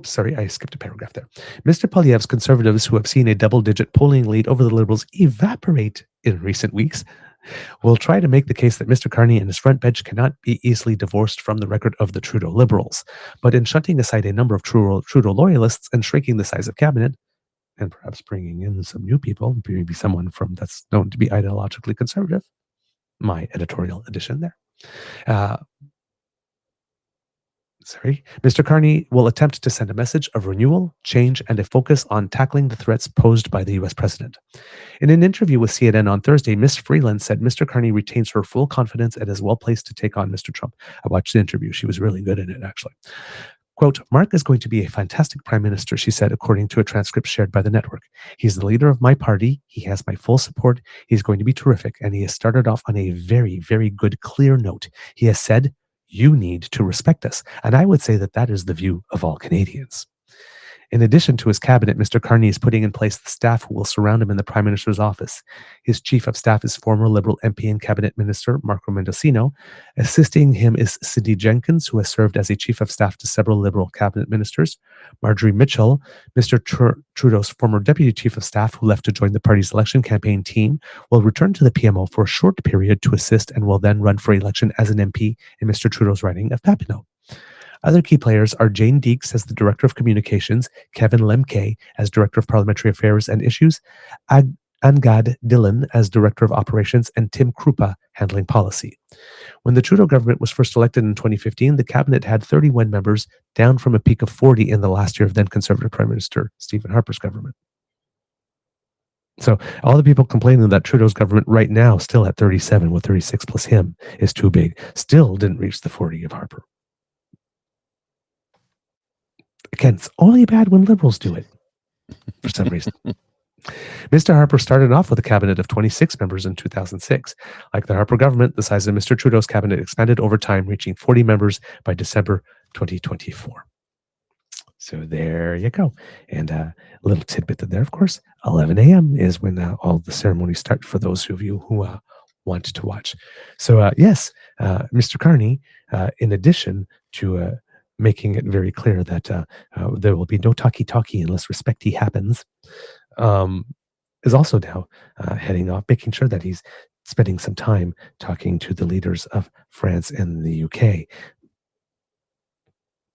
Sorry, I skipped a paragraph there. Mr. Poilievre's Conservatives, who have seen a double-digit polling lead over the Liberals evaporate in recent weeks, will try to make the case that Mr. Carney and his front bench cannot be easily divorced from the record of the Trudeau Liberals. But in shunting aside a number of Trudeau loyalists and shrinking the size of cabinet, and perhaps bringing in some new people, maybe someone that's known to be ideologically conservative, my editorial addition there, Mr. Carney will attempt to send a message of renewal, change, and a focus on tackling the threats posed by the U.S. president. In an interview with CNN on Thursday, Ms. Freeland said Mr. Carney retains her full confidence and is well placed to take on Mr. Trump. I watched the interview. She was really good in it, actually. Quote, Mark is going to be a fantastic prime minister, she said, according to a transcript shared by the network. He's the leader of my party. He has my full support. He's going to be terrific. And he has started off on a very, very good, clear note. He has said, you need to respect us. And I would say that that is the view of all Canadians. In addition to his cabinet, Mr. Carney is putting in place the staff who will surround him in the Prime Minister's office. His chief of staff is former Liberal MP and Cabinet Minister Marco Mendocino. Assisting him is Cindy Jenkins, who has served as a chief of staff to several Liberal cabinet ministers. Marjorie Mitchell, Mr. Trudeau's former deputy chief of staff, who left to join the party's election campaign team, will return to the PMO for a short period to assist and will then run for election as an MP in Mr. Trudeau's riding of Papineau. Other key players are Jane Deeks as the Director of Communications, Kevin Lemke as Director of Parliamentary Affairs and Issues, Angad Dillon as Director of Operations, and Tim Krupa handling policy. When the Trudeau government was first elected in 2015, the cabinet had 31 members, down from a peak of 40 in the last year of then Conservative Prime Minister Stephen Harper's government. So all the people complaining that Trudeau's government right now, still at 37 with 36 plus him, is too big, still didn't reach the 40 of Harper. Again, it's only bad when Liberals do it, for some reason. Mr. Harper started off with a cabinet of 26 members in 2006. Like the Harper government, the size of Mr. Trudeau's cabinet expanded over time, reaching 40 members by December 2024. So there you go. And a little tidbit in there, of course, 11 a.m. is when all the ceremonies start for those of you who want to watch. So yes, Mr. Carney, in addition to making it very clear that there will be no talkie-talkie unless respecty happens, is also now heading off, making sure that he's spending some time talking to the leaders of France and the UK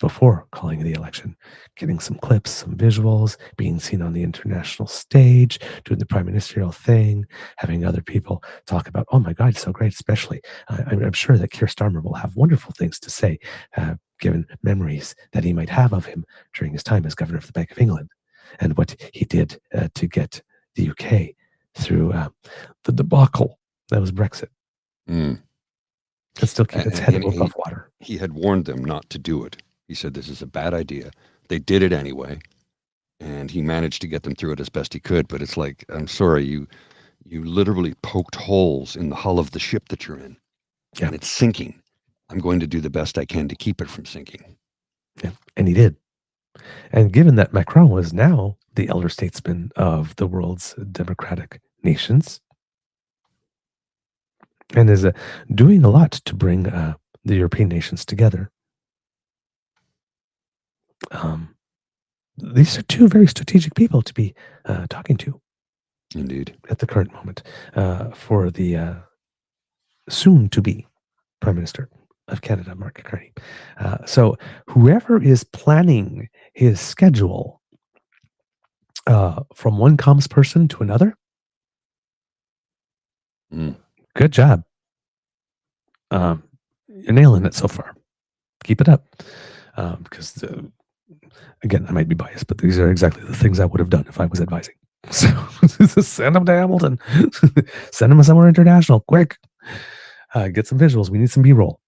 before calling the election, getting some clips, some visuals, being seen on the international stage, doing the prime ministerial thing, having other people talk about, oh my God, it's so great, especially. I'm sure that Keir Starmer will have wonderful things to say, given memories that he might have of him during his time as governor of the Bank of England and what he did to get the UK through the debacle that was Brexit. And still keep its head above water. He had warned them not to do it. He said, this is a bad idea. They did it anyway. And he managed to get them through it as best he could. But it's like, I'm sorry, you literally poked holes in the hull of the ship that you're in. Yeah. And it's sinking. I'm going to do the best I can to keep it from sinking. Yeah, and he did. And given that Macron was now the elder statesman of the world's democratic nations and is doing a lot to bring the European nations together, these are two very strategic people to be talking to. Indeed. At the current moment, for the soon-to-be Prime Minister of Canada, Mark Carney. So whoever is planning his schedule from one comms person to another, good job. You're nailing it so far. Keep it up. Because, again, I might be biased, but these are exactly the things I would have done if I was advising. So send him to Hamilton. Send him somewhere international, quick. Get some visuals. We need some B-roll.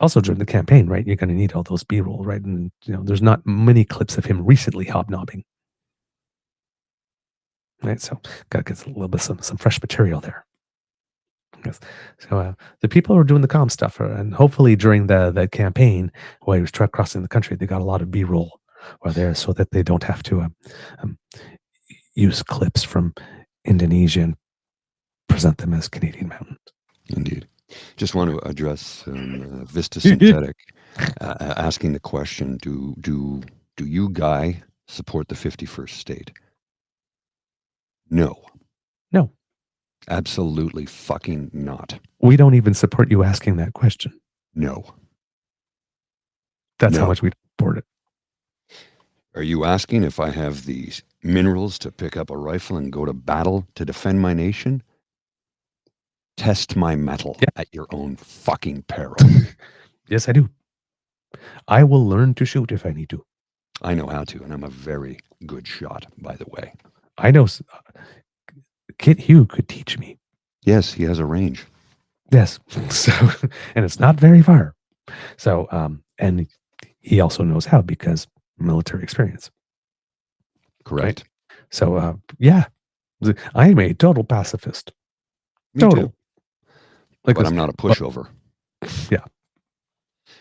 Also during the campaign, right? You're going to need all those B-roll, right? And there's not many clips of him recently hobnobbing, right? So got to get a little bit some fresh material there. Yes. So the people who are doing the comm stuff, and hopefully during the campaign while he was crossing the country, they got a lot of B-roll while there, so that they don't have to use clips from Indonesia and present them as Canadian mountains. Indeed. Just want to address Vista Synthetic, asking the question: Do you, Guy, support the 51st state? No. No. Absolutely fucking not. We don't even support you asking that question. No. That's how much we support it. Are you asking if I have the minerals to pick up a rifle and go to battle to defend my nation? Test my metal at your own fucking peril. Yes, I do. I will learn to shoot if I need to. I know how to, and I'm a very good shot, by the way. I know Kit Hugh could teach me. Yes, he has a range. Yes. So, and it's not very far. So, and he also knows how because military experience. Correct. Right? So, yeah, I am a total pacifist. Me Total. too. Like but this, I'm not a pushover. Yeah.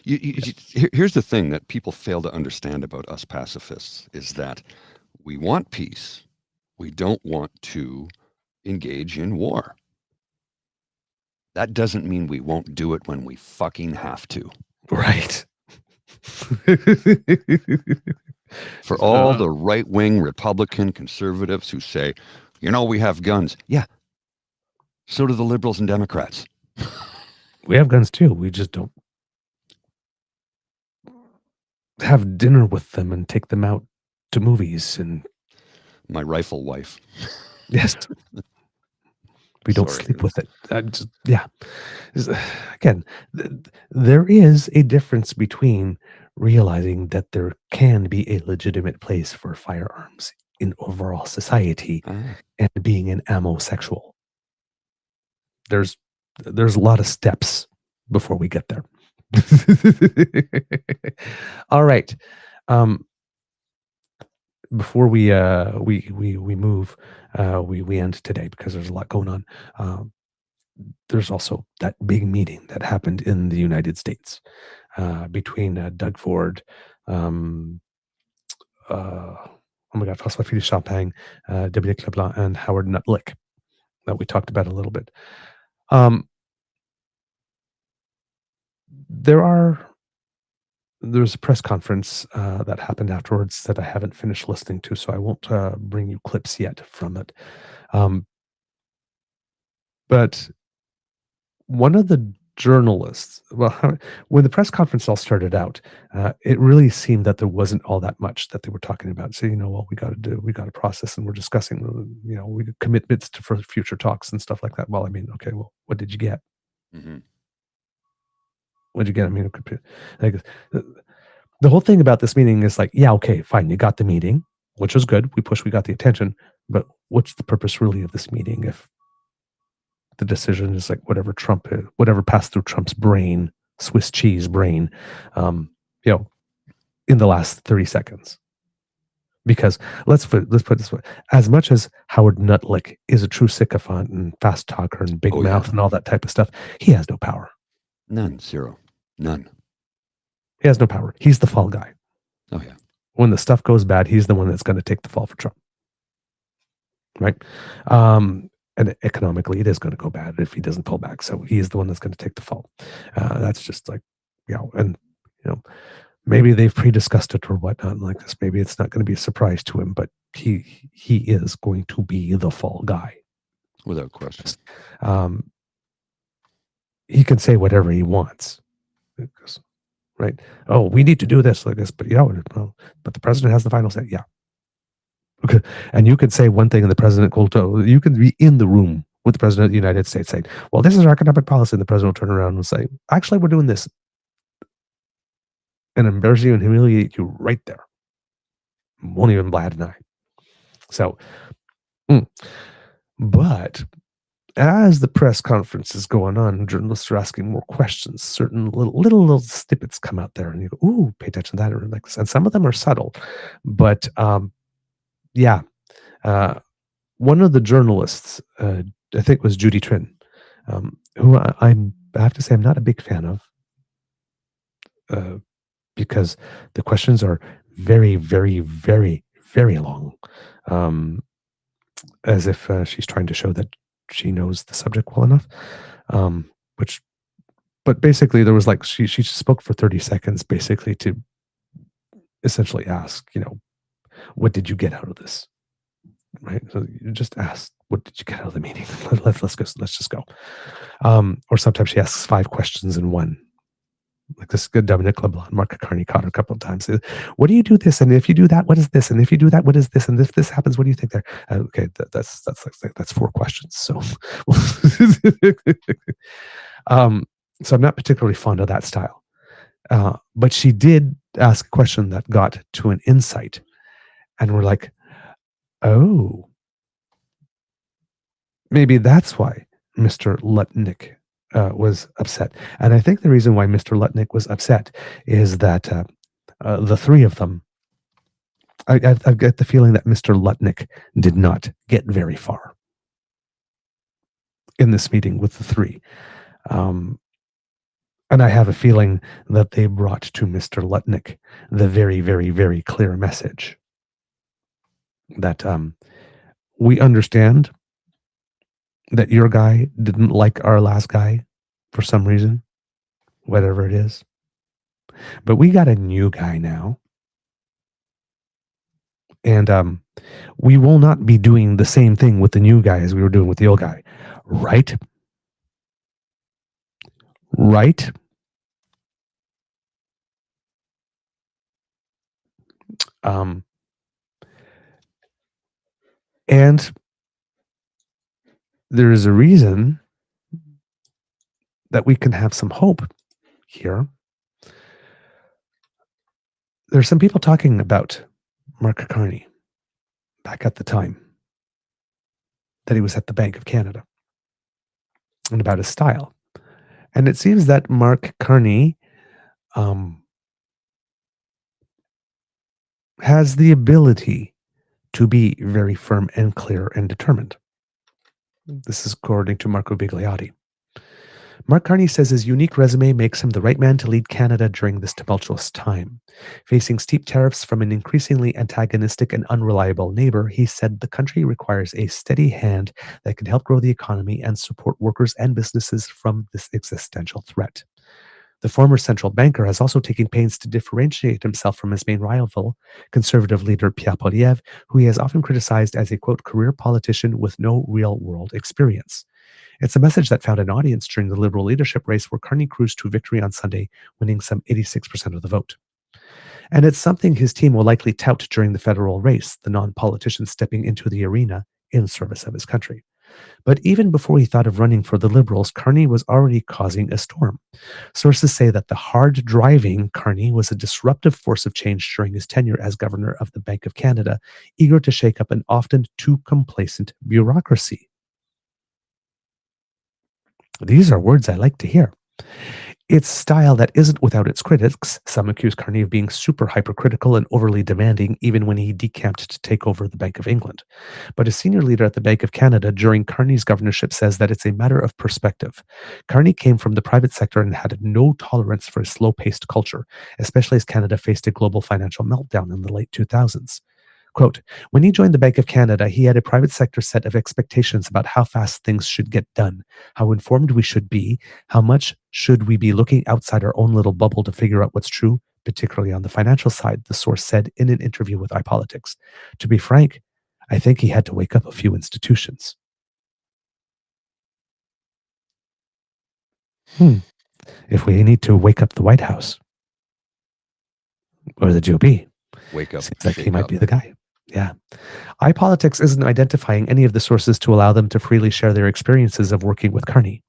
Here's the thing that people fail to understand about us pacifists is that we want peace. We don't want to engage in war. That doesn't mean we won't do it when we fucking have to. Right. For all the right-wing Republican conservatives who say, we have guns. Yeah. So do the liberals and Democrats. We have guns too. We just don't have dinner with them and take them out to movies and my rifle wife. Yes. We don't sleep with it. Yeah. Again, there is a difference between realizing that there can be a legitimate place for firearms in overall society and being an ammosexual. There's a lot of steps before we get there. All right. Before we move, we end today because there's a lot going on. There's also that big meeting that happened in the United States between Doug Ford, oh my God, François Philippe Champagne, Dominique Leblanc, and Howard Nuttlick that we talked about a little bit. There's a press conference that happened afterwards that I haven't finished listening to, so I won't bring you clips yet from it. But one of the journalists, when the press conference all started out, it really seemed that there wasn't all that much that they were talking about. So, we got to process, and we're discussing, we commitments for future talks and stuff like that. Well, okay, well, what did you get? Mm-hmm. What did you get? Like, the whole thing about this meeting is like, yeah, okay, fine. You got the meeting, which was good. We got the attention, but what's the purpose really of this meeting if the decision is like whatever passed through Trump's brain, Swiss cheese brain, in the last 30 seconds? Because let's put it this way: as much as Howard Nuttlick is a true sycophant and fast talker and big mouth and all that type of stuff, he has no power. None. Zero. None. He has no power. He's the fall guy. Oh yeah. When the stuff goes bad, he's the one that's going to take the fall for Trump. Right? And economically, it is going to go bad if he doesn't pull back. So he is the one that's going to take the fall. That's just like, maybe they've pre-discussed it or whatnot like this. Maybe it's not going to be a surprise to him, but he is going to be the fall guy. Without question. He can say whatever he wants. Right? Oh, we need to do this like this, but but the president has the final say. Yeah. Okay. And you could say one thing and the president you can be in the room with the president of the United States saying, well, this is our economic policy. And the president will turn around and say, actually, we're doing this. And embarrass you and humiliate you right there. Won't even bat an eye. So, but as the press conference is going on, journalists are asking more questions. Certain little snippets come out there, and you go, "Ooh, pay attention to that," or like this. And some of them are subtle, but one of the journalists, I think it was Judy Trin, who I have to say I'm not a big fan of, because the questions are very, very, very, very long, as if she's trying to show that she knows the subject well enough. But basically there was like, she spoke for 30 seconds, basically to essentially ask, what did you get out of this? Right. So you just ask, what did you get out of the meeting? Let's just go. Or sometimes she asks 5 questions in one. Like this good Dominique LeBlanc, Mark Carney caught her a couple of times. What do you do this? And if you do that, what is this? And if you do that, what is this? And if this happens, what do you think there? Okay, that's 4 questions. So, so I'm not particularly fond of that style. But she did ask a question that got to an insight. And we're like, oh, maybe that's why Mr. Lutnick was upset. And I think the reason why Mr. Lutnick was upset is that the three of them, I get the feeling that Mr. Lutnick did not get very far in this meeting with the three. And I have a feeling that they brought to Mr. Lutnick the very, very, very clear message that we understand that your guy didn't like our last guy for some reason, whatever it is. But we got a new guy now. And we will not be doing the same thing with the new guy as we were doing with the old guy. Right? Right? And there is a reason that we can have some hope here. There's some people talking about Mark Carney back at the time that he was at the Bank of Canada and about his style. And it seems that Mark Carney has the ability to be very firm and clear and determined. This is according to Marco Bigliotti. Mark Carney says his unique resume makes him the right man to lead Canada during this tumultuous time. Facing steep tariffs from an increasingly antagonistic and unreliable neighbor, he said the country requires a steady hand that can help grow the economy and support workers and businesses from this existential threat. The former central banker has also taken pains to differentiate himself from his main rival, conservative leader Pierre Poilievre, who he has often criticized as a, quote, career politician with no real-world experience. It's a message that found an audience during the Liberal leadership race where Carney cruised to victory on Sunday, winning some 86% of the vote. And it's something his team will likely tout during the federal race, the non-politician stepping into the arena in service of his country. But even before he thought of running for the Liberals, Carney was already causing a storm. Sources say that the hard-driving Carney was a disruptive force of change during his tenure as governor of the Bank of Canada, eager to shake up an often too complacent bureaucracy. These are words I like to hear. It's style that isn't without its critics. Some accuse Carney of being super hypercritical and overly demanding, even when he decamped to take over the Bank of England. But a senior leader at the Bank of Canada during Carney's governorship says that it's a matter of perspective. Carney came from the private sector and had no tolerance for a slow-paced culture, especially as Canada faced a global financial meltdown in the late 2000s. Quote, when he joined the Bank of Canada, he had a private sector set of expectations about how fast things should get done, how informed we should be, how much should we be looking outside our own little bubble to figure out what's true, particularly on the financial side, the source said in an interview with iPolitics. To be frank, I think he had to wake up a few institutions. If we need to wake up the White House or the GOP, wake up. Seems like he might be the guy. Yeah. iPolitics isn't identifying any of the sources to allow them to freely share their experiences of working with Carney.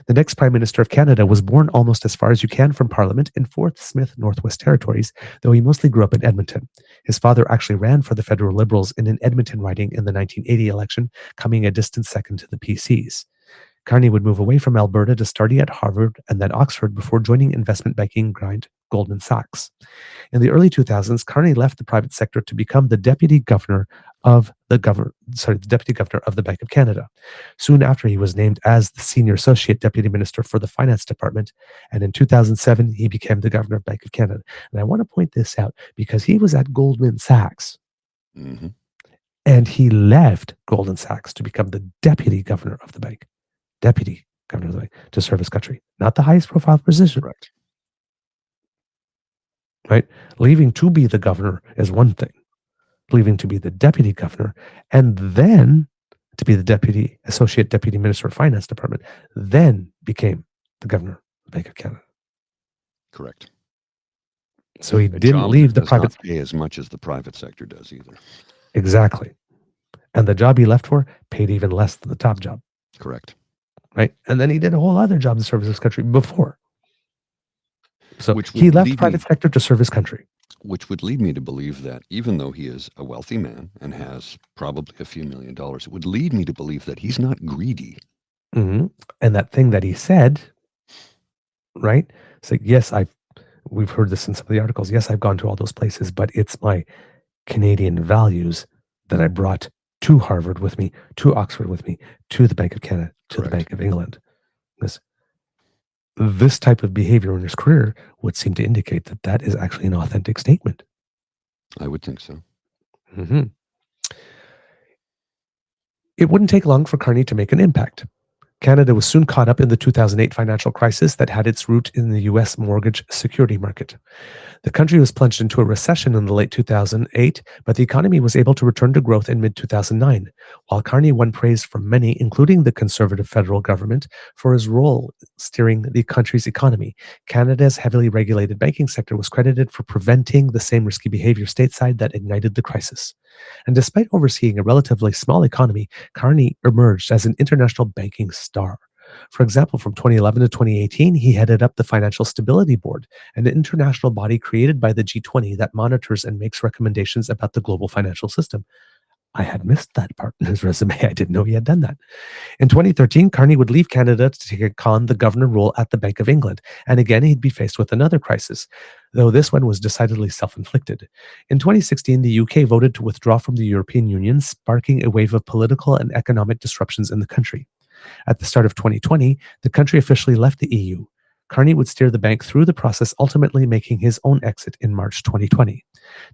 The next Prime Minister of Canada was born almost as far as you can from Parliament in Fort Smith, Northwest Territories, though he mostly grew up in Edmonton. His father actually ran for the federal Liberals in an Edmonton riding in the 1980 election, coming a distant second to the PCs. Carney would move away from Alberta to study at Harvard and then Oxford before joining investment banking giant Goldman Sachs. In the early 2000s, Carney left the private sector to become the deputy governor of the Bank of Canada. Soon after, he was named as the senior associate deputy minister for the finance department, and in 2007, he became the governor of Bank of Canada. And I want to point this out because he was at Goldman Sachs, and he left Goldman Sachs to become the deputy governor of the bank. Deputy governor of the bank to serve his country, not the highest profile position. Right? Leaving to be the governor is one thing. Leaving to be the deputy governor and then to be the associate deputy minister of finance department, then became the governor of the Bank of Canada. Correct. So he didn't leave the private sector. Pay as much as the private sector does either. Exactly. And the job he left for paid even less than the top job. Correct. Right? And then he did a whole other job to serve his country before. So Which he would left lead private me, sector to serve his country. which would lead me to believe that even though he is a wealthy man and has probably a few $1 million, it would lead me to believe that he's not greedy. And that thing that he said, right? It's like, yes, we've heard this in some of the articles. Yes, I've gone to all those places, but it's my Canadian values that I brought to Harvard with me, to Oxford with me, to the Bank of Canada, to the Bank of England. This type of behavior in his career would seem to indicate that that is actually an authentic statement. I would think so. It wouldn't take long for Carney to make an impact. Canada was soon caught up in the 2008 financial crisis that had its root in the U.S. mortgage security market. The country was plunged into a recession in the late 2008, but the economy was able to return to growth in mid-2009, while Carney won praise from many, including the Conservative federal government, for his role steering the country's economy. Canada's heavily regulated banking sector was credited for preventing the same risky behavior stateside that ignited the crisis. And despite overseeing a relatively small economy, Carney emerged as an international banking star. For example, from 2011 to 2018, he headed up the Financial Stability Board, an international body created by the G20 that monitors and makes recommendations about the global financial system. I had missed that part in his resume. I didn't know he had done that. In 2013, Carney would leave Canada to take on the governor role at the Bank of England, and again he'd be faced with another crisis, though this one was decidedly self-inflicted. In 2016, the UK voted to withdraw from the European Union, sparking a wave of political and economic disruptions in the country. At the start of 2020, the country officially left the EU. Carney would steer the bank through the process, ultimately making his own exit in March 2020.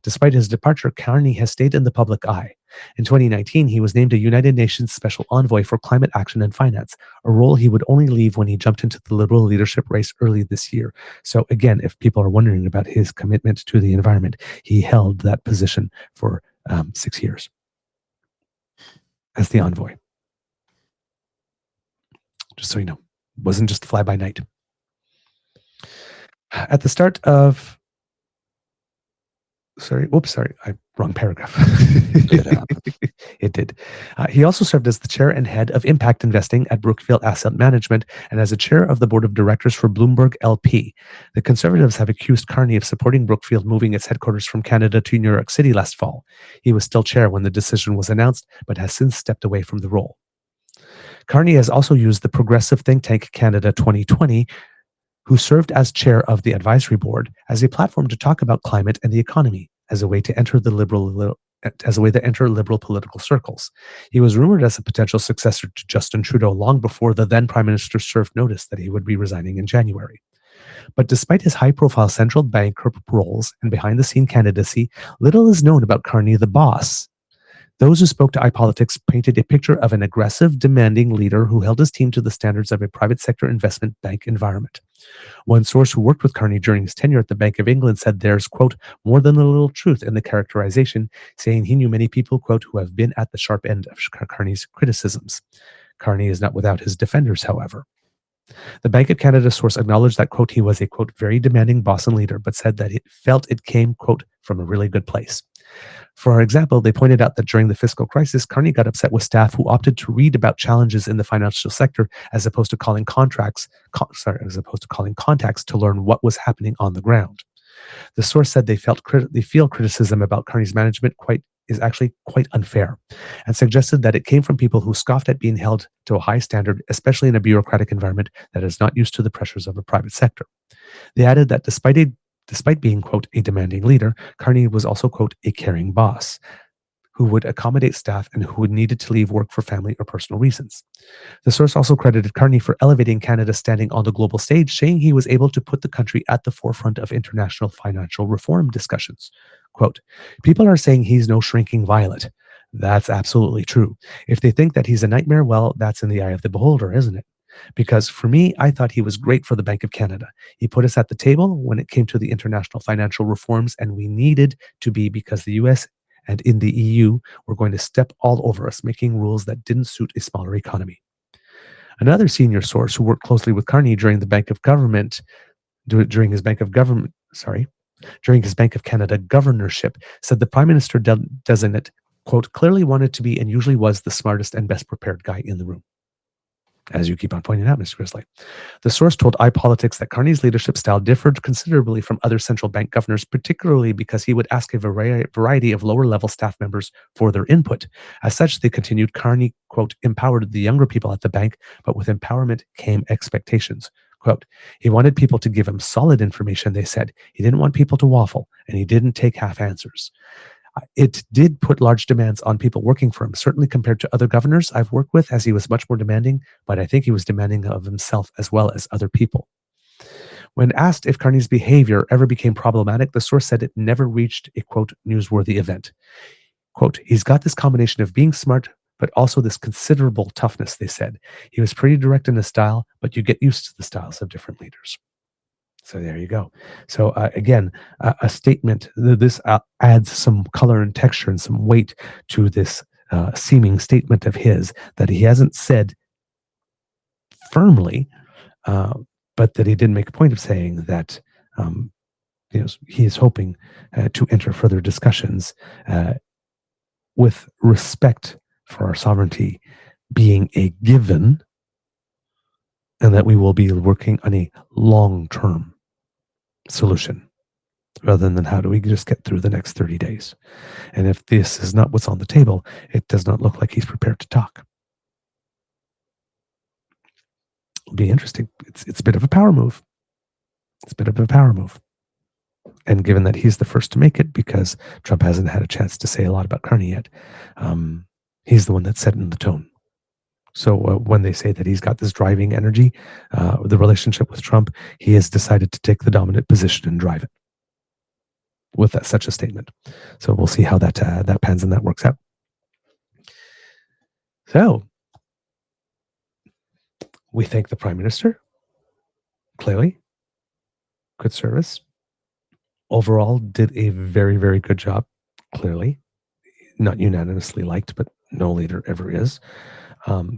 Despite his departure, Carney has stayed in the public eye. In 2019, he was named a United Nations Special Envoy for Climate Action and Finance, a role he would only leave when he jumped into the Liberal leadership race early this year. So again, if people are wondering about his commitment to the environment, he held that position for 6 years as the envoy. Just so you know, it wasn't just fly by night. At the start of, wrong paragraph. It did. He also served as the chair and head of impact investing at Brookfield Asset Management and as a chair of the board of directors for Bloomberg LP. The Conservatives have accused Carney of supporting Brookfield moving its headquarters from Canada to New York City last fall. He was still chair when the decision was announced, but has since stepped away from the role. Carney has also used the progressive think tank Canada 2020, who served as chair of the advisory board, as a platform to talk about climate and the economy as a way to enter liberal political circles. He was rumored as a potential successor to Justin Trudeau long before the then Prime Minister served notice that he would be resigning in January. But despite his high-profile central bank roles and behind-the-scene candidacy, little is known about Carney the boss. Those who spoke to iPolitics painted a picture of an aggressive, demanding leader who held his team to the standards of a private sector investment bank environment. One source who worked with Carney during his tenure at the Bank of England said there's, quote, more than a little truth in the characterization, saying he knew many people, quote, who have been at the sharp end of Carney's criticisms. Carney is not without his defenders, however. The Bank of Canada source acknowledged that, quote, he was a, quote, very demanding boss and leader, but said that it felt it came, quote, from a really good place. For example, they pointed out that during the fiscal crisis, Carney got upset with staff who opted to read about challenges in the financial sector as opposed to calling contacts to learn what was happening on the ground. The source said they feel criticism about Carney's management is actually quite unfair, and suggested that it came from people who scoffed at being held to a high standard, especially in a bureaucratic environment that is not used to the pressures of a private sector. They added that despite being, quote, a demanding leader, Carney was also, quote, a caring boss who would accommodate staff and who would needed to leave work for family or personal reasons. The source also credited Carney for elevating Canada's standing on the global stage, saying he was able to put the country at the forefront of international financial reform discussions. Quote, people are saying he's no shrinking violet. That's absolutely true. If they think that he's a nightmare, well, that's in the eye of the beholder, isn't it? Because for me, I thought he was great for the Bank of Canada. He put us at the table when it came to the international financial reforms, and we needed to be because the US and in the EU were going to step all over us, making rules that didn't suit a smaller economy. Another senior source who worked closely with Carney during his Bank of Canada governorship said the Prime Minister designate, quote, clearly wanted to be and usually was the smartest and best prepared guy in the room. as you keep on pointing out, Mr. Grizzly. The source told iPolitics that Carney's leadership style differed considerably from other central bank governors, particularly because he would ask a variety of lower-level staff members for their input. As such, they continued, Carney, quote, empowered the younger people at the bank, but with empowerment came expectations. Quote, he wanted people to give him solid information, they said. He didn't want people to waffle, and he didn't take half answers. It did put large demands on people working for him, certainly compared to other governors I've worked with, as he was much more demanding, but I think he was demanding of himself as well as other people. When asked if Carney's behavior ever became problematic, the source said it never reached a, quote, newsworthy event. Quote, he's got this combination of being smart, but also this considerable toughness, they said. He was pretty direct in his style, but you get used to the styles of different leaders. So there you go. So again, a statement, this adds some color and texture and some weight to this seeming statement of his that he hasn't said firmly, but that he did make a point of saying that he is hoping to enter further discussions with respect for our sovereignty being a given, and that we will be working on a long-term solution rather than how do we just get through the next 30 days. And if this is not what's on the table, it does not look like he's prepared to talk. It'll be interesting. It's a bit of a power move. It's a bit of a power move. And given that he's the first to make it, because Trump hasn't had a chance to say a lot about Carney yet, he's the one that's setting the tone. So when they say that he's got this driving energy, the relationship with Trump, he has decided to take the dominant position and drive it with such a statement. So we'll see how that pans and that works out. So we thank the Prime Minister. Clearly, good service. Overall, did a very, very good job. Clearly, not unanimously liked, but no leader ever is.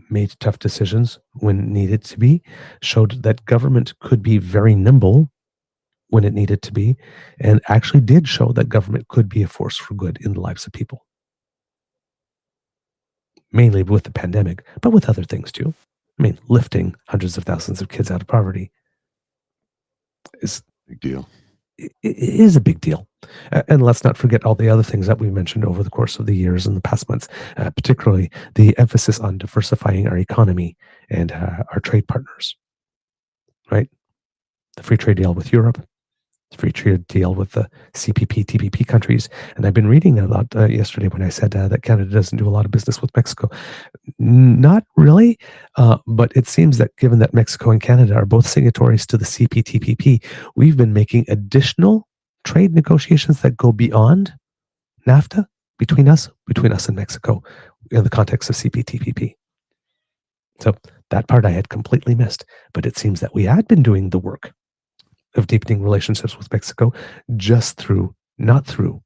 Made tough decisions when needed to be, showed that government could be very nimble when it needed to be, and actually did show that government could be a force for good in the lives of people. Mainly with the pandemic, but with other things too. I mean, lifting hundreds of thousands of kids out of poverty is a big deal. It is a big deal. And let's not forget all the other things that we mentioned over the course of the years and the past months, particularly the emphasis on diversifying our economy and our trade partners, right? The free trade deal with Europe, the free trade deal with the CPP, TPP countries. And I've been reading a lot yesterday when I said that Canada doesn't do a lot of business with Mexico. Not really, but it seems that given that Mexico and Canada are both signatories to the CPTPP, we've been making additional trade negotiations that go beyond NAFTA between us and Mexico in the context of CPTPP. So that part I had completely missed, but it seems that we had been doing the work of deepening relationships with Mexico just not through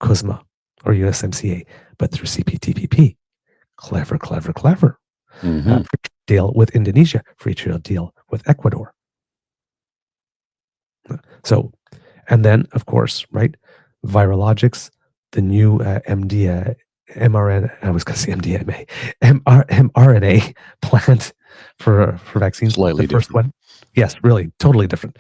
CUSMA or USMCA, but through CPTPP. Clever. Mm-hmm. Free trade deal with Indonesia, free trade deal with Ecuador. So, and then, of course, right, Virologics, the new mRNA, I was going to say MDMA, mRNA plant for vaccines. Slightly the first different. one. Yes, really, totally different.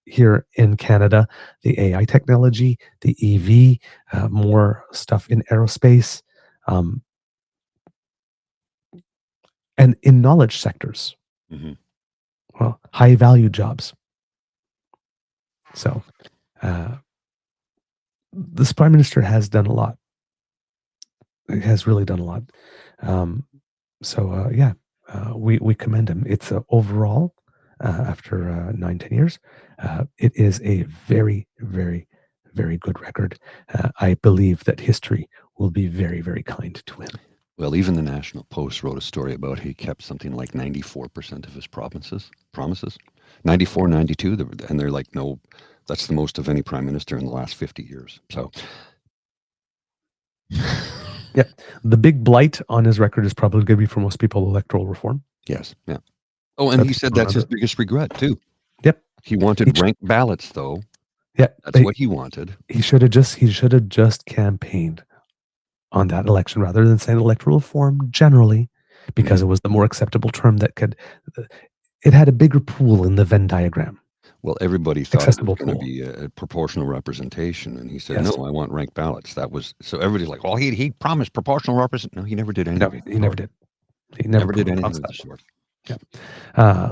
Here in Canada, the AI technology, the EV, more stuff in aerospace, and in knowledge sectors. Mm-hmm. Well, high value jobs. So this Prime Minister has done a lot. He has really done a lot. We commend him. It's overall, after 9-10 years, it is a very, very, very good record. I believe that history will be very, very kind to him. Well, even the National Post wrote a story about he kept something like 94% of his promises. 94, 92, and they're like, no, that's the most of any prime minister in the last 50 years. So, yeah, the big blight on his record is probably going to be for most people electoral reform. Yes, yeah. Oh, and he said that's his biggest regret too. Yep. He wanted ranked ballots, though. Yeah, that's what he wanted. He should have just campaigned on that election rather than saying electoral reform generally. because it was the more acceptable term that could. It had a bigger pool in the Venn diagram. Well, everybody thought it Accessible was going to pool. be a proportional representation, and he said, Yes. "No, I want ranked ballots." That was so everybody's like, "Well, he promised proportional representation." No, he never did anything. No, he never did. He Never did anything promised of the that. sort. Yeah.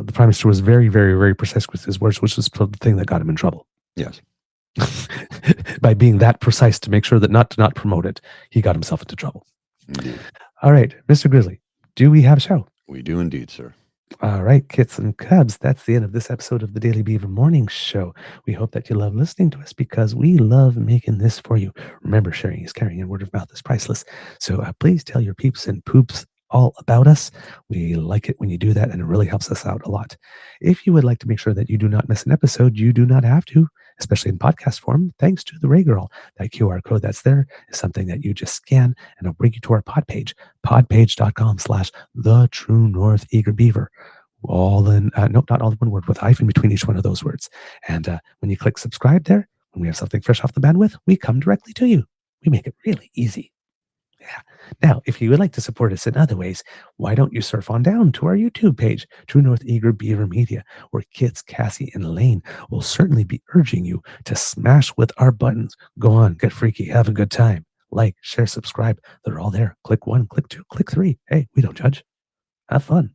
The Prime Minister was very, very, very precise with his words, which is the thing that got him in trouble. Yes. By being that precise to make sure that not promote it, he got himself into trouble. Indeed. All right, Mr. Grizzly, do we have a show? We do indeed, sir. All right, kits and cubs, that's the end of this episode of the Daily Beaver Morning Show. We hope that you love listening to us because we love making this for you. Remember, sharing is caring and word of mouth is priceless. So please tell your peeps and poops all about us. We like it when you do that, and it really helps us out a lot. If you would like to make sure that you do not miss an episode, you do not have to, especially in podcast form, thanks to the Ray Girl. That QR code that's there is something that you just scan, and it'll bring you to our pod page, podpage.com/the-true-north-eager-beaver. All in, no, not all in one word, with a hyphen between each one of those words. And when you click subscribe there, when we have something fresh off the bandwidth, we come directly to you. We make it really easy. Yeah. Now, if you would like to support us in other ways, why don't you surf on down to our YouTube page, True North Eager Beaver Media, where Kits, Cassie, and Elaine will certainly be urging you to smash with our buttons. Go on, get freaky, have a good time. Like, share, subscribe. They're all there. Click 1, click 2, click 3. Hey, we don't judge. Have fun.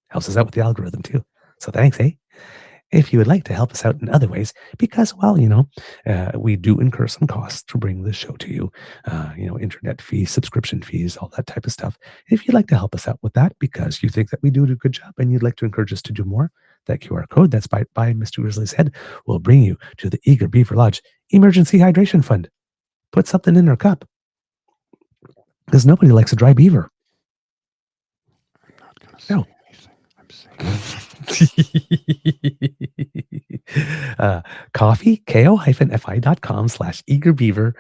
Helps us out with the algorithm too. So thanks, eh? If you would like to help us out in other ways, because, well, we do incur some costs to bring this show to you, internet fees, subscription fees, all that type of stuff. If you'd like to help us out with that because you think that we do a good job and you'd like to encourage us to do more, that QR code that's by Mr. Grizzly's head will bring you to the Eager Beaver Lodge Emergency Hydration Fund. Put something in our cup because nobody likes a dry beaver. I'm not going to say anything. I'm saying coffee, ko-fi.com/eagerbeaver,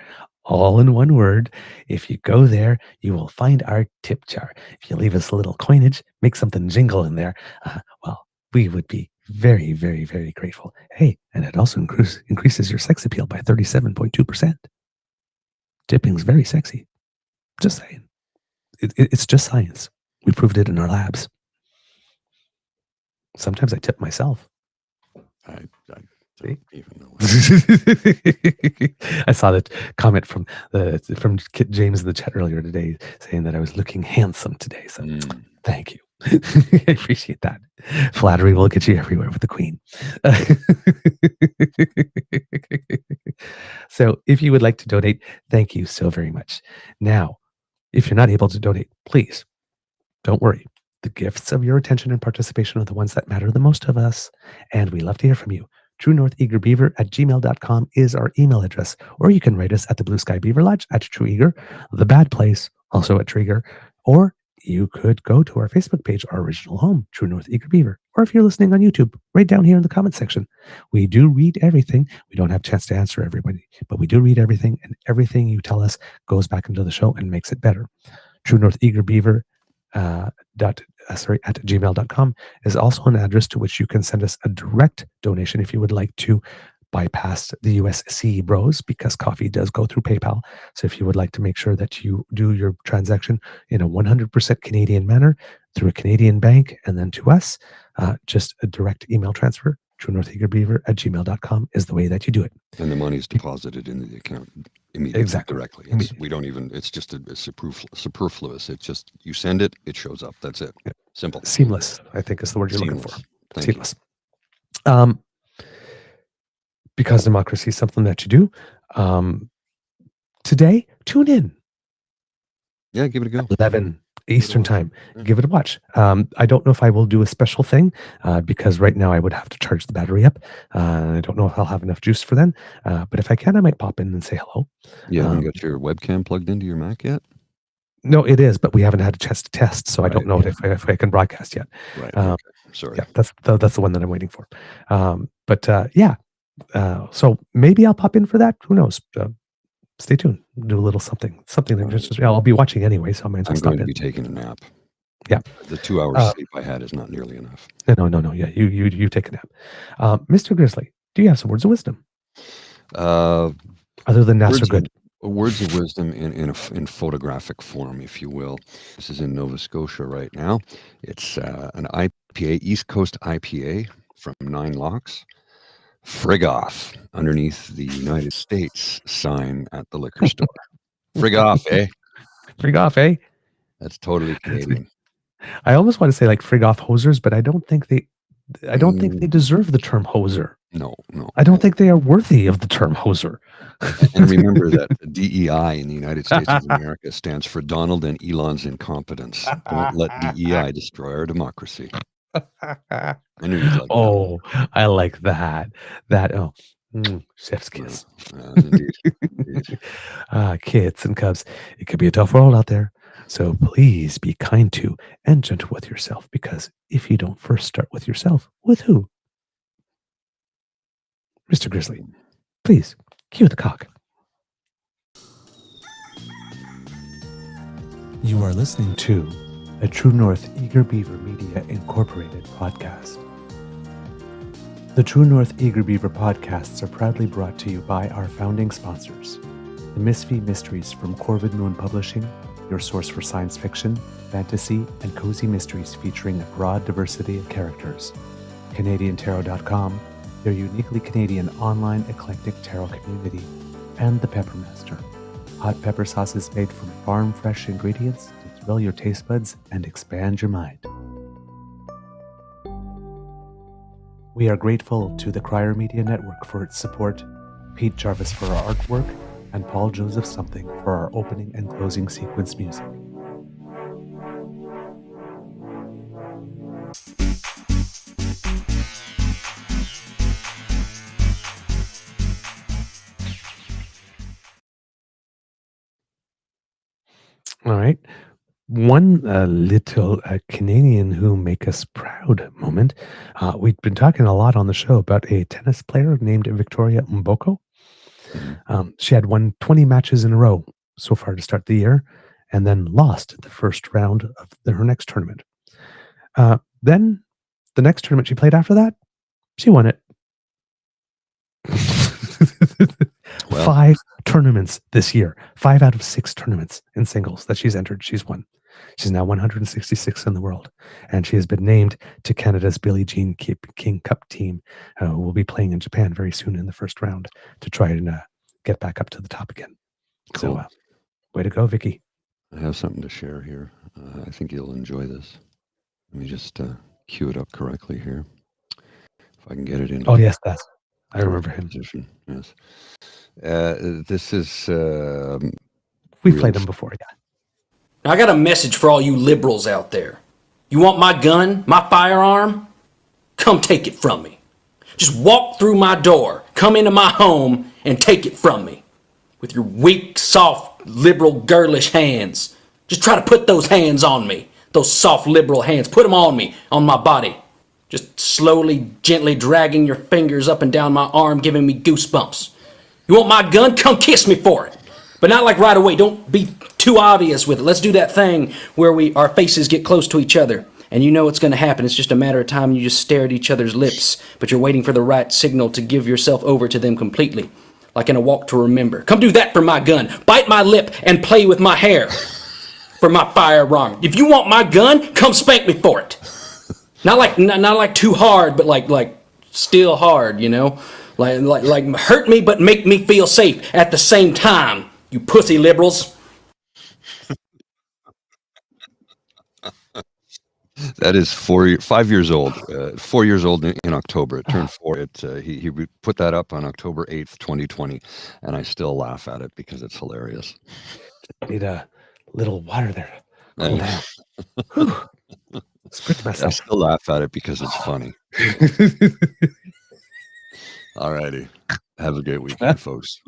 all in one word. If you go there, you will find our tip jar. If you leave us a little coinage, make something jingle in there, well, we would be very, very, very grateful. Hey, and it also increases your sex appeal by 37.2%. Tipping's very sexy. Just saying. It's just science. We proved it in our labs. Sometimes I tip myself. I don't even know. I saw that comment from Kit James in the chat earlier today saying that I was looking handsome today. So thank you. I appreciate that. Flattery will get you everywhere with the Queen. So if you would like to donate, thank you so very much. Now, if you're not able to donate, please don't worry. The gifts of your attention and participation are the ones that matter the most of us, and we love to hear from you. truenortheagerbeaver@gmail.com is our email address, or you can write us at the Blue Sky Beaver Lodge at True Eager, The Bad Place, also at Trigger, or you could go to our Facebook page, our original home, True North Eager Beaver, or if you're listening on YouTube, right down here in the comment section. We do read everything. We don't have a chance to answer everybody, but we do read everything, and everything you tell us goes back into the show and makes it better. truenortheagerbeaver at gmail.com is also an address to which you can send us a direct donation if you would like to bypass the USC bros, because coffee does go through PayPal. So if you would like to make sure that you do your transaction in a 100% Canadian manner through a Canadian bank and then to us, just a direct email transfer, truenortheagerbeaver@gmail.com is the way that you do it. And the money is deposited into the account immediately, directly. We don't even, it's just a superfluous. It's just, you send it, it shows up. That's it. Yeah. Simple. Seamless, I think is the word you're looking for. Seamless. Because democracy is something that you do. Today, tune in. Yeah, give it a go. 11 Eastern time. Give it a watch. I don't know if I will do a special thing because right now I would have to charge the battery up. I don't know if I'll have enough juice for then. But if I can, I might pop in and say hello. You haven't got your webcam plugged into your Mac yet? No, it is, but we haven't had a chance to test, so I don't know if I can broadcast yet. Right. Okay. Sorry. Yeah, that's the one that I'm waiting for. So maybe I'll pop in for that. Who knows? Stay tuned. Do a little something. I'll be watching anyway, so I might as well stop in. I'm going to be taking a nap. Yeah. The 2 hours sleep I had is not nearly enough. No. Yeah, you take a nap. Mr. Grizzly, do you have some words of wisdom? Other than naps are good. Words of wisdom in photographic form, if you will. This is in Nova Scotia right now. It's an IPA, East Coast IPA from 9 Locks. Frig off underneath the United States sign at the liquor store. Frig off, eh? Frig off, eh? That's totally Canadian. I almost want to say like frig off hosers, but I don't think they deserve the term hoser. No. I don't think they are worthy of the term hoser. And remember that the DEI in the United States of America stands for Donald and Elon's incompetence. Don't let DEI destroy our democracy. I knew you'd like that. I like that. Chef's kiss. Indeed. Kids and cubs, it could be a tough world out there. So please be kind to and gentle with yourself, because if you don't first start with yourself, with who? Mr. Grizzly, please cue the cock. You are listening to a True North Eager Beaver Media Incorporated podcast. The True North Eager Beaver podcasts are proudly brought to you by our founding sponsors, the Misfit Mysteries from Corvid Moon Publishing, your source for science fiction, fantasy, and cozy mysteries featuring a broad diversity of characters. CanadianTarot.com, their uniquely Canadian online eclectic tarot community, and The Pepper Master, hot pepper sauces made from farm fresh ingredients to thrill your taste buds and expand your mind. We are grateful to the Crier Media Network for its support, Pete Jarvis for our artwork, and Paul Joseph Something for our opening and closing sequence music. All right. One little Canadian who make us proud moment. We've been talking a lot on the show about a tennis player named Victoria Mboko. She had won 20 matches in a row so far to start the year, and then lost the first round of her next tournament. Then the next tournament she played after that, she won it. 5 tournaments this year. 5 out of 6 tournaments in singles that she's entered, she's won. She's now 166th in the world, and she has been named to Canada's Billie Jean King Cup team, who will be playing in Japan very soon in the first round to try and get back up to the top again. Cool. So, way to go, Vicky. I have something to share here. I think you'll enjoy this. Let me just cue it up correctly here. If I can get it in. Oh, yes, I remember him. Position. Yes. This is... we played him before, yeah. Now, I got a message for all you liberals out there. You want my gun, my firearm? Come take it from me. Just walk through my door, come into my home, and take it from me. With your weak, soft, liberal, girlish hands. Just try to put those hands on me. Those soft, liberal hands. Put them on me, on my body. Just slowly, gently dragging your fingers up and down my arm, giving me goosebumps. You want my gun? Come kiss me for it. But not like right away. Don't be too obvious with it. Let's do that thing where our faces get close to each other. And you know what's going to happen. It's just a matter of time. You just stare at each other's lips. But you're waiting for the right signal to give yourself over to them completely. Like in A Walk to Remember. Come do that for my gun. Bite my lip and play with my hair. For my firearm. If you want my gun, come spank me for it. Not like too hard, but like still hard, you know? Like hurt me but make me feel safe at the same time. You pussy liberals. That is 5 years old. 4 years old in October. It turned 4. He put that up on October 8th, 2020, and I still laugh at it because it's hilarious. Need a little water there. Spritz myself. I still laugh at it because it's funny. All righty. Have a great weekend, folks.